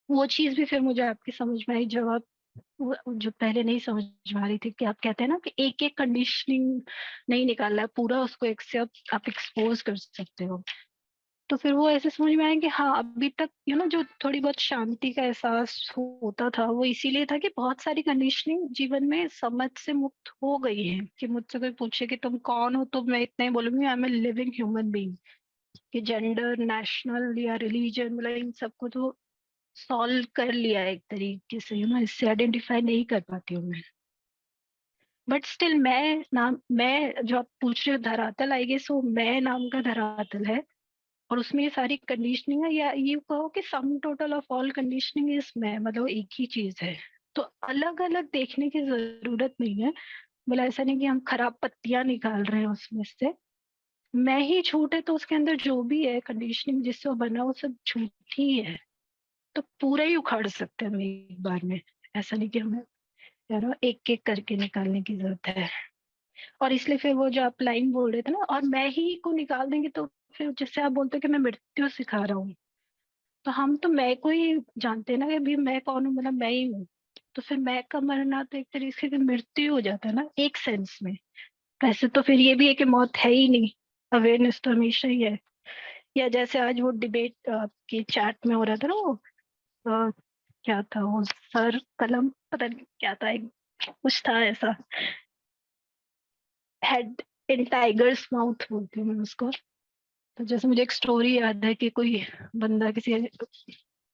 वो चीज भी फिर मुझे आपकी समझ में आई जब आप जो पहले नहीं समझ में आ रही थी, कि आप कहते हैं ना कि एक एक कंडीशनिंग नहीं निकालना है पूरा, उसको एक से आप एक्सपोज कर सकते हो। तो फिर वो ऐसे समझ में आया कि हाँ, अभी तक जो थोड़ी बहुत शांति का एहसास होता था, वो इसीलिए था कि बहुत सारी कंडीशनिंग जीवन में समझ से मुक्त हो गई है। कि मुझसे कोई पूछे कि तुम कौन हो, तो मैं इतना ही बोलूंगी, I am a living human being. कि जेंडर, नेशनल या रिलीजन, मतलब इन सबको तो सॉल्व कर लिया है एक तरीके से, इससे आइडेंटिफाई नहीं कर पाती हूँ मैं। बट स्टिल मैं जो आप पूछ रहे हो धरातल, आई गेस वो मैं नाम का धरातल है, और उसमें ये सारी कंडीशनिंग है, या ये कहो कि sum total of all conditioning is मैं, मतलब एक ही चीज है। तो अलग अलग देखने की जरूरत नहीं है। मतलब ऐसा नहीं कि हम खराब पत्तियां निकाल रहे हैं उसमें से। मैं ही झूठ है तो उसके अंदर जो भी है कंडीशनिंग जिससे वो बना वो सब झूठ ही है। तो पूरा ही उखाड़ सकते हैं हम एक बार में। ऐसा नहीं कि हमें यार एक एक करके निकालने की जरूरत है। और इसलिए फिर वो जो आप लाइन बोल रहे थे ना, और मैं ही को निकाल देंगे तो फिर जैसे आप बोलते हो कि मैं मृत्यु सिखा रहा हूँ, तो हम तो मैं को ही जानते हैं ना कि अभी मैं कौन हूँ, मतलब मैं ही हूँ। तो फिर मैं का मरना तो एक तरीके से मृत्यु हो जाता है ना, एक सेंस में। वैसे तो फिर ये भी है कि मौत है ही नहीं, अवेयरनेस तो हमेशा ही है। या जैसे आज वो डिबेट के चैट में हो रहा था ना, वो अ, क्या था वो, सर कलम पता नहीं क्या था, एक कुछ था ऐसा, हेड इन टाइगर्स माउथ बोलती हूँ मैं उसको। तो जैसे मुझे एक स्टोरी याद है कि कोई बंदा किसी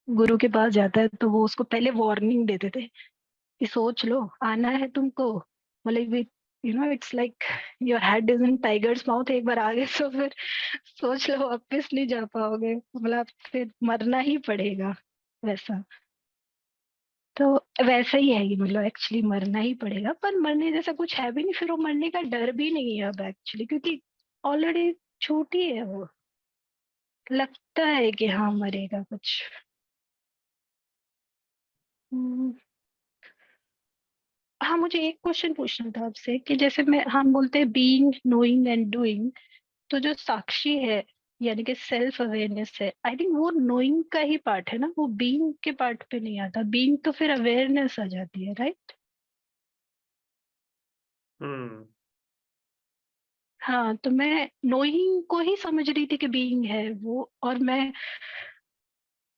गुरु के पास जाता है तो वो उसको पहले वार्निंग देते थे कि सोच लो आना है तुमको, मतलब it's like your head is in tigers mouth, एक बार आ गए तो फिर सोच लो वापस नहीं जा पाओगे, मतलब फिर मरना ही पड़ेगा। वैसा तो वैसा ही है ये, मतलब एक्चुअली मरना ही पड़ेगा, पर मरने जैसा कुछ है भी नहीं, फिर वो मरने का डर भी नहीं है अब एक्चुअली, क्योंकि ऑलरेडी छोटी है वो। लगता है कि हाँ मरेगा कुछ। हम्म, हाँ मुझे एक क्वेश्चन पूछना था आपसे कि जैसे मैं हम बोलते हैं बीइंग नोइंग एंड डूइंग, तो जो साक्षी है यानी कि सेल्फ अवेयरनेस है, आई थिंक वो नोइंग का ही पार्ट है ना, वो बीइंग के पार्ट पे नहीं आता। बीइंग तो फिर अवेयरनेस आ जाती है, राइट? हम्म। हाँ तो मैं नोइंग को ही समझ रही थी कि बीइंग है वो, और मैं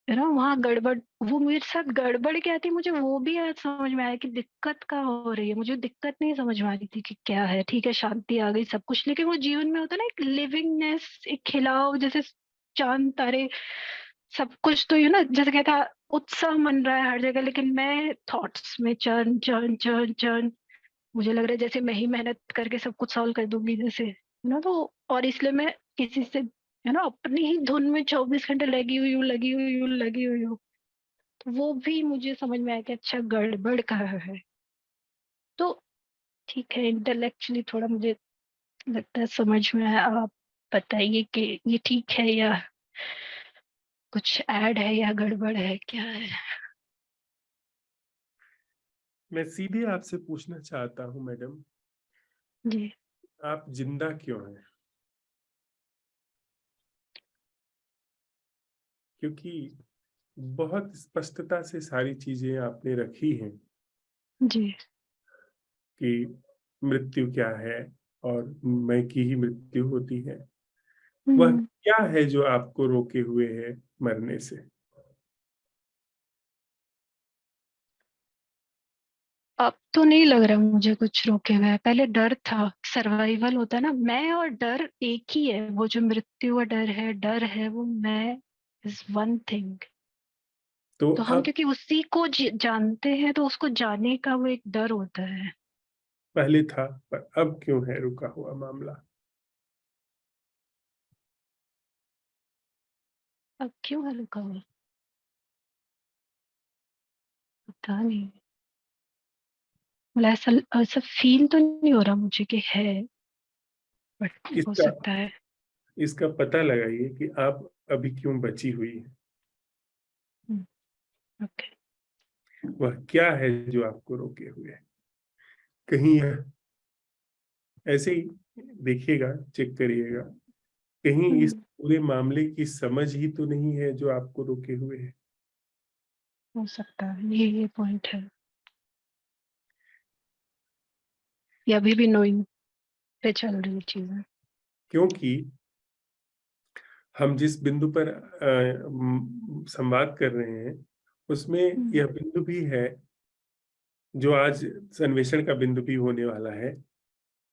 वहाँ गड़बड़, वो मेरे साथ गड़बड़ क्या थी मुझे वो भी आज समझ में आया कि दिक्कत क्या हो रही है। मुझे दिक्कत नहीं समझ में आ रही थी कि क्या है, ठीक है शांति आ गई सब कुछ, लेकिन वो जीवन में होता है ना एक लिविंगनेस, एक खिलाव, जैसे चांद तारे सब कुछ, तो ये ना जैसे कहता उत्साह मन रहा है हर जगह, लेकिन मैं थॉट्स में चर्न चर्न चर्न चर्न, मुझे लग रहा है जैसे मैं ही मेहनत करके सब कुछ सॉल्व कर दूंगी जैसे, है ना। तो और इसलिए मैं किसी से अपनी ही धुन में 24 घंटे लगी हुई हूँ। तो वो भी मुझे समझ में आया कि अच्छा गड़बड़ कहाँ है। तो ठीक है, इंटेलेक्चुअली थोड़ा मुझे लगता है समझ में आया। आप बताइए कि ये ठीक है या कुछ ऐड है या गड़बड़ है, क्या है? मैं सीधे आपसे पूछना चाहता हूँ मैडम, जी आप जिंदा क्यों हैं? क्योंकि बहुत स्पष्टता से सारी चीजें आपने रखी हैं जी कि मृत्यु क्या है और मैं की ही मृत्यु होती है। वह हम्म, क्या है जो आपको रोके हुए है मरने से? अब तो नहीं लग रहा मुझे कुछ रोके हुए है। पहले डर था, सर्वाइवल होता है ना, मैं और डर एक ही है। वो जो मृत्यु का डर है वो मैं इज वन थिंग। तो तो हम अब क्योंकि उसी को जानते हैं तो उसको जाने का वो एक डर होता है। पहले था, पर अब क्यों है रुका हुआ मामला? अब क्यों है रुका हुआ, पता नहीं। मतलब ऐसा ऐसा फील तो नहीं हो रहा मुझे कि है, बट हो इसका सकता है। इसका पता लगाइए कि आप अभी क्यों बची हुई है। ओके। वह क्या है जो आपको रोके हुए है? कहीं ऐसे ही देखिएगा, चेक करिएगा, कहीं इस पूरे मामले की समझ ही तो नहीं है जो आपको रोके हुए है। हो सकता है ये पॉइंट है, या अभी भी नोइंग पे चल रही चीजें। क्योंकि हम जिस बिंदु पर संवाद कर रहे हैं उसमें हम्म, यह बिंदु भी है जो आज अन्वेषण का बिंदु भी होने वाला है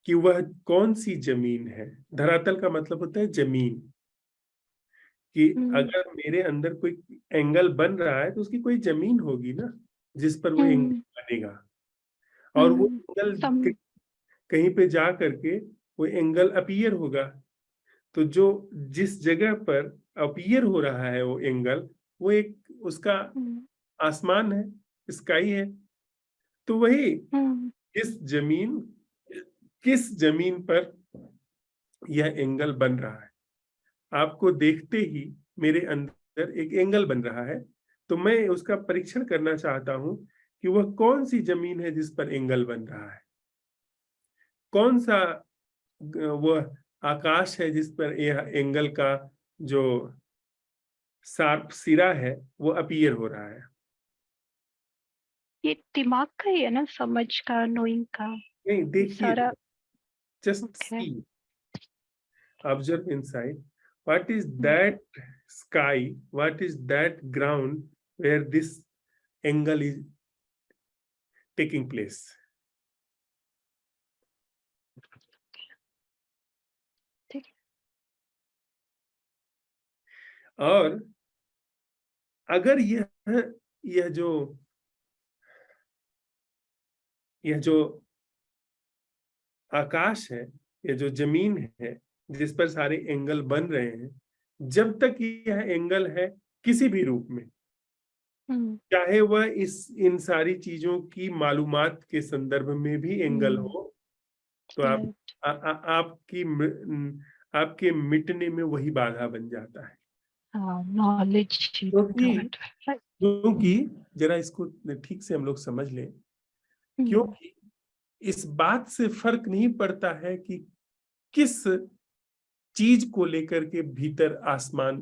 कि वह कौन सी जमीन है। धरातल का मतलब होता है जमीन, कि हम्म, अगर मेरे अंदर कोई एंगल बन रहा है तो उसकी कोई जमीन होगी ना जिस पर वो एंगल हम्म, बनेगा। और वो एंगल सम कहीं पे जा करके वो एंगल अपीयर होगा। तो जो जिस जगह पर अपीयर हो रहा है वो एंगल, वो एक उसका आसमान है, स्काई है। तो वही किस जमीन किस जमीन पर यह एंगल बन रहा है, आपको देखते ही मेरे अंदर एक एंगल बन रहा है। तो मैं उसका परीक्षण करना चाहता हूं कि वह कौन सी जमीन है जिस पर एंगल बन रहा है, कौन सा वह आकाश है जिस पर यह एंगल का जो शार्प सिरा है वो अपीयर हो रहा है। ये दिमाग का ही है ना, समझ का, नोइंग का, नहीं, देखिए, सारा। Just okay. See, observe inside. What is hmm, that sky? What is that ground where this angle is taking place? ठीक है। और अगर यह जो यह जो आकाश है, यह जो जमीन है जिस पर सारे एंगल बन रहे हैं, जब तक यह एंगल है किसी भी रूप में, हम्म, चाहे वह इन सारी चीजों की मालूमात के संदर्भ में भी एंगल हो, तो आप आ, आ, आपकी आपके मिटने में वही बाधा बन जाता है। हाँ, नॉलेज क्योंकि जरा इसको ठीक से हम लोग समझ लें, क्योंकि इस बात से फर्क नहीं पड़ता है कि किस चीज को लेकर के भीतर आसमान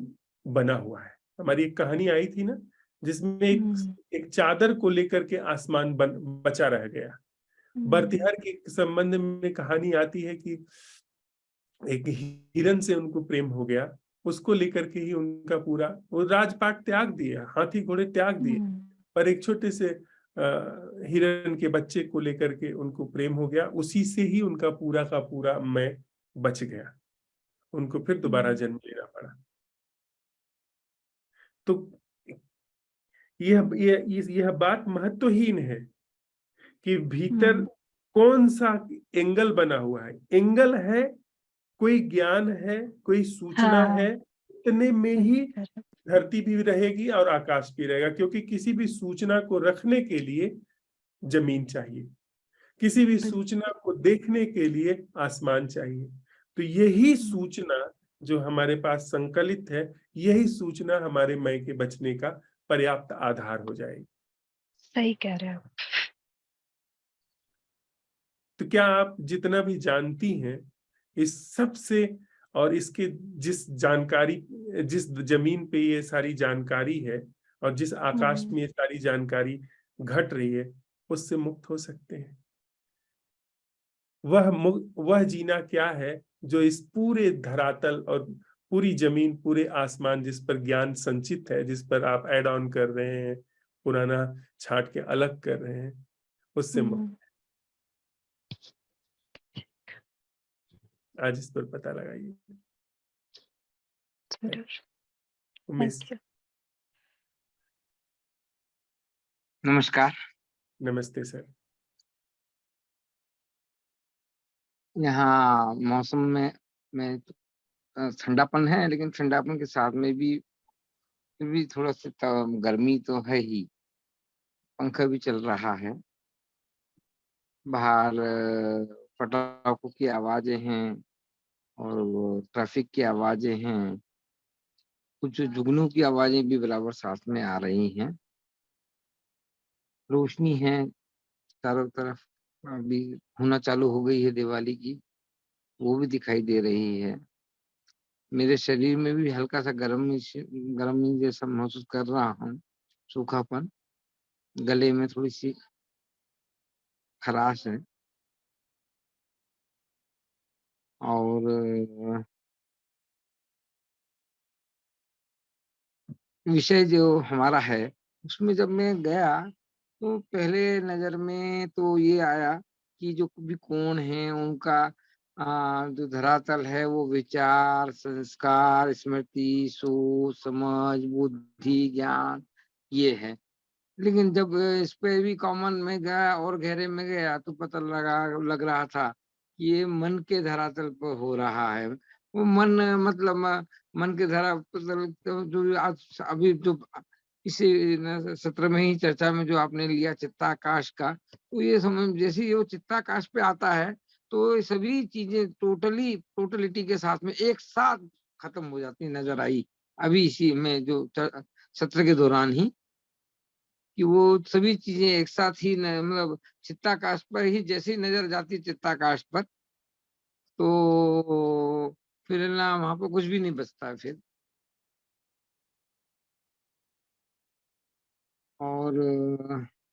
बना हुआ है। हमारी एक कहानी आई थी ना, जिसमें एक चादर को लेकर के आसमान बचा रह गया। बर्तिहर के संबंध में कहानी आती है कि एक हिरन से उनको प्रेम हो गया, उसको लेकर के ही उनका पूरा वो राजपाट त्याग दिया, हाथी घोड़े त्याग दिए, पर एक छोटे से हिरन के बच्चे को लेकर के उनको प्रेम हो गया। उसी से ही उनका पूरा का पूरा मैं बच गया, उनको फिर दोबारा जन्म लेना पड़ा। तो यह बात महत्वहीन है कि भीतर कौन सा एंगल बना हुआ है। एंगल है, कोई ज्ञान है, कोई सूचना है, इतने में ही धरती भी रहेगी और आकाश भी रहेगा। क्योंकि किसी भी सूचना को रखने के लिए जमीन चाहिए, किसी भी सूचना को देखने के लिए आसमान चाहिए। तो यही सूचना जो हमारे पास संकलित है, यही सूचना हमारे मैं के बचने का पर्याप्त आधार हो जाएगी। सही कह रहे हो। तो क्या आप जितना भी जानती हैं इस सब से, और इसके जिस जमीन पे ये सारी जानकारी है और जिस आकाश में ये सारी जानकारी घट रही है, उससे मुक्त हो सकते हैं? वह जीना क्या है जो इस पूरे धरातल और पूरी जमीन, पूरे आसमान जिस पर ज्ञान संचित है, जिस पर आप ऐड ऑन कर रहे हैं, पुराना छांट के अलग कर रहे हैं, उससे मुक्त। आज इस पर पता लगाइए। उमेश, नमस्कार। नमस्ते सर। यहाँ मौसम में ठंडापन है, लेकिन ठंडापन के साथ में भी फिर भी थोड़ा सा गर्मी तो है ही। पंखा भी चल रहा है, बाहर पटाखों की आवाजें हैं और ट्रैफिक की आवाजें हैं, कुछ जुगनू की आवाजें भी बराबर साथ में आ रही हैं। रोशनी है चारों तरफ, अभी होना चालू हो गई है दिवाली की, वो भी दिखाई दे रही है। मेरे शरीर में भी हल्का सा गर्मी जैसा महसूस कर रहा हूँ, सूखापन, गले में थोड़ी सी खराश है। और विषय जो हमारा है उसमें जब मैं गया तो पहले नजर में तो ये आया कि जो भी कौन है उनका जो धरातल है वो विचार, संस्कार, स्मृति, सोच, समझ, बुद्धि, ज्ञान ये है। लेकिन जब इस पे भी कॉमन में गया और गहरे में गया तो पता लग रहा था कि ये मन के धरातल पर हो रहा है। वो मन मतलब मन के धरातल जो आज अभी जो इसी सत्र में ही चर्चा में जो आपने लिया चित्ताकाश का, तो ये समझ जैसे ही वो चित्ताकाश पे आता है तो ये सभी चीजें टोटलिटी के साथ में एक साथ खत्म हो जाती नजर आई अभी इसी में जो सत्र के दौरान ही, कि वो सभी चीजें एक साथ ही मतलब चित्ताकाश पर ही जैसे ही नजर जाती चित्ताकाश पर, तो फिर ना वहां पर कुछ भी नहीं बचता है फिर। और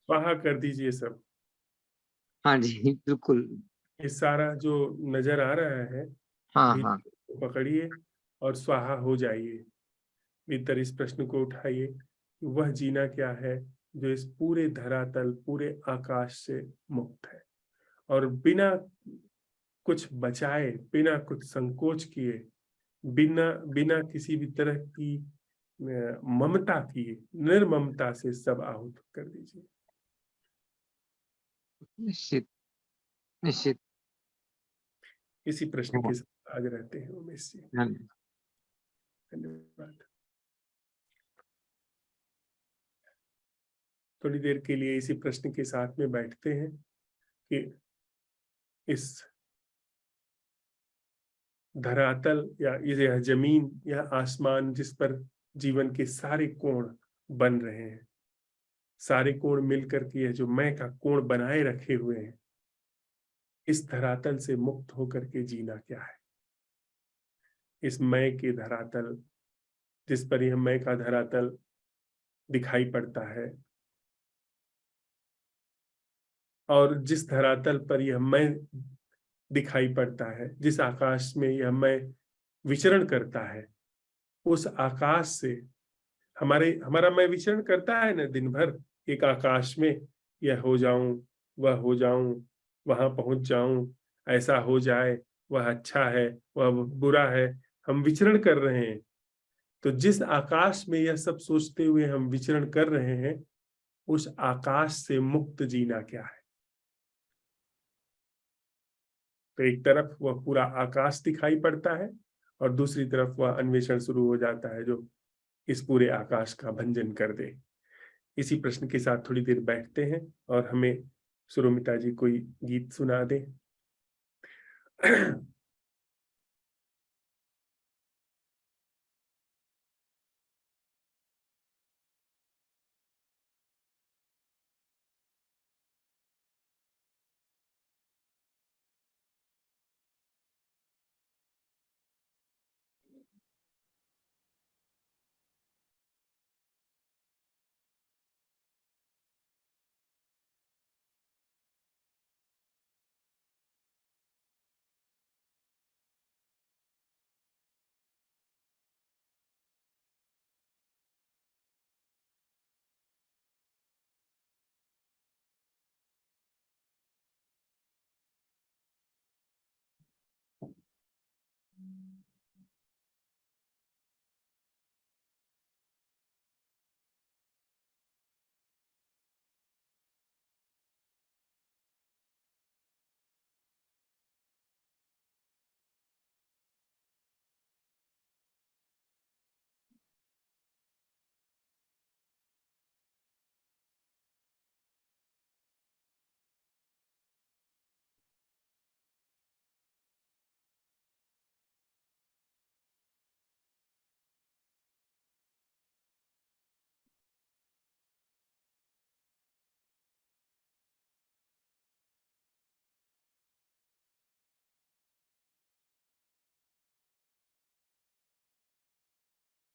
स्वाहा कर दीजिए सब। हाँ जी बिल्कुल। ये सारा जो नजर आ रहा है हाँ हाँ भीतर पकड़िए और स्वाहा हो जाइए। भीतर इस प्रश्न को उठाइए कि वह जीना क्या है जो इस पूरे धरातल पूरे आकाश से मुक्त है, और बिना कुछ बचाए, बिना कुछ संकोच किए, बिना बिना किसी भी तरह की ममता किए, निर्ममता से सब आहुत कर दीजिए। निश्चित निश्चित। इसी प्रश्न के साथ आज रहते हैं उमेश जी। धन्यवाद। थोड़ी देर के लिए इसी प्रश्न के साथ में बैठते हैं कि इस धरातल या यह जमीन या आसमान जिस पर जीवन के सारे कोण बन रहे हैं, सारे कोण मिलकर के यह जो मैं का कोण बनाए रखे हुए हैं, इस धरातल से मुक्त होकर के जीना क्या है। इस मैं के धरातल जिस पर यह मैं का धरातल दिखाई पड़ता है, और जिस धरातल पर यह मैं दिखाई पड़ता है, जिस आकाश में यह मैं विचरण करता है, उस आकाश से हमारा मैं विचरण करता है ना दिन भर एक आकाश में। यह हो जाऊं, वह हो जाऊं, वहां पहुंच जाऊं, ऐसा हो जाए, वह अच्छा है, वह बुरा है, हम विचरण कर रहे हैं। तो जिस आकाश में यह सब सोचते हुए हम विचरण कर रहे हैं, उस आकाश से मुक्त जीना क्या है। तो एक तरफ वह पूरा आकाश दिखाई पड़ता है और दूसरी तरफ वह अन्वेषण शुरू हो जाता है जो इस पूरे आकाश का भंजन कर दे। इसी प्रश्न के साथ थोड़ी देर बैठते हैं और हमें सुरोमिता जी कोई गीत सुना दे।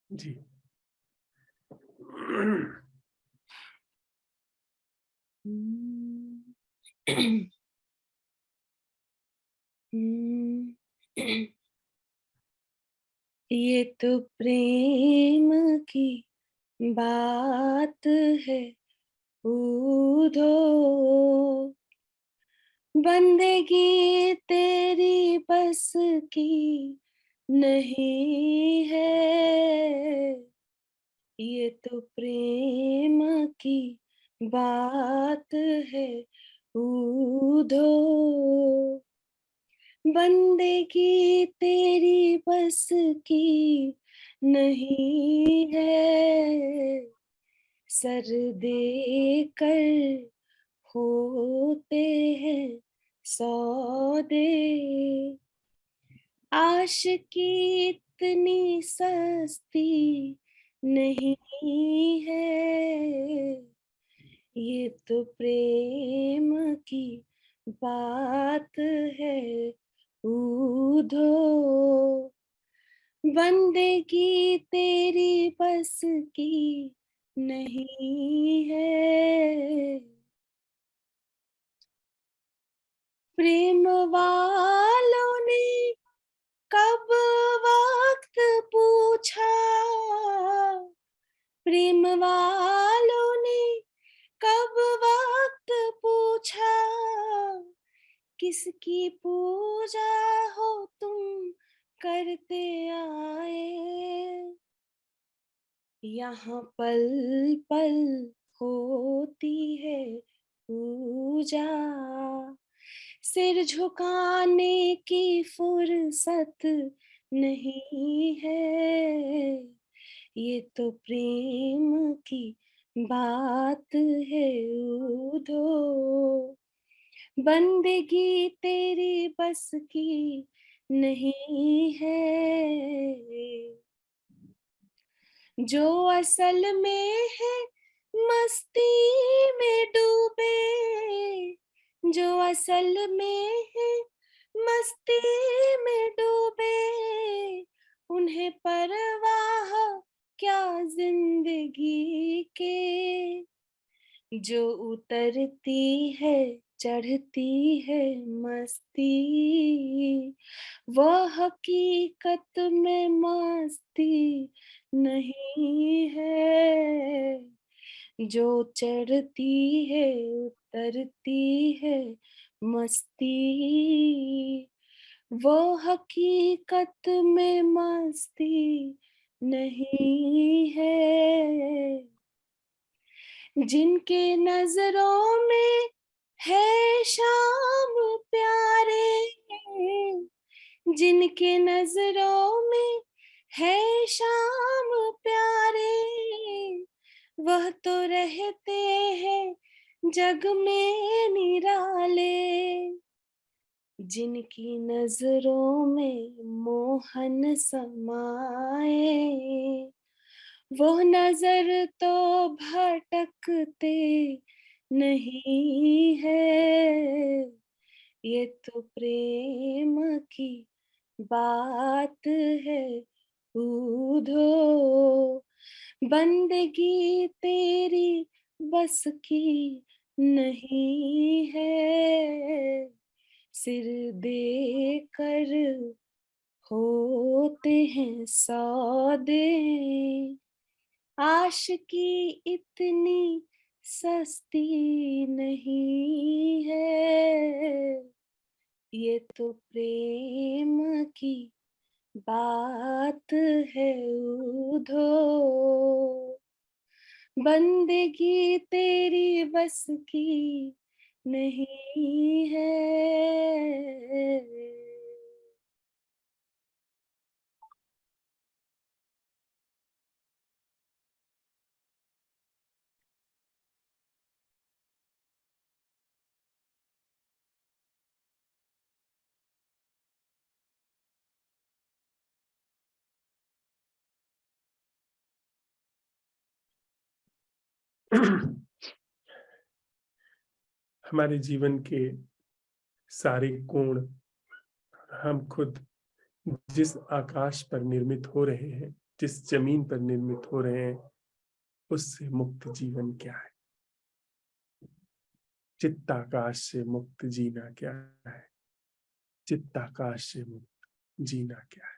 जी। ये तो प्रेम की बात है उधो, बंदगी तेरी बस की नहीं है। ये तो प्रेम की बात है उधो, बंदगी तेरी बस की नहीं है, सर दे कर होते हैं सौदे। आशिकी इतनी सस्ती नहीं है, ये तो प्रेम की बात है ऊधो। बंदगी तेरी बस की नहीं है, प्रेम वालों ने कब वक्त पूछा, प्रेम वालों ने कब वक्त पूछा, किसकी पूजा हो तुम करते आए। यहाँ पल पल होती है पूजा, सिर झुकाने की फुर्सत नहीं है, ये तो प्रेम की बात है ऊधो। बंदगी तेरी बस की नहीं है, जो असल में है मस्ती में डूबे, जो असल में है मस्ती में डूबे, उन्हें परवाह क्या जिंदगी के। जो उतरती है चढ़ती है मस्ती, वो हकीकत में मस्ती नहीं है। जो चढ़ती है उतरती है मस्ती, वो हकीकत में मस्ती नहीं है। जिनके नजरों में है शाम प्यारे, जिनके नजरों में है शाम प्यारे, वह तो रहते हैं जग में निराले। जिनकी नजरों में मोहन समाए, वो नजर तो भटकते नहीं है, ये तो प्रेम की बात है ऊधो। बंदगी तेरी बस की नहीं है, सिर दे कर होते हैं सौदे। आशिकी इतनी सस्ती नहीं है, ये तो प्रेम की बात है ऊधो। बंदगी तेरी बस की नहीं है। हमारे जीवन के सारे कोण, हम खुद जिस आकाश पर निर्मित हो रहे हैं, जिस जमीन पर निर्मित हो रहे हैं, उससे मुक्त जीवन क्या है? चित्ताकाश से मुक्त जीना क्या है? चित्ताकाश से मुक्त जीना क्या है?